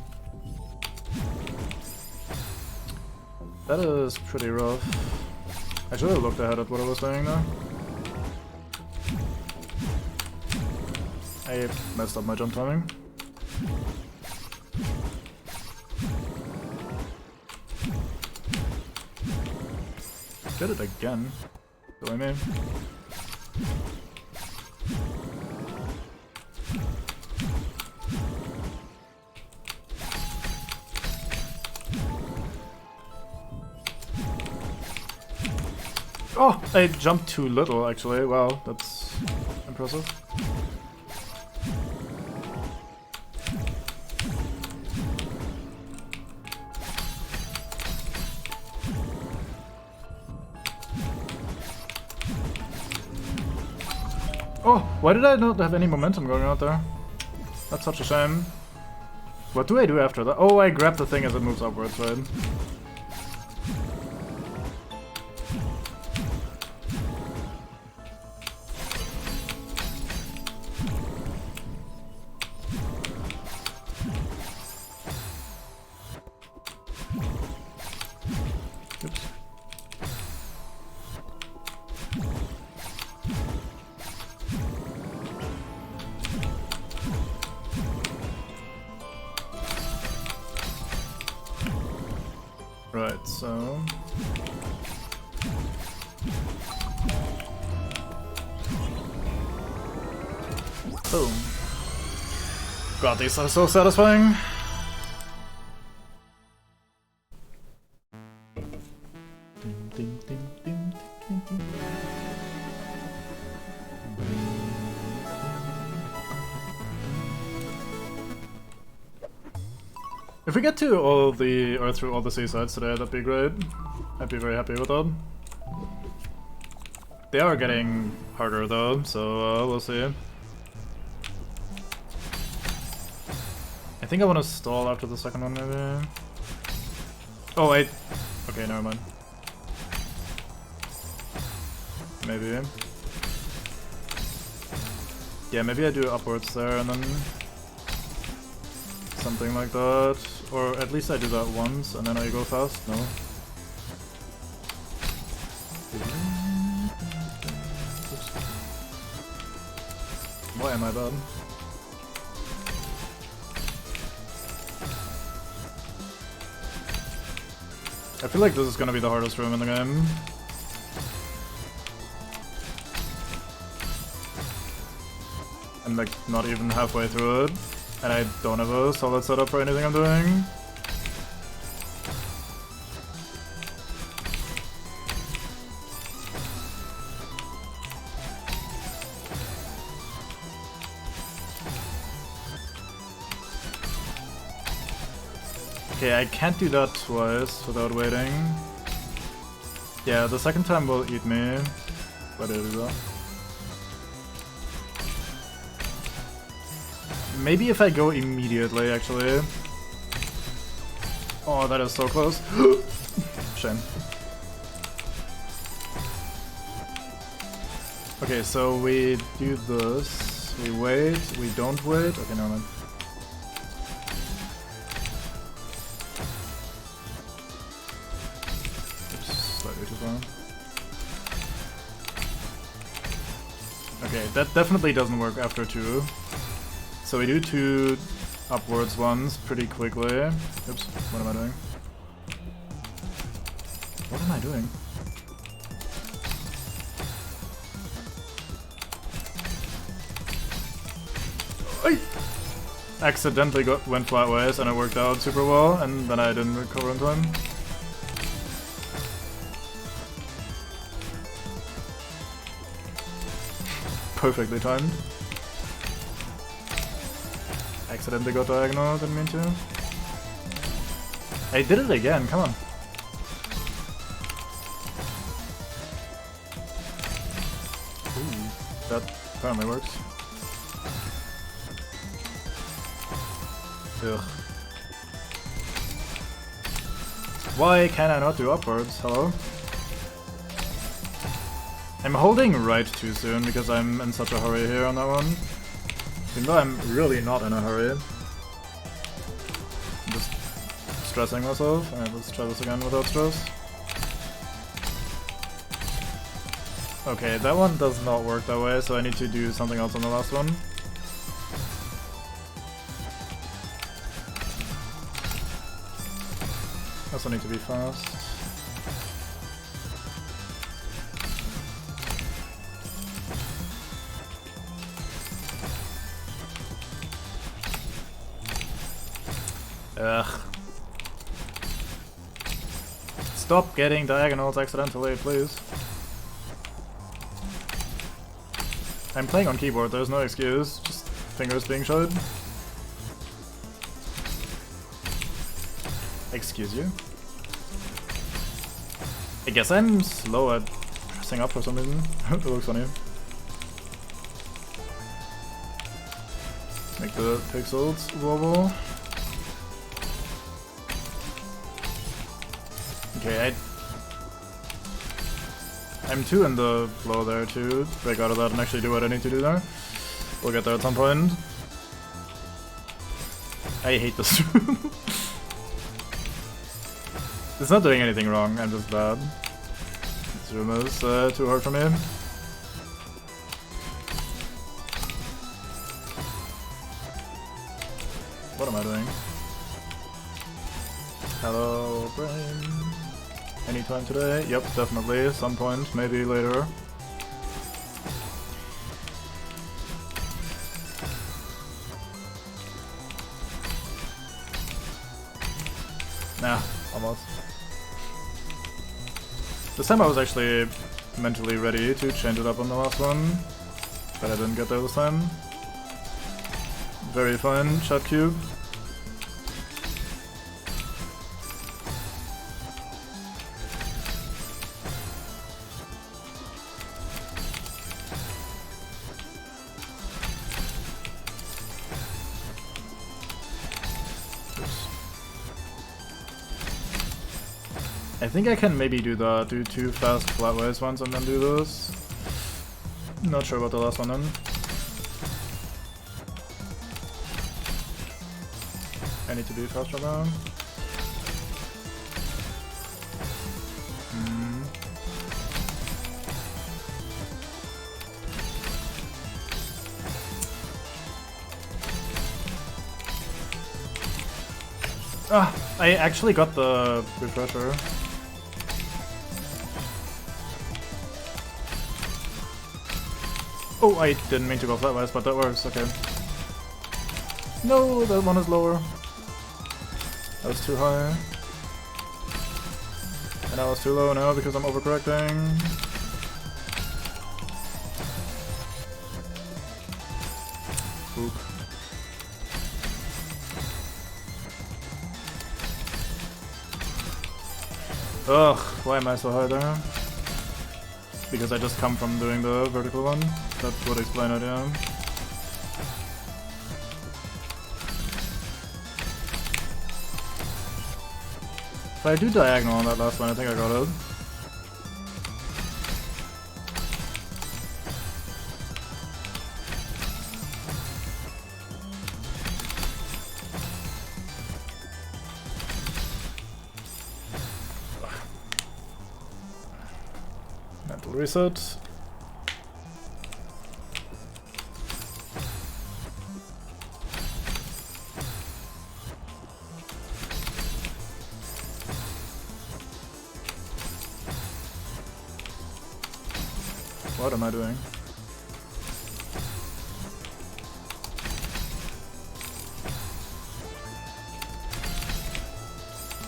That is pretty rough. I should have looked ahead at what I was doing now. I messed up my jump timing. Did it again. Do I mean? Oh, I jumped too little actually. Wow, that's impressive. Oh, why did I not have any momentum going out there? That's such a shame. What do I do after that? Oh, I grab the thing as it moves upwards, right? Oops. Right, so... boom. God, these are so satisfying. If we get to all the, or through all the seasides today, that'd be great. I'd be very happy with that. They are getting harder though, so we'll see. I think I want to stall after the second one maybe. Oh wait. Okay, never mind. Maybe. Yeah, maybe I do upwards there and then something like that. Or at least I do that once and then I go fast. No. Why am I bad? I feel like this is gonna be the hardest room in the game. I'm like not even halfway through it, and I don't have a solid setup for anything I'm doing. Okay, I can't do that twice without waiting. Yeah, the second time will eat me. Why did I do that? Maybe if I go immediately, actually. Oh, that is so close. Shame. Okay, so we do this. We wait. We don't wait. Okay, never mind. Okay, that definitely doesn't work after 2. So we do 2 upwards ones pretty quickly. Oops, what am I doing? What am I doing? I accidentally went flat ways and it worked out super well, and then I didn't recover in time. Perfectly timed. Accidentally got diagonal, didn't mean to. I did it again, come on. Ooh, that apparently works. Ugh. Why can I not do upwards? Hello? I'm holding right too soon because I'm in such a hurry here on that one. Even though I'm really not in a hurry. I'm just stressing myself. Alright, let's try this again without stress. Okay, that one does not work that way, so I need to do something else on the last one. I also need to be fast. Ugh. Stop getting diagonals accidentally, please. I'm playing on keyboard, there's no excuse, just fingers being showed. Excuse you? I guess I'm slow at pressing up for some reason. It looks funny. Make the pixels wobble. Okay, I'm 2 in the flow there to break out of that and actually do what I need to do there. We'll get there at some point. I hate this room. It's not doing anything wrong, I'm just bad. This room is too hard for me. What am I doing? Hello, brain. Anytime today? Yep, definitely. Some point, maybe later. Nah, almost. This time I was actually mentally ready to change it up on the last one, but I didn't get there this time. Very fine, shot cube. I think I can maybe do 2 fast flatways once and then do this. Not sure about the last one then. I need to be faster now. Ah, I actually got the refresher. Oh, I didn't mean to go flatwise, but that works, okay. No, that one is lower. That was too high. And I was too low now because I'm overcorrecting. Oop. Ugh, why am I so high there? Because I just come from doing the vertical one. That would explain it, yeah. If I do diagonal on that last one, I think I got it. Mental reset. What am I doing?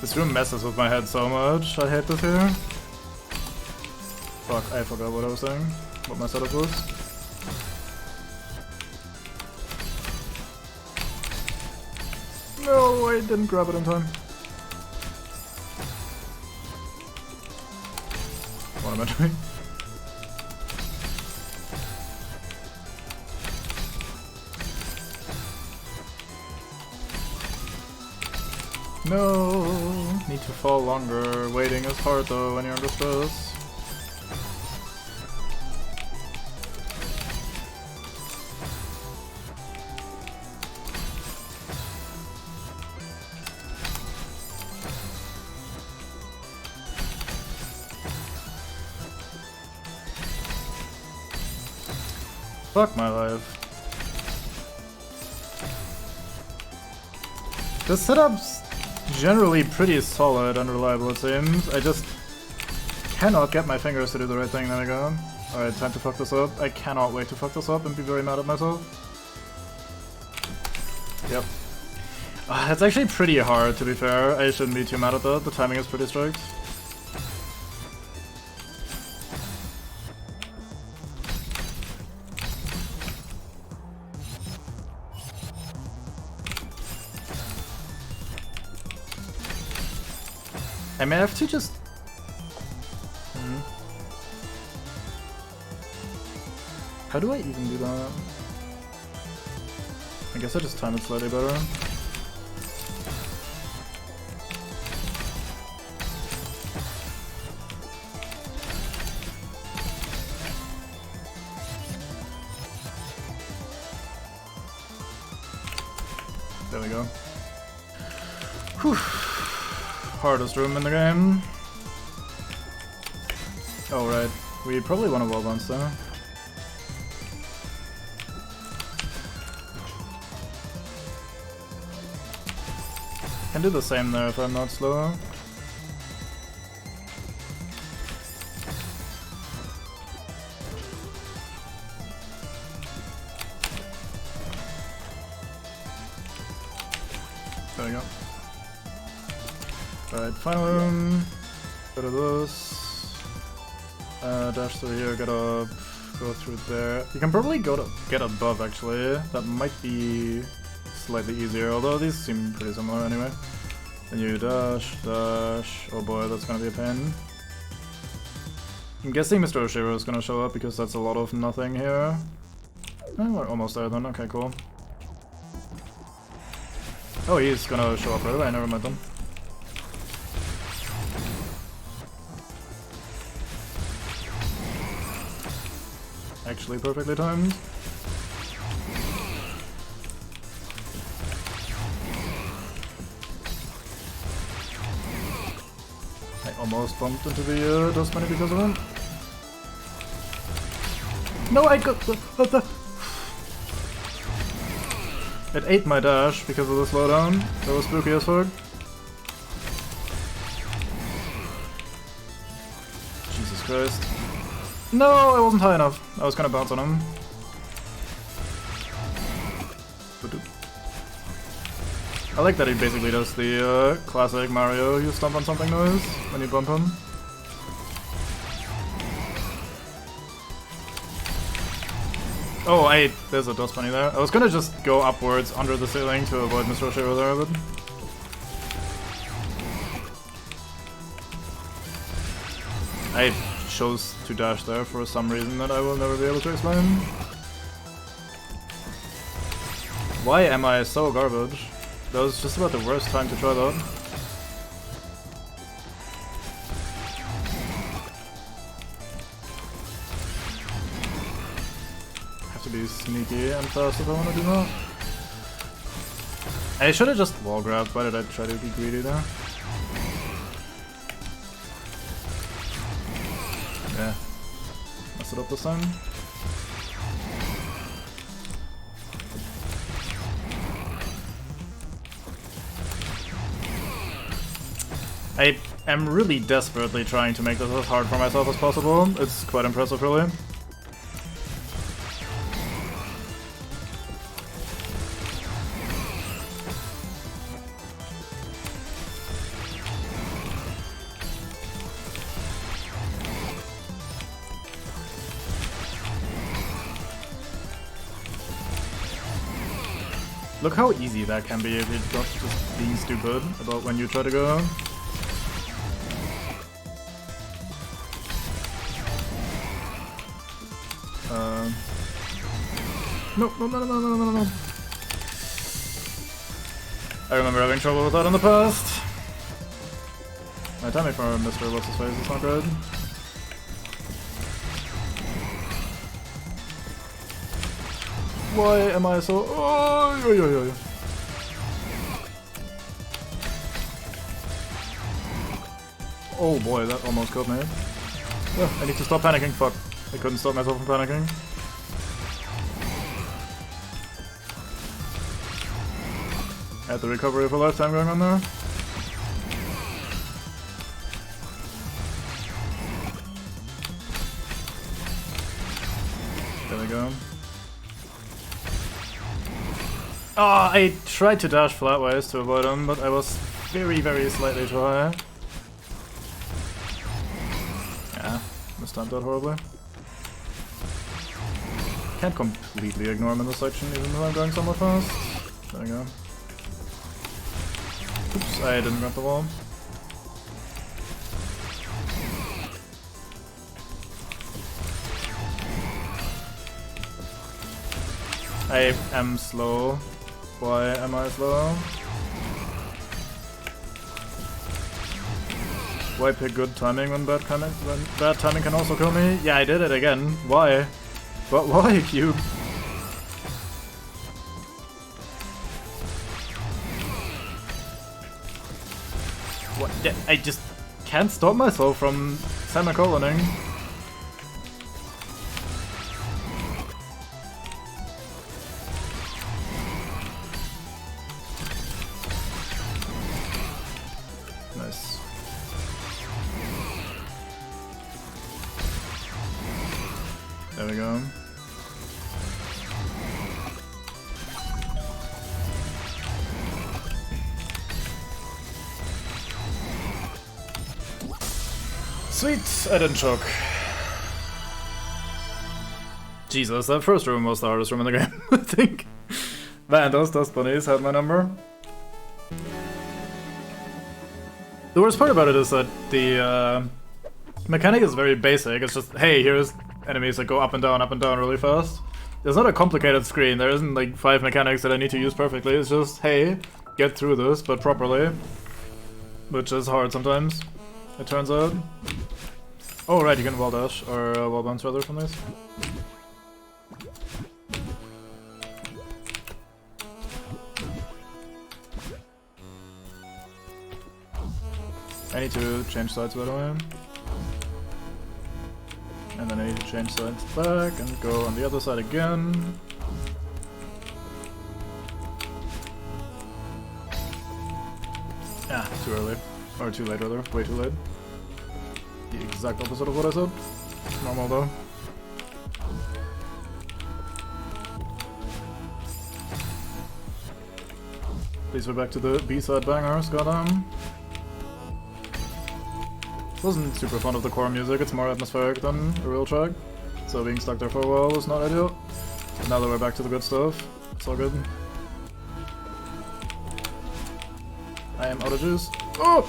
This room messes with my head so much. I hate this here. Fuck, I forgot what I was saying. What my setup was. No, I didn't grab it in time. What am I doing? No, need to fall longer. Waiting is hard though when you're under stress. Fuck my life. The setup's generally pretty solid and reliable, it seems. I just cannot get my fingers to do the right thing. There we go. Alright, time to fuck this up. I cannot wait to fuck this up and be very mad at myself. Yep. It's actually pretty hard, to be fair. I shouldn't be too mad at that. The timing is pretty strict. I may have to just... How do I even do that? I guess I just time it slightly better. There we go. Whew. Hardest room in the game. Oh right, we probably want to wall bounce though. Can do the same there if I'm not slow. There we go. Alright, final room. Go to this. Dash through here, get up, go through there. You can probably go to get above actually. That might be slightly easier, although these seem pretty similar anyway. Then you dash, dash. Oh boy, that's gonna be a pain. I'm guessing Mr. Oshiro is gonna show up because that's a lot of nothing here. Oh, we're almost there then, okay, cool. Oh, he's gonna show up right away, never mind then. actually perfectly timed. I almost bumped into the dust bunny because of him. No, I got the... It ate my dash because of the slowdown. That was spooky as fuck. Jesus Christ. No, I wasn't high enough. I was gonna bounce on him. I like that he basically does the classic Mario, you stomp on something noise when you bump him. Oh, there's a dust bunny there. I was gonna just go upwards under the ceiling to avoid Mr. O'Shea there, but... I chose to dash there for some reason that I will never be able to explain. Why am I so garbage? That was just about the worst time to try that. Have to be sneaky and fast if I want to do that. I should have just wall grabbed. Why did I try to be greedy there? Yeah. Mess it up this time. I am really desperately trying to make this as hard for myself as possible. It's quite impressive, really. Look how easy that can be if you're not just being stupid about when you try to go. No. I remember having trouble with that in the past. My timing for Mr. What's-His-Face is not good. Why am I so... Oh. Oh boy, that almost killed me. Oh, I need to stop panicking, fuck. I couldn't stop myself from panicking. Had the recovery of a lifetime going on there. There we go. Oh, I tried to dash flatways to avoid him, but I was very, very slightly too high. Yeah, mistimed that horribly. Can't completely ignore him in this section, even though I'm going somewhat fast. There we go. Oops, I didn't grab the wall. I am slow. Why am I slow? Why pick good timing when bad timing can also kill me? Yeah, I did it again. Why? But why, Cube? What? I just can't stop myself from semicoloning. Nice. There we go. Sweet, I didn't choke. Jesus, that first room was the hardest room in the game, I think. Man, those dust bunnies had my number. The worst part about it is that the mechanic is very basic. It's just, hey, here's enemies that go up and down really fast. There's not a complicated screen. There isn't like 5 mechanics that I need to use perfectly. It's just, hey, get through this, but properly. Which is hard sometimes, it turns out. Oh right, you can wall dash, or wall bounce rather from this. I need to change sides by the way. And then I need to change sides back and go on the other side again. Ah, too early. Or too late rather, way too late. The exact opposite of what I said. Normal though. Please go back to the B-side bangers, goddamn. Wasn't super fond of the core music, it's more atmospheric than a real track. So being stuck there for a while was not ideal. But now that we're back to the good stuff, it's all good. I am out of juice. Oh!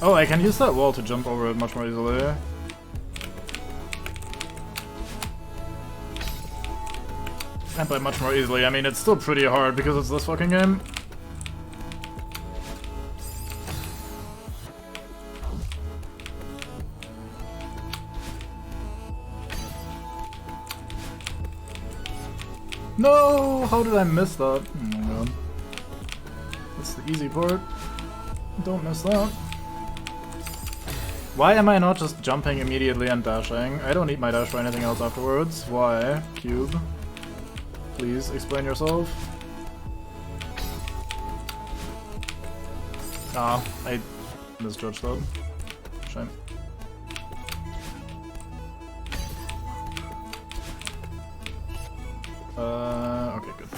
Oh, I can use that wall to jump over it much more easily. And by much more easily, I mean it's still pretty hard because it's this fucking game. No! How did I miss that? Oh my god. That's the easy part. Don't miss that. Why am I not just jumping immediately and dashing? I don't need my dash for anything else afterwards. Why? Cube. Please explain yourself. Ah, I misjudged that. Shame. Okay, good.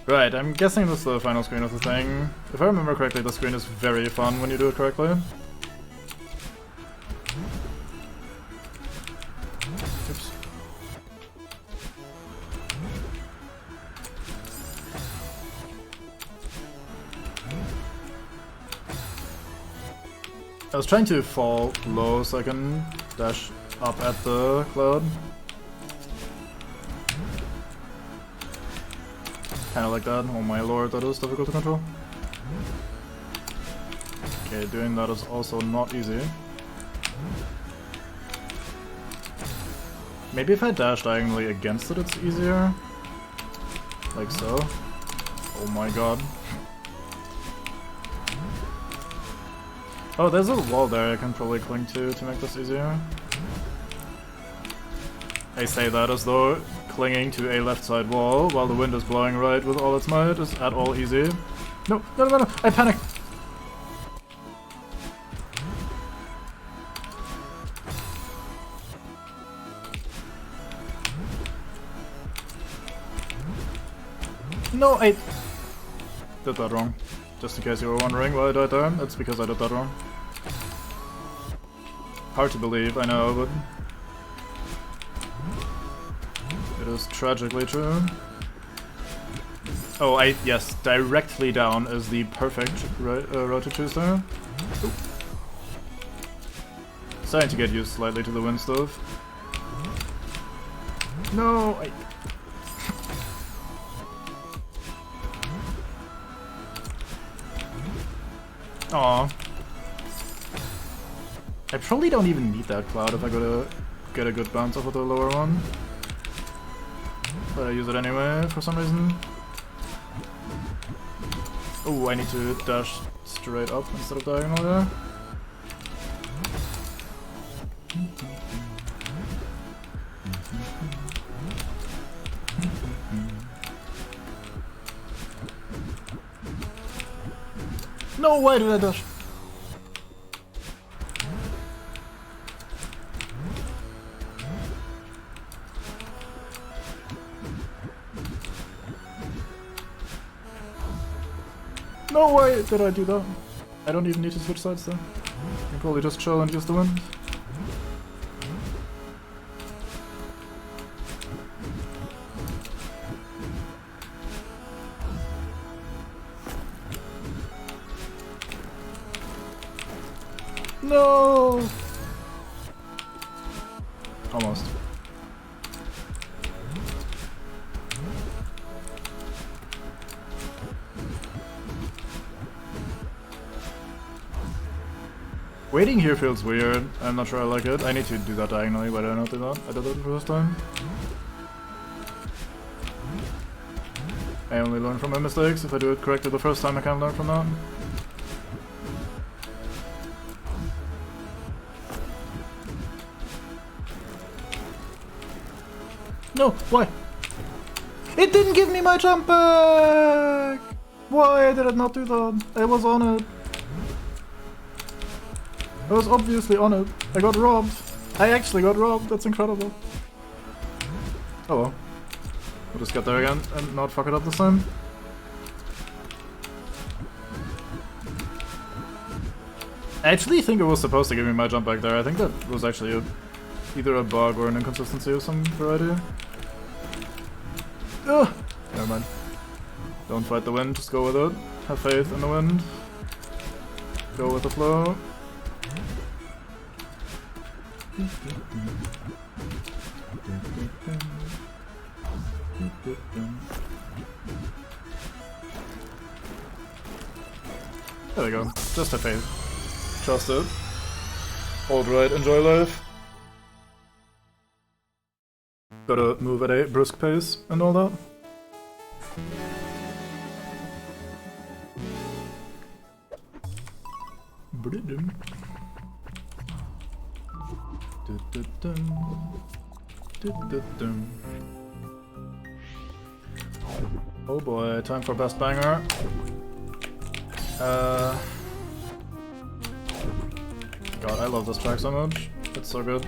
Right, I'm guessing this is the final screen of the thing. If I remember correctly, the screen is very fun when you do it correctly. Oops. I was trying to fall low so I can dash up at the cloud. Kinda like that. Oh my lord, that is difficult to control. Okay, doing that is also not easy. Maybe if I dash diagonally against it, it's easier. Like so. Oh my god. Oh, there's a wall there I can probably cling to make this easier. I say that as though clinging to a left side wall while the wind is blowing right with all its might is at all easy. No, no, no, no, I panicked! No, I did that wrong. Just in case you were wondering why I died there, it's because I did that wrong. Hard to believe, I know, but it is tragically true. Oh, yes, directly down is the perfect road to choose there. Oop. Starting to get used slightly to the wind stuff. No, Aww. I probably don't even need that cloud if I gotta get a good bounce off of the lower one. But I use it anyway for some reason. Oh, I need to dash straight up instead of diagonal there. No, why did I dash? No, why did I do that? I don't even need to switch sides though. I can probably just chill and use the wind. No! Almost. Waiting here feels weird. I'm not sure I like it. I need to do that diagonally, but I don't do that. I did that the first time. I only learn from my mistakes. If I do it correctly the first time, I can't learn from that. No, why? It didn't give me my jump back! Why did it not do that? I was on it. I was obviously on it. I got robbed. I actually got robbed. That's incredible. Oh well. We'll just get there again and not fuck it up this time. I actually think it was supposed to give me my jump back there. I think that was actually either a bug or an inconsistency of some variety. Ugh! Never mind. Don't fight the wind, just go with it. Have faith in the wind. Go with the flow. There we go. Just have faith. Trust it. Hold right, enjoy life. Gotta move at a brisk pace and all that. Oh boy, time for best banger. God, I love this track so much. It's so good.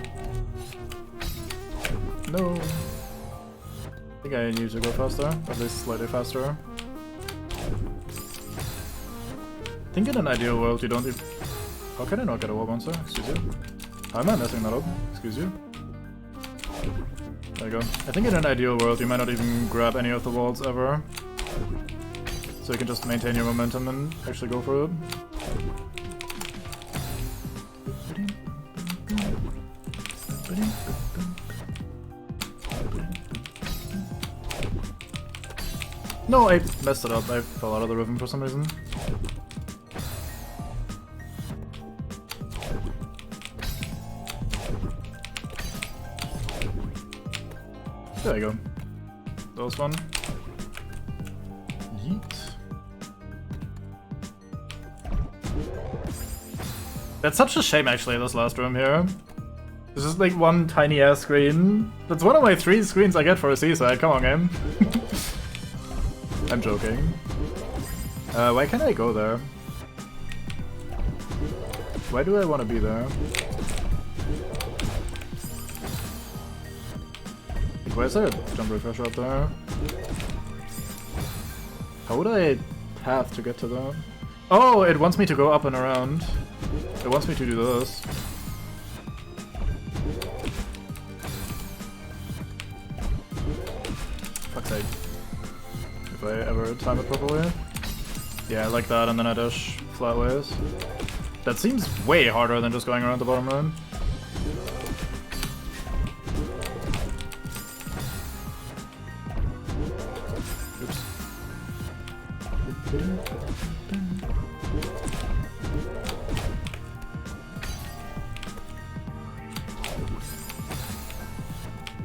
No. I think I need to go faster, at least slightly faster. I think in an ideal world you don't even... How can I not get a wall bouncer? Excuse you. How am I messing that up? Excuse you. There you go. I think in an ideal world you might not even grab any of the walls ever. So you can just maintain your momentum and actually go for it. No, I messed it up. I fell out of the rhythm for some reason. There you go. That was fun. Yeet. That's such a shame, actually, this last room here. It's just like one tiny ass screen. That's one of my 3 screens I get for a seaside. Come on, game. I'm joking. Why can't I go there? Why do I want to be there? Why is there a jump refresher up there? How would I path to get to that? Oh, it wants me to go up and around. It wants me to do this. Fuck's sake. If I ever time it properly. Yeah, like that, and then I dash flat ways. That seems way harder than just going around the bottom line. Oops.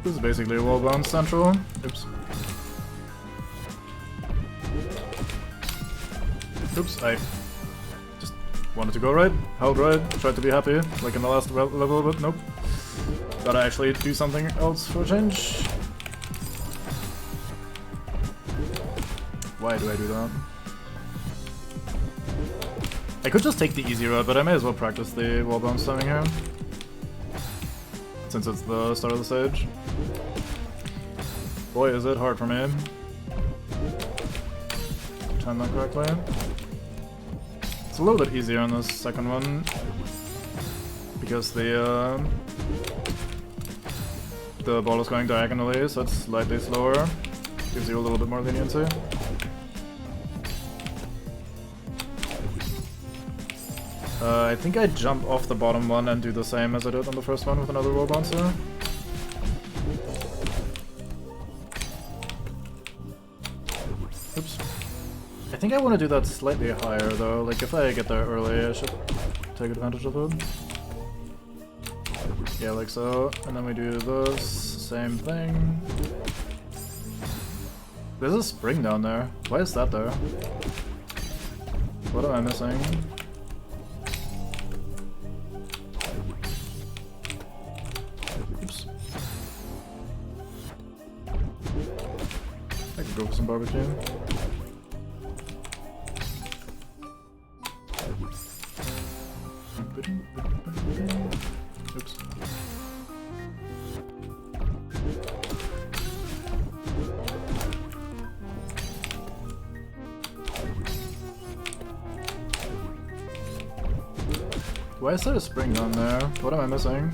This is basically a wall bounce central. Oops. Oops, I just wanted to go right, held right, tried to be happy, like in the last level, but nope. Gotta actually do something else for a change. Why do I do that? I could just take the easy route, but I may as well practice the wall bounce timing here. Since it's the start of the stage. Boy, is it hard for me. Time that correctly. It's a little bit easier on this second one. Because the ball is going diagonally, so it's slightly slower. Gives you a little bit more leniency. I think I jump off the bottom one and do the same as I did on the first one with another wall bouncer. Oops. I think I want to do that slightly higher though, like if I get there early I should take advantage of it. Yeah, like so, and then we do this, same thing. There's a spring down there. Why is that there? What am I missing? Oops. I could go for some barbecue. Oops. Why is there a spring down there? What am I missing?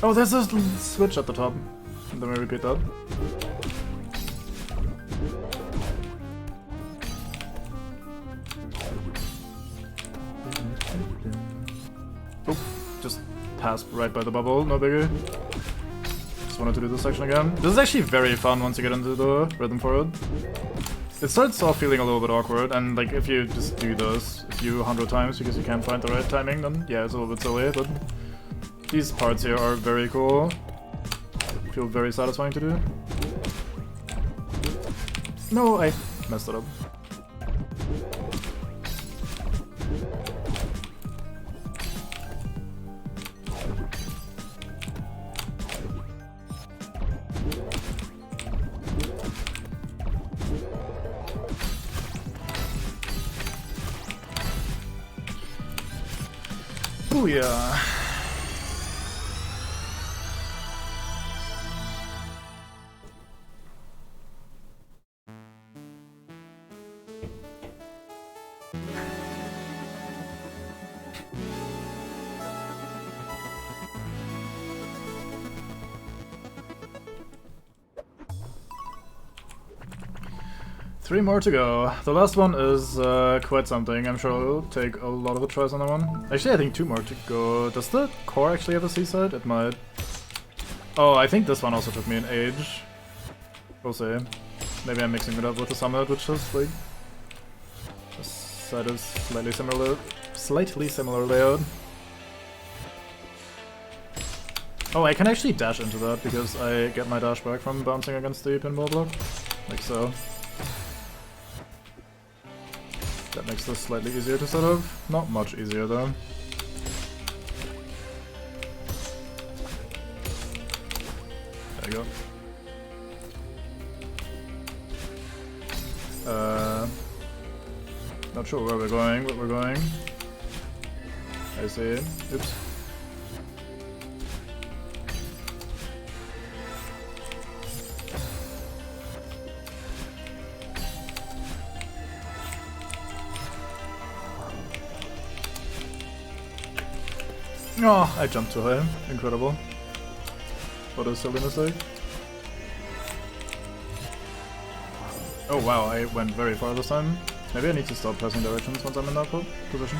Oh, there's a switch at the top. Let me repeat that. Oh, just passed right by the bubble, no biggie. Just wanted to do this section again. This is actually very fun once you get into the rhythm for it. It starts off feeling a little bit awkward, and like if you just do this a few 100 times because you can't find the right timing, then yeah, it's a little bit silly, but these parts here are very cool. Feel very satisfying to do. No, I messed it up. Booyah! 3 more to go. The last one is quite something. I'm sure it'll take a lot of the tries on that one. Actually, I think 2 more to go. Does the core actually have a seaside? It might. Oh, I think this one also took me an age. We'll see. Maybe I'm mixing it up with the summit, which is like the side is slightly similar layout. Oh, I can actually dash into that because I get my dash back from bouncing against the pinball block, like so. That makes this slightly easier to set up. Not much easier though. There you go. Not sure where we're going, but we're going. I see. Oops. Oh, I jumped too high. Incredible. What a silly mistake. Oh wow, I went very far this time. Maybe I need to stop pressing directions once I'm in that position.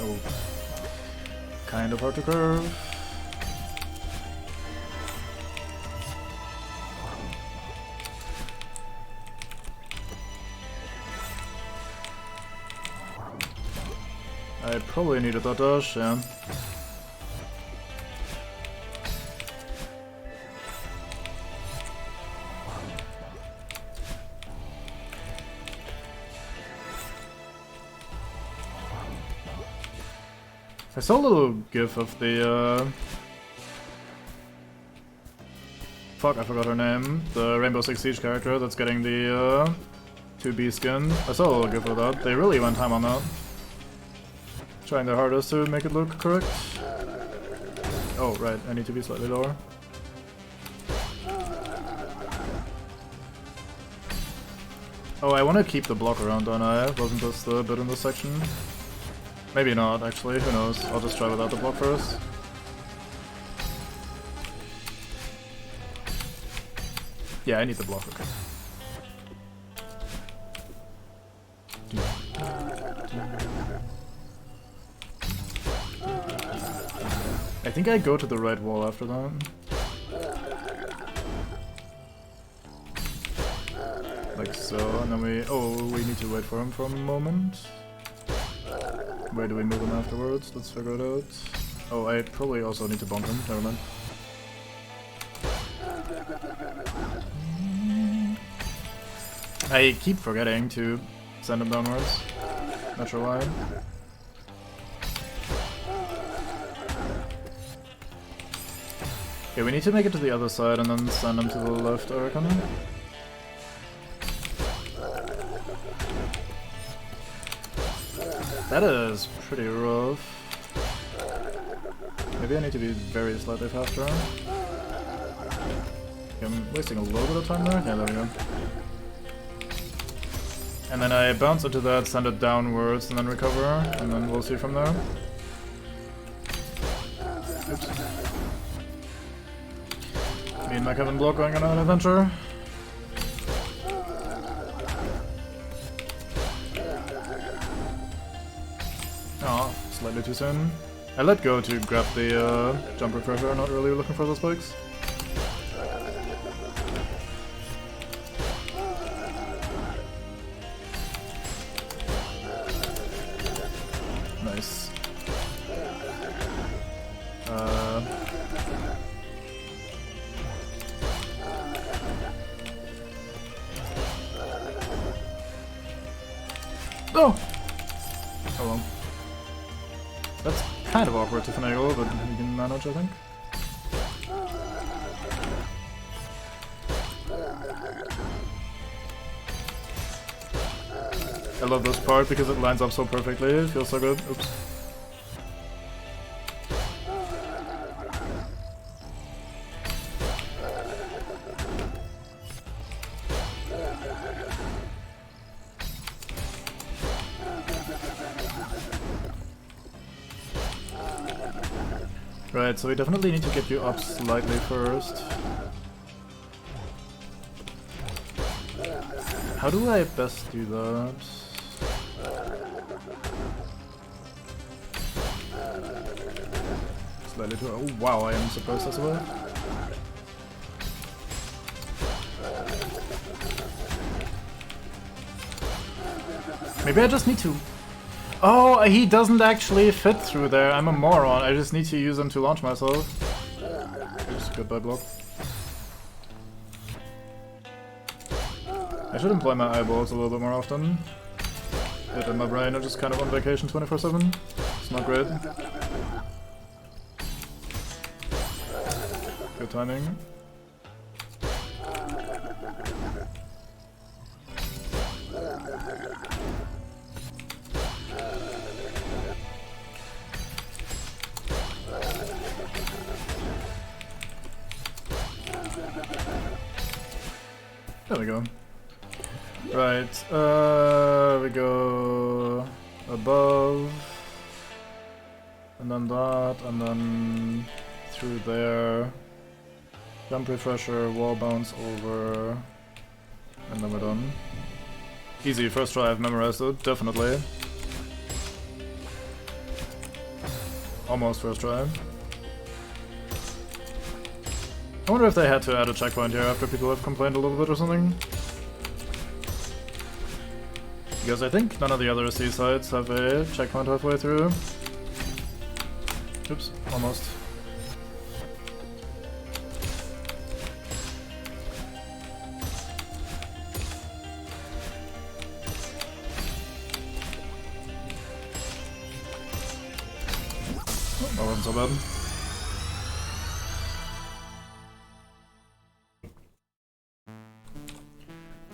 Oh. Kind of hard to curve. I probably needed that dash, yeah. I saw a little gif of the, fuck, I forgot her name. The Rainbow Six Siege character that's getting the, 2B skin. I saw a little gif of that. They really went time on that. Trying their hardest to make it look correct. Oh, right, I need to be slightly lower. Oh, I want to keep the block around, don't I? Wasn't this the bit in this section? Maybe not, actually, who knows. I'll just try without the block first. Yeah, I need the block, okay. I think I go to the right wall after that. Like so, and then we... Oh, we need to wait for him for a moment. Where do we move him afterwards? Let's figure it out. Oh, I probably also need to bonk him. Never mind. I keep forgetting to send him downwards. Not sure why. Okay, we need to make it to the other side and then send him to the left, I reckon. That is pretty rough. Maybe I need to be very slightly faster. Okay, I'm wasting a little bit of time there. Yeah, there we go. And then I bounce into that, send it downwards, and then recover, and then we'll see from there. Oops. Me and my Kevin block going on an adventure. Oh, slightly too soon. I let go to grab the jump refresher, not really looking for those spikes. Nice. Oh! Oh well. That's kind of awkward to finagle, but we can manage, I think. I love this part because it lines up so perfectly, it feels so good. Oops. Right, so we definitely need to get you up slightly first. How do I best do that? Slightly too. Oh wow, I am surprised that's away. Maybe I just need to. Oh, he doesn't actually fit through there. I'm a moron. I just need to use him to launch myself. Oops, goodbye block. I should employ my eyeballs a little bit more often. But in my brain are just kind of on vacation 24/7. It's not great. Good timing. There we go. Right, we go above, and then that, and then through there. Jump refresher, wall bounce over, and then we're done. Easy, first try, I've memorized it, definitely. Almost first try. I wonder if they had to add a checkpoint here after people have complained a little bit or something. Because I think none of the other seasides have a checkpoint halfway through. Oops, almost. Oh, that wasn't so bad.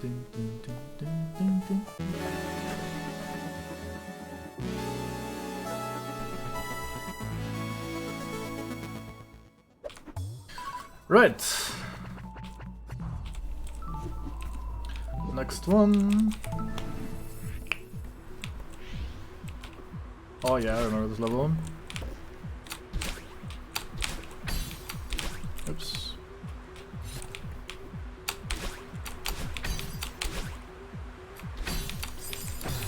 Ding, ding, ding, ding, ding, ding. Right. Next one. Oh yeah, I remember this level. Oops.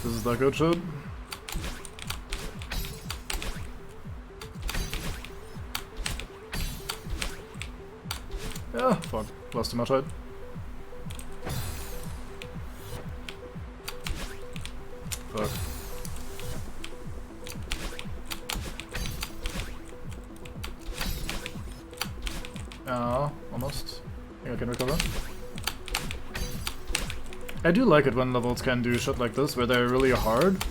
This is that good shit. Yeah, fuck. Lost too much height. Fuck. Almost. I think I can recover. I do like it when levels can do shit like this, where they're really hard,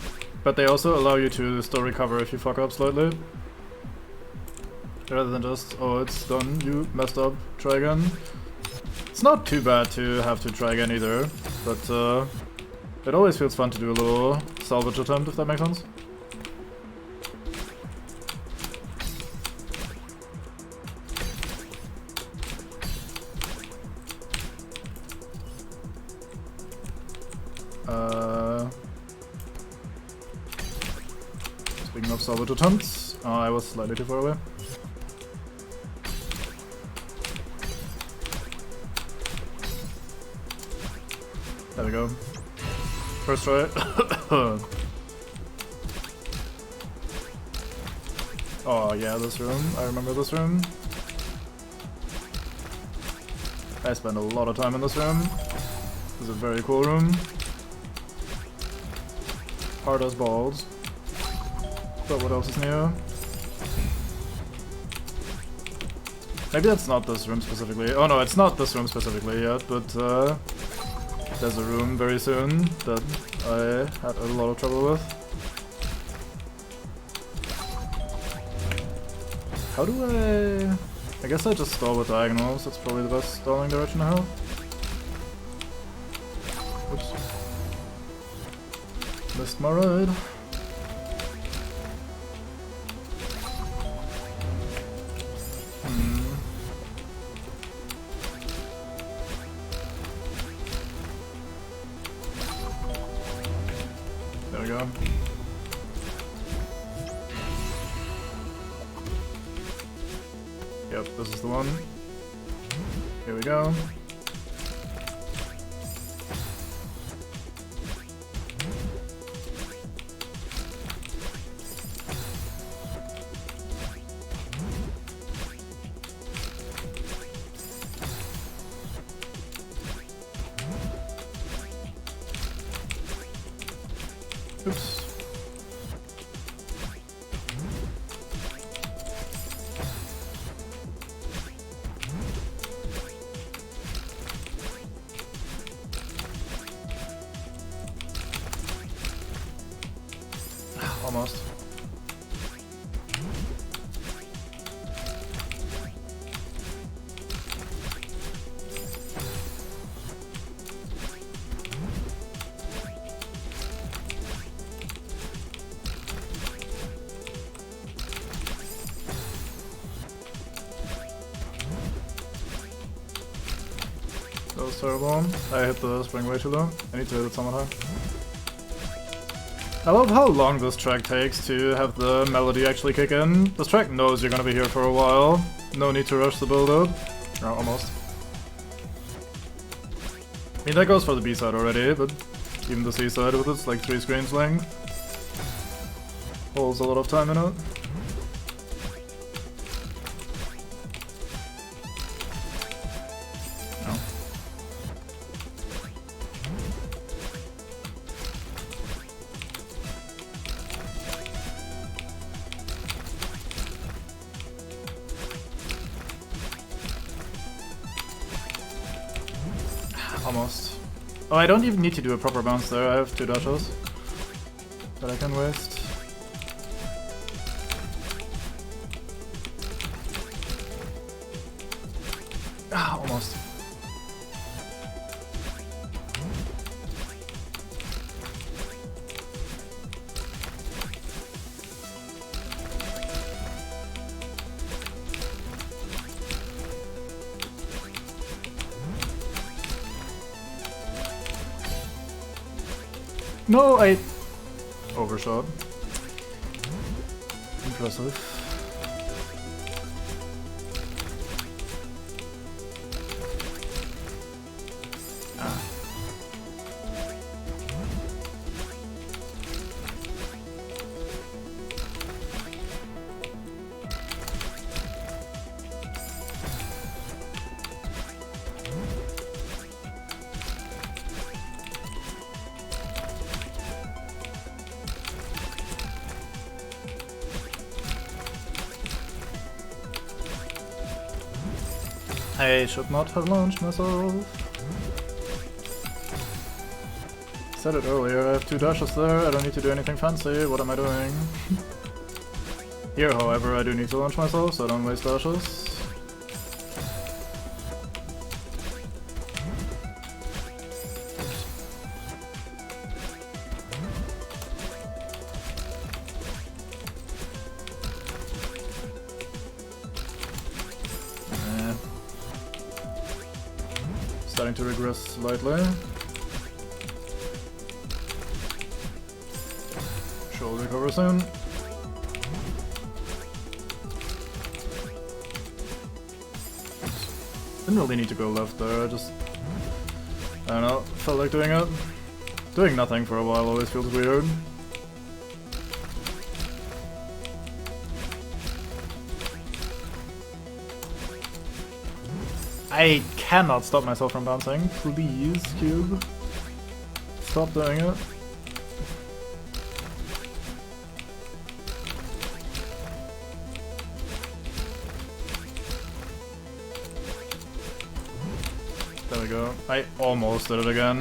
but they also allow you to still recover if you fuck up slightly. Rather than just, oh, it's done, you messed up, try again. It's not too bad to have to try again either, but it always feels fun to do a little salvage attempt, if that makes sense. Speaking of salvage attempts, I was slightly too far away. There we go. First try. Oh yeah, this room. I remember this room. I spent a lot of time in this room. This is a very cool room. Hard as balls. But what else is new? Maybe that's not this room specifically. Oh no, it's not this room specifically yet, but there's a room very soon that I had a lot of trouble with. How do I guess I just stall with diagonals. That's probably the best stalling direction I have. Oops. Missed my ride. There we go. Yep, this is the one. Here we go. Oops. Almost. That was terrible. I hit the spring way too low. I need to hit it somewhat high. I love how long this track takes to have the melody actually kick in. This track knows you're gonna be here for a while. No need to rush the build up. No, almost. I mean, that goes for the B-side already, but even the C-side with its like 3 screens length holds a lot of time in it. Almost. Oh, I don't even need to do a proper bounce there. I have 2 dashes that I can waste. Ah, almost. No, I overshot. Impressive. Ah. I should not have launched myself. Said it earlier, I have 2 dashes there, I don't need to do anything fancy, what am I doing? Here, however, I do need to launch myself, so I don't waste dashes. Starting to regress slightly. She'll recover soon. Didn't really need to go left there, I just... I don't know, felt like doing it. Doing nothing for a while always feels weird. I cannot stop myself from bouncing. Please, Cube. Stop doing it. There we go. I almost did it again.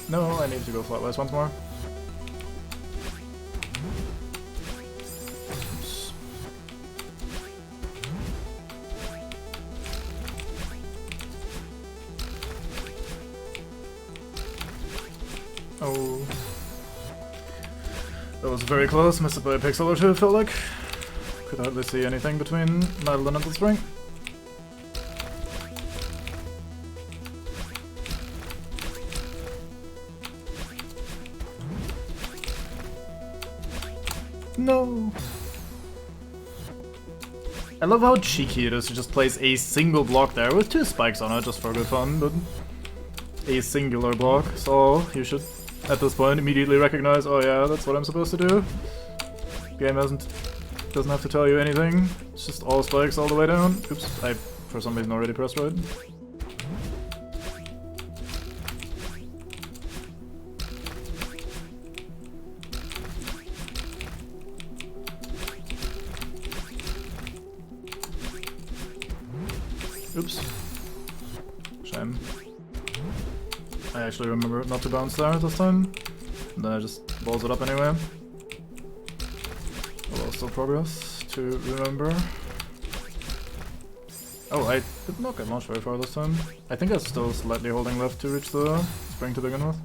No, I need to go flatwise once more. Oh. That was very close, missed it by a pixel or two, it felt like. Could hardly see anything between Madeline and the spring. No! I love how cheeky it is to just place a single block there with 2 spikes on it just for good fun, but a singular block, so you should at this point immediately recognize, oh yeah, that's what I'm supposed to do. Game doesn't have to tell you anything, it's just all spikes all the way down. Oops, I for some reason already pressed right. Oops. Shame. I actually remember not to bounce there this time. And then I just balls it up anyway. Although still progress to remember. Oh, I did not get launched very far this time. I think I was still slightly holding left to reach the spring to begin with.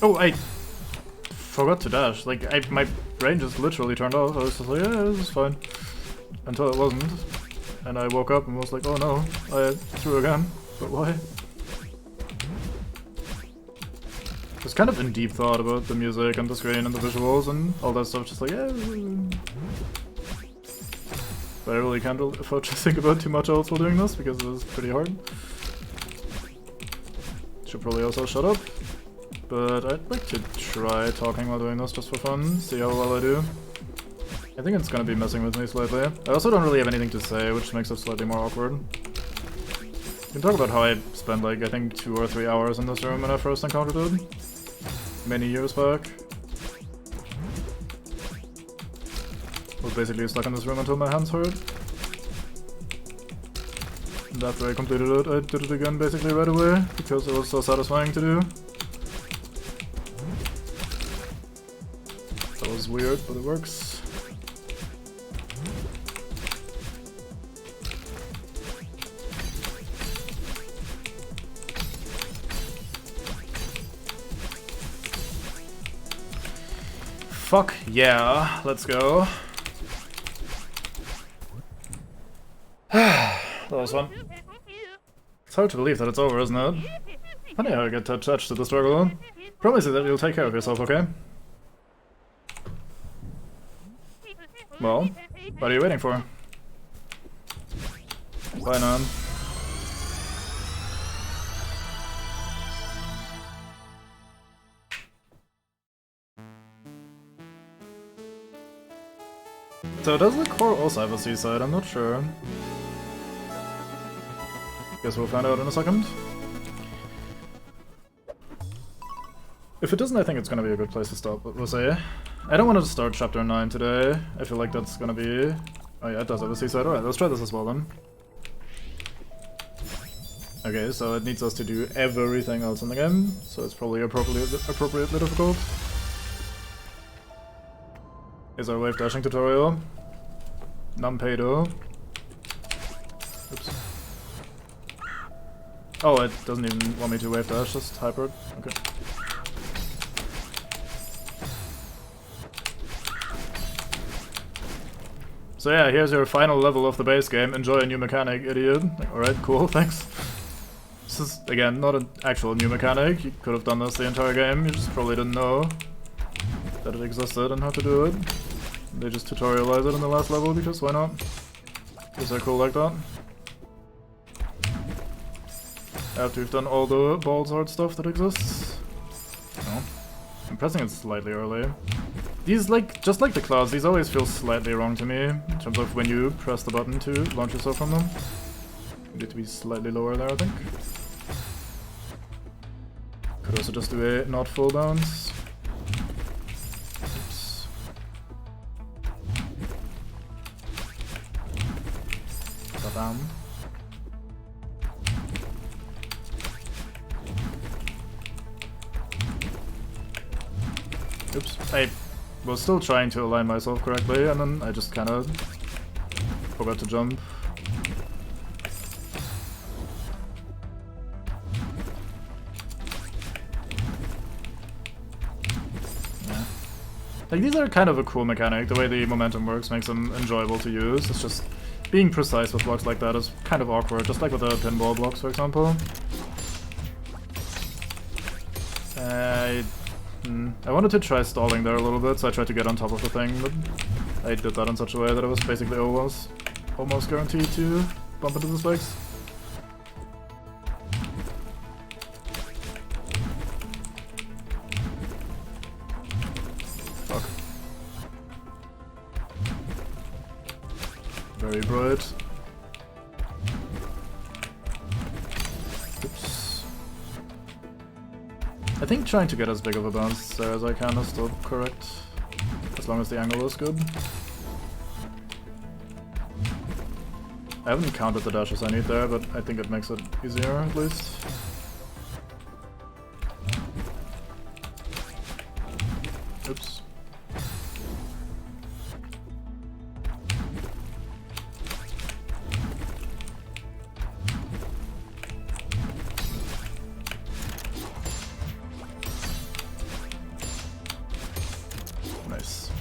Oh, I forgot to dash. Like, my brain just literally turned off. I was just like, yeah, this is fine. Until it wasn't. And I woke up and was like, oh no, I threw again. But why? I was kind of in deep thought about the music and the screen and the visuals and all that stuff. Just like, yeah. But I really can't afford to think about too much else while doing this because it is pretty hard. Should probably also shut up. But I'd like to try talking while doing this just for fun, see how well I do. I think it's gonna be messing with me slightly. I also don't really have anything to say, which makes it slightly more awkward. You can talk about how I spent like, I think 2 or 3 hours in this room when I first encountered it. Many years back. Was basically stuck in this room until my hands hurt. And after I completed it, I did it again basically right away, because it was so satisfying to do. That was weird, but it works. Fuck yeah, let's go. That was fun. It's hard to believe that it's over, isn't it? Funny how I get attached to the struggle. Promise you that you'll take care of yourself, okay? Well, what are you waiting for? Bye, Nan. So does the core also have a seaside? I'm not sure. Guess we'll find out in a second. If it doesn't, I think it's gonna be a good place to stop, but we'll see. I don't want to start chapter 9 today. I feel like that's gonna be... Oh yeah, it does have a seaside. Alright, let's try this as well then. Okay, so it needs us to do everything else in the game, so it's probably appropriately difficult. Here's our wave dashing tutorial. Numpedo. Oops. Oh, it doesn't even want me to wave dash, just hyper. Okay. So yeah, here's your final level of the base game. Enjoy a new mechanic, idiot. Alright, cool, thanks. This is, again, not an actual new mechanic. You could have done this the entire game, you just probably didn't know that it existed and how to do it. They just tutorialize it in the last level, because why not? Because they're cool like that. After you've done all the balls hard stuff that exists. No. I'm pressing it slightly early. These, like, just like the clouds, these always feel slightly wrong to me, in terms of when you press the button to launch yourself from them. You need to be slightly lower there, I think. Could also just do a not full bounce. Oops. Ba-bam. Oops. I was still trying to align myself correctly, and then I just kind of forgot to jump. Yeah. Like, these are kind of a cool mechanic. The way the momentum works makes them enjoyable to use. It's just being precise with blocks like that is kind of awkward, just like with the pinball blocks, for example. I wanted to try stalling there a little bit, so I tried to get on top of the thing, but I did that in such a way that it was basically almost guaranteed to bump into the spikes. Fuck. Very bright. Oops. I think trying to get as big of a bounce there as I can is still correct, as long as the angle is good. I haven't counted the dashes I need there, but I think it makes it easier at least. Oops. Nice.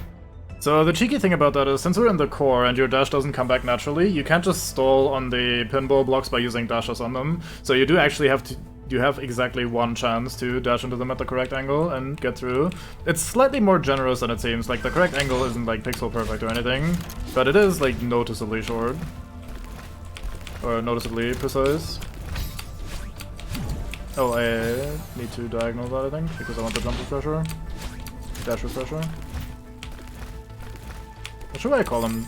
So the cheeky thing about that is, since we're in the core and your dash doesn't come back naturally, you can't just stall on the pinball blocks by using dashes on them. So you do actually have to... You have exactly one chance to dash into them at the correct angle and get through. It's slightly more generous than it seems. Like, the correct angle isn't like pixel perfect or anything, but it is like noticeably short. Or noticeably precise. Oh, I need to diagonal that, I think, because I want the jump refresher. Dash refresher. What should I call them?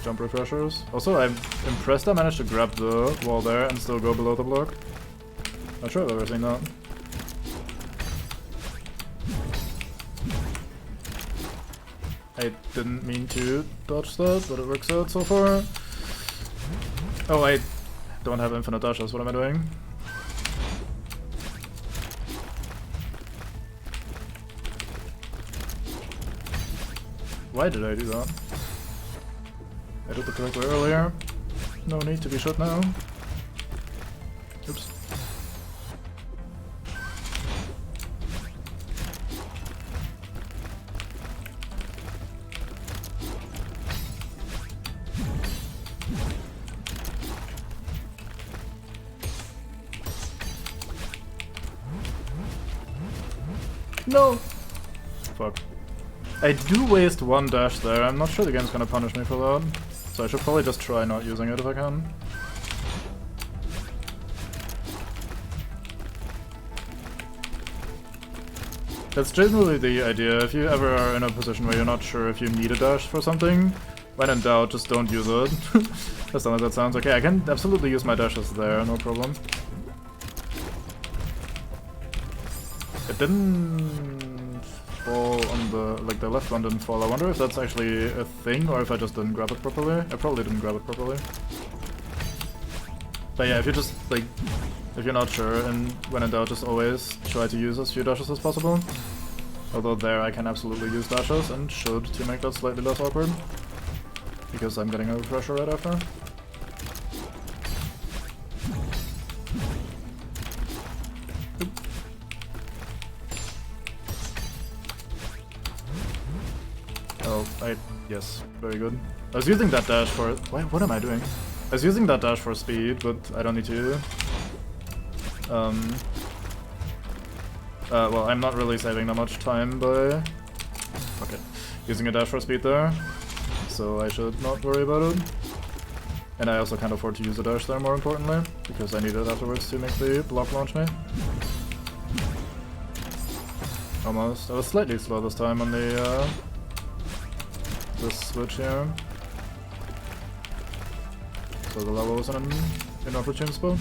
Jump refreshers? Also, I'm impressed I managed to grab the wall there and still go below the block. Not sure I've ever seen that. I didn't mean to dodge that, but it works out so far. Oh, I don't have infinite dashes, what am I doing? Why did I do that? I did the correct way earlier. No need to be shot now. Oops. No! Fuck. I do waste one dash there. I'm not sure the game's gonna punish me for that. So I should probably just try not using it if I can. That's generally the idea. If you ever are in a position where you're not sure if you need a dash for something, when in doubt, just don't use it. As long as that sounds okay. I can absolutely use my dashes there, no problem. It didn't fall on the, like the left one didn't fall. I wonder if that's actually a thing or if I just didn't grab it properly. I probably didn't grab it properly. But yeah, if you're just like, if you're not sure and when in doubt, just always try to use as few dashes as possible. Although there I can absolutely use dashes and should to make that slightly less awkward. Because I'm getting a refresher right after. Yes, very good. I was using that dash for... What am I doing? I was using that dash for speed, but I don't need to. Well, I'm not really saving that much time by... Okay, using a dash for speed there. So I should not worry about it. And I also can't afford to use a dash there, more importantly, because I need it afterwards to make the block launch me. Almost. I was slightly slow this time on the this switch here. So the level was in an inopportune spot.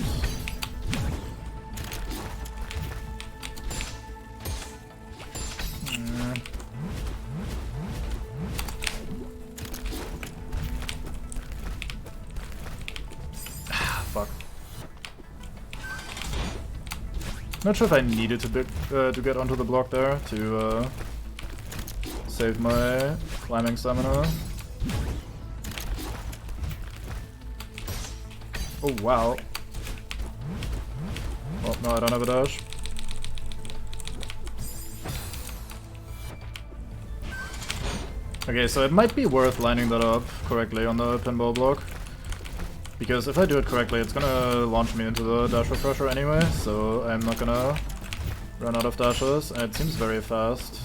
Fuck. Not sure if I needed to get onto the block there to save my climbing stamina. Oh wow. Oh no, I don't have a dash. Okay, so it might be worth lining that up correctly on the pinball block. Because if I do it correctly, it's gonna launch me into the dash refresher anyway, so I'm not gonna run out of dashes, and it seems very fast.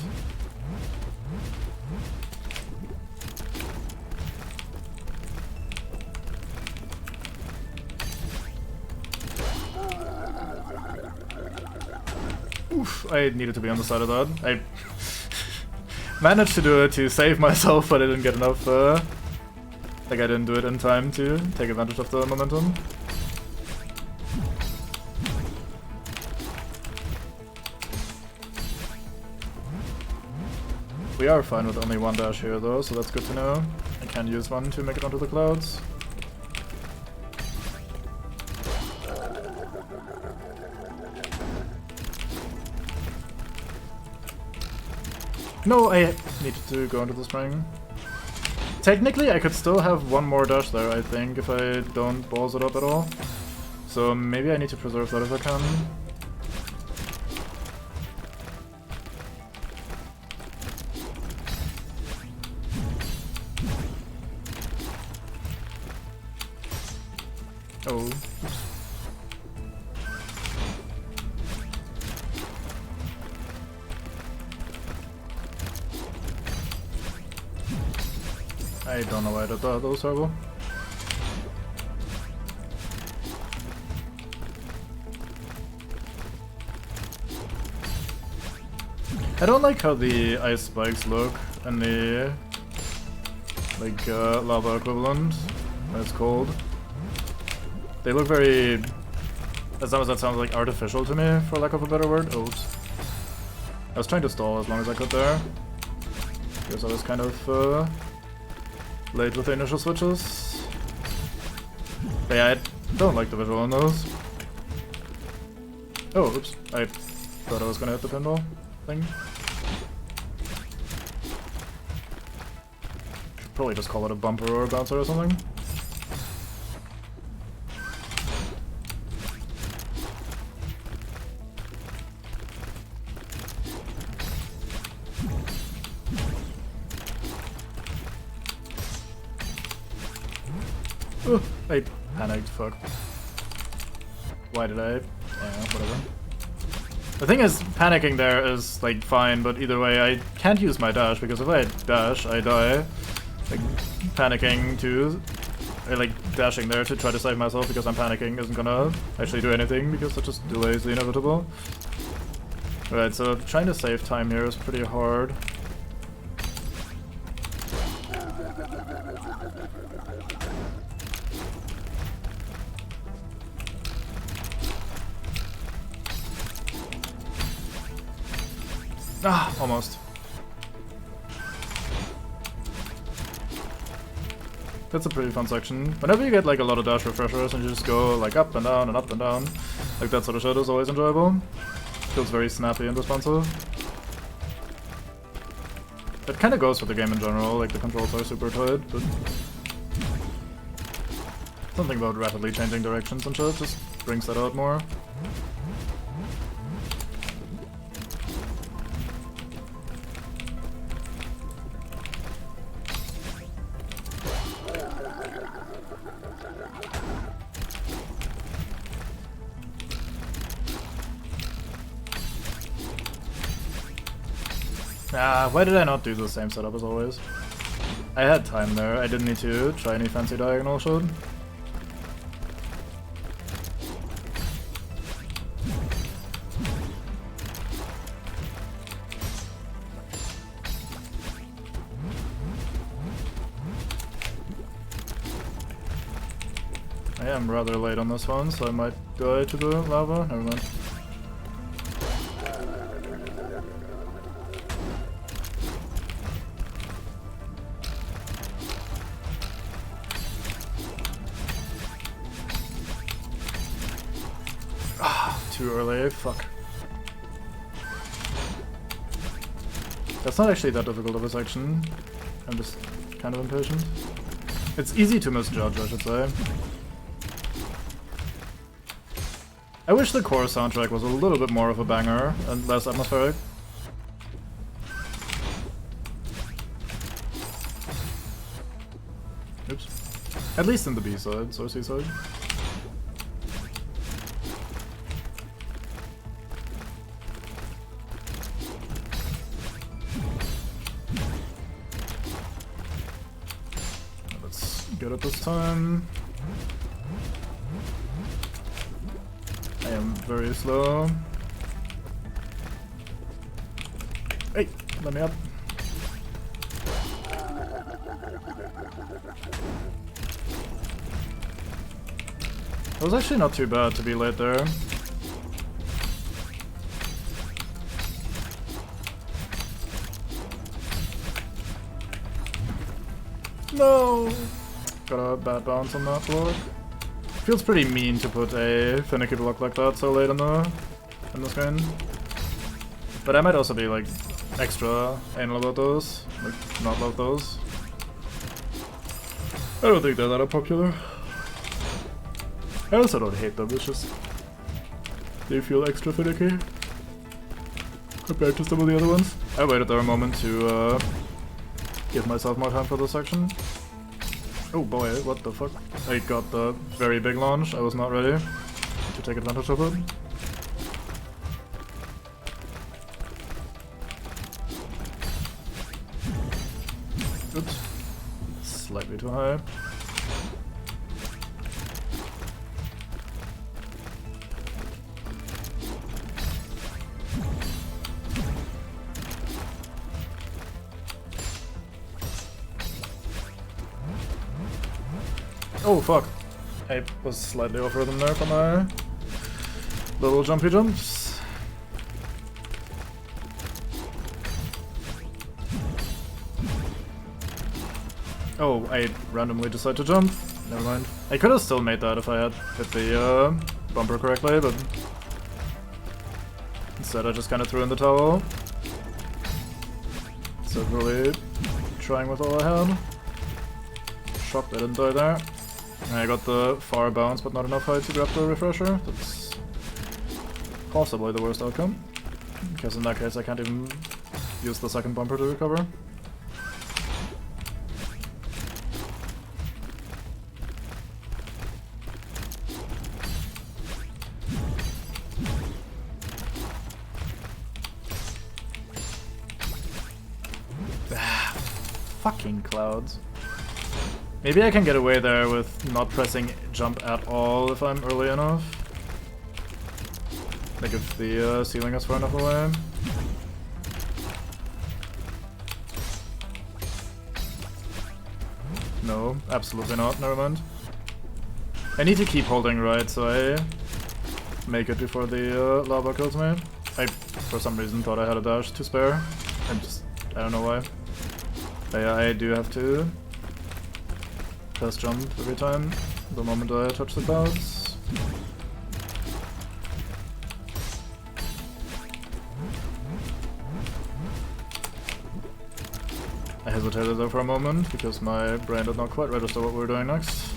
Oof, I needed to be on the side of that. I managed to do it to save myself, but I didn't get enough, like I didn't do it in time to take advantage of the momentum. We are fine with only one dash here though, so that's good to know. I can use one to make it onto the clouds. No, I needed to go into the spring. Technically, I could still have one more dash there, I think, if I don't balls it up at all. So maybe I need to preserve that if I can. Oh. I don't know why I did that was horrible. I don't like how the ice spikes look in the like lava equivalent when it's cold. They look very, as long as that sounds like artificial to me, for lack of a better word. Oops. I was trying to stall as long as I could there, because I was kind of late with the initial switches. But yeah, I don't like the visual on those. Oh, oops. I thought I was gonna hit the pinball thing. Should probably just call it a bumper or a bouncer or something. I panicked, fuck. Why did I? Yeah, whatever. The thing is, panicking there is, like, fine, but either way, I can't use my dash, because if I dash, I die. Like, panicking to... like, dashing there to try to save myself because I'm panicking isn't gonna actually do anything, because that just delays the inevitable. Right, so trying to save time here is pretty hard. Ah, almost. That's a pretty fun section. Whenever you get like a lot of dash refreshers and you just go like up and down and up and down, like that sort of shit is always enjoyable. Feels very snappy and responsive. It kind of goes with the game in general, like the controls are super tight, but something about rapidly changing directions and shit just brings that out more. Ah, why did I not do the same setup as always? I had time there, I didn't need to try any fancy diagonal shit. I am rather late on this one, so I might die to the lava. Never mind. Too early, fuck. That's not actually that difficult of a section. I'm just kind of impatient. It's easy to misjudge, I should say. I wish the core soundtrack was a little bit more of a banger and less atmospheric. Oops. At least in the B-side, or C-side. Get it this time. I am very slow. Hey, let me up. It was actually not too bad to be late there. No! Got a bad bounce on that block. Feels pretty mean to put a finicky block like that so late in the screen. But I might also be like extra anal about those, like not love those. I don't think they're that unpopular. I also don't hate them, it's just they feel extra finicky compared to some of the other ones. I waited there a moment to give myself more time for this section. Oh boy, what the fuck? I got the very big launch, I was not ready to take advantage of it. Oops. Slightly too high. Oh fuck, I was slightly over them there for my little jumpy jumps. Oh, I randomly decided to jump. Never mind. I could have still made that if I had hit the bumper correctly, but instead I just kind of threw in the towel. So really trying with all I had. Shocked I didn't die there. I got the far bounce, but not enough height to grab the refresher. That's possibly the worst outcome. Because in that case I can't even use the second bumper to recover. Fucking clouds. Maybe I can get away there with not pressing jump at all if I'm early enough. Like if the ceiling is far enough away. No, absolutely not, never mind. I need to keep holding right so I make it before the lava kills me. I, for some reason, thought I had a dash to spare. I don't know why. But yeah, I do have to fast jump every time, the moment I touch the clouds. I hesitated there for a moment, because my brain did not quite register what we were doing next.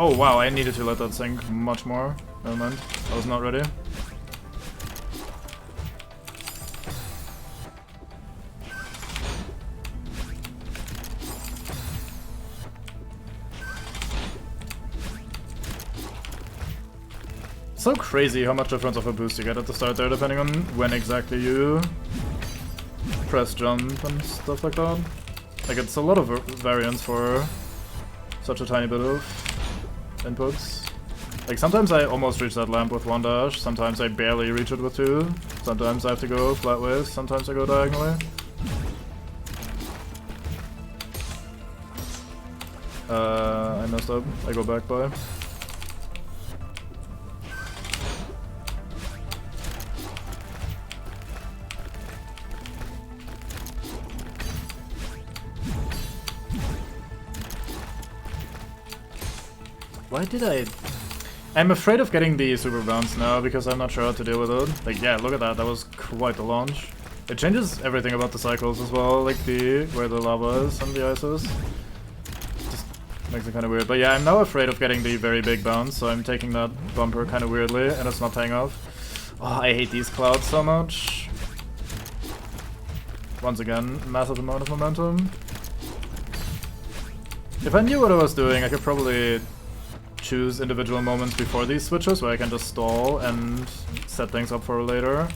Oh wow, I needed to let that sink much more. Never mind, I was not ready. So crazy how much difference of a boost you get at the start there, depending on when exactly you press jump and stuff like that. Like, it's a lot of variance for such a tiny bit of inputs. Like, sometimes I almost reach that lamp with one dash, sometimes I barely reach it with two, sometimes I have to go flat ways, sometimes I go diagonally. I messed up. I go back by. Why did I... I'm afraid of getting the super bounce now because I'm not sure how to deal with it. Like, yeah, look at that. That was quite the launch. It changes everything about the cycles as well, like where the lava is and the ice is. Just makes it kind of weird. But yeah, I'm now afraid of getting the very big bounce, so I'm taking that bumper kind of weirdly, and it's not paying off. Oh, I hate these clouds so much. Once again, massive amount of momentum. If I knew what I was doing, I could probably choose individual moments before these switches where I can just stall and set things up for later.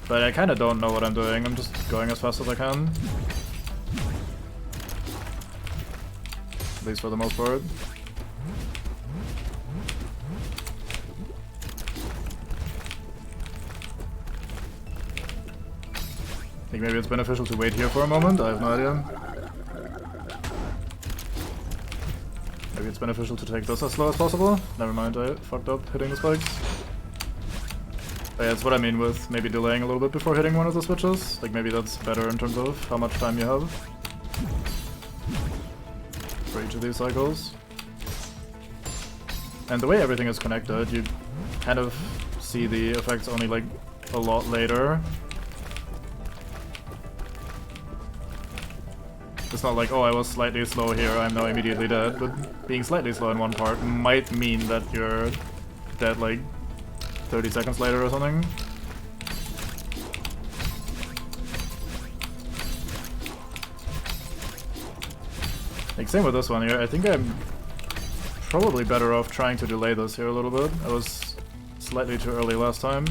But I kind of don't know what I'm doing, I'm just going as fast as I can. At least for the most part. I think maybe it's beneficial to wait here for a moment, I have no idea. Maybe it's beneficial to take this as slow as possible. Never mind, I fucked up hitting the spikes. But yeah, that's what I mean with maybe delaying a little bit before hitting one of the switches. Like, maybe that's better in terms of how much time you have for each of these cycles. And the way everything is connected, you kind of see the effects only like a lot later. It's not like, oh, I was slightly slow here, I'm now immediately dead, but being slightly slow in one part might mean that you're dead like 30 seconds later or something. Like, same with this one here, I think I'm probably better off trying to delay this here a little bit. I was slightly too early last time.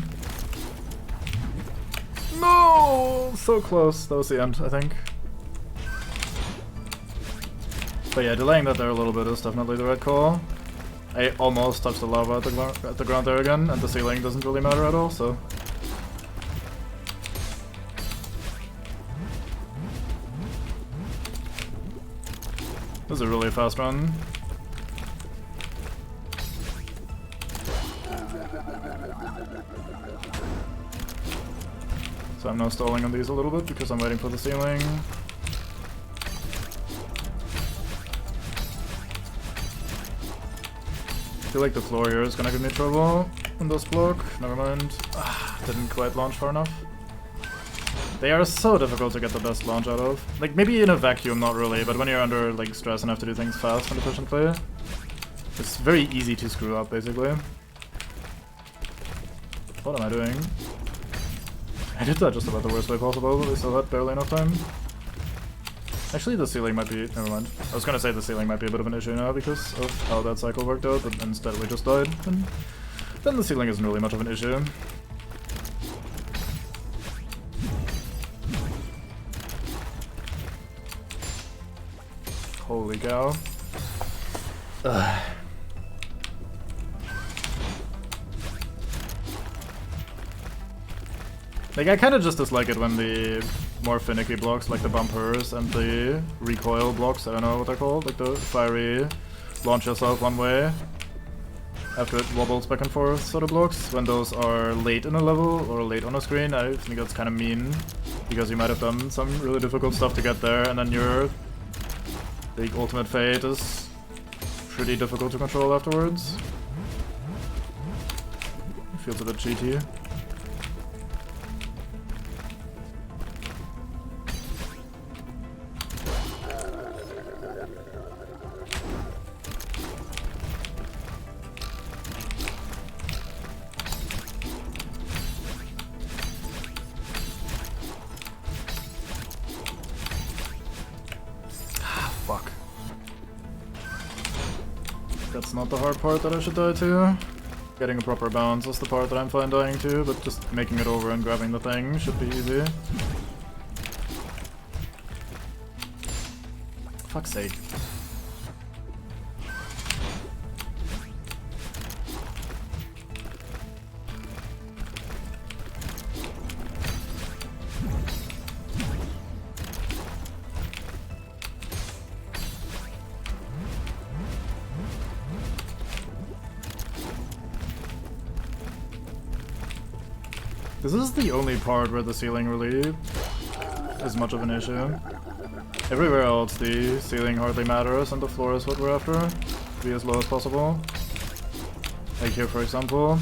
No! So close, that was the end, I think. But yeah, delaying that there a little bit is definitely the right call. I almost touched the lava at the ground there again, and the ceiling doesn't really matter at all, so... This is a really fast run. So I'm now stalling on these a little bit because I'm waiting for the ceiling. I feel like the floor here is gonna give me trouble in this block. Never mind. Didn't quite launch far enough. They are so difficult to get the best launch out of. Like, maybe in a vacuum, not really, but when you're under like stress and have to do things fast and efficiently, it's very easy to screw up, basically. What am I doing? I did that just about the worst way possible, but we still had barely enough time. Actually, the ceiling might be... never mind. I was gonna say the ceiling might be a bit of an issue now because of how that cycle worked out, but instead we just died. And then the ceiling isn't really much of an issue. Holy cow. Like, I kinda just dislike it when the more finicky blocks, like the bumpers and the recoil blocks, I don't know what they're called, like the fiery launch yourself one way after it wobbles back and forth sort of blocks, when those are late in a level or late on a screen. I think that's kinda mean, because you might have done some really difficult stuff to get there, and then your big ultimate fate is pretty difficult to control afterwards. It feels a bit cheaty. Fuck. That's not the hard part that I should die to. Getting a proper bounce is the part that I'm fine dying to, but just making it over and grabbing the thing should be easy. Fuck's sake. This is the only part where the ceiling really is much of an issue. Everywhere else the ceiling hardly matters and the floor is what we're after. To be as low as possible. Like here for example.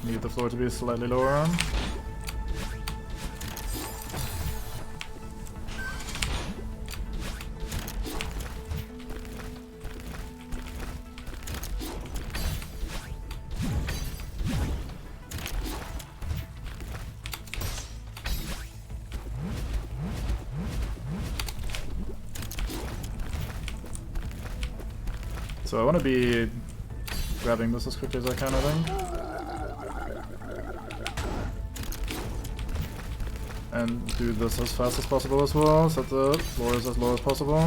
Need the floor to be slightly lower. So I want to be grabbing this as quickly as I can, I think. And do this as fast as possible as well, so that the floor is as low as possible.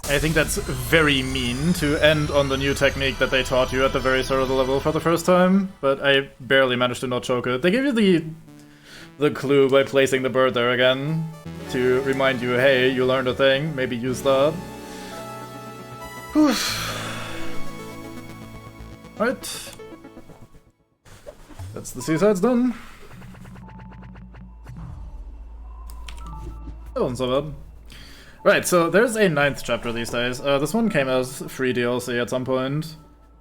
I think that's very mean to end on the new technique that they taught you at the very start of the level for the first time, but I barely managed to not choke it. They gave you the clue by placing the bird there again to remind you, hey, you learned a thing, maybe use that. Right. That's the seaside's done. That wasn't so bad. Right, so there's a 9th chapter these days. This one came as free DLC at some point.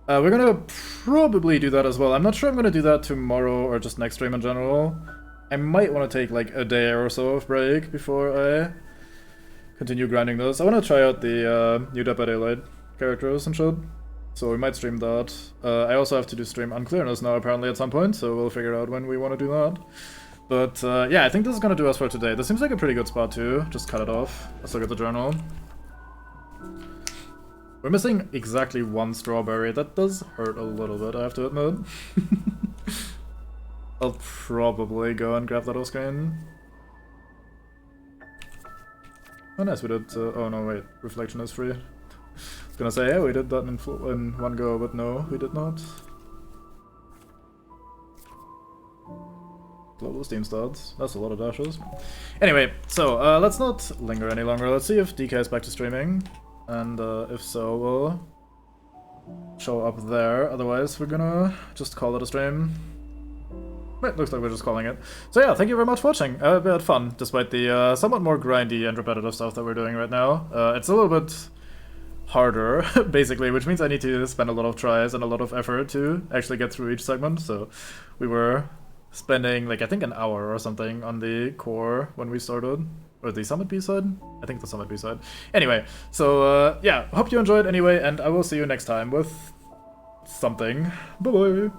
We're gonna probably do that as well. I'm not sure I'm gonna do that tomorrow or just next stream in general. I might want to take like a day or so of break before I continue grinding this. I want to try out the new Dead by Daylight characters and shit. So we might stream that. I also have to do stream Unclearness now apparently at some point, so we'll figure out when we want to do that. But yeah, I think this is gonna do us for today. This seems like a pretty good spot too. Just cut it off. Let's look at the journal. We're missing exactly 1 strawberry. That does hurt a little bit, I have to admit. I'll probably go and grab that off screen. Oh nice, we did... oh no, wait. Reflection is free. I was gonna say, yeah, we did that in one go, but no, we did not. Global Steam stats. That's a lot of dashes. Anyway, so let's not linger any longer. Let's see if DK is back to streaming. And if so, we'll show up there. Otherwise, we're gonna just call it a stream. Right, looks like we're just calling it. So yeah, thank you very much for watching. We had fun, despite the somewhat more grindy and repetitive stuff that we're doing right now. It's a little bit harder, basically, which means I need to spend a lot of tries and a lot of effort to actually get through each segment. So we were spending, like, I think an hour or something on the core when we started. Or the Summit B-side? I think the Summit B-side. Anyway, so, yeah, hope you enjoyed anyway, and I will see you next time with something. Bye-bye!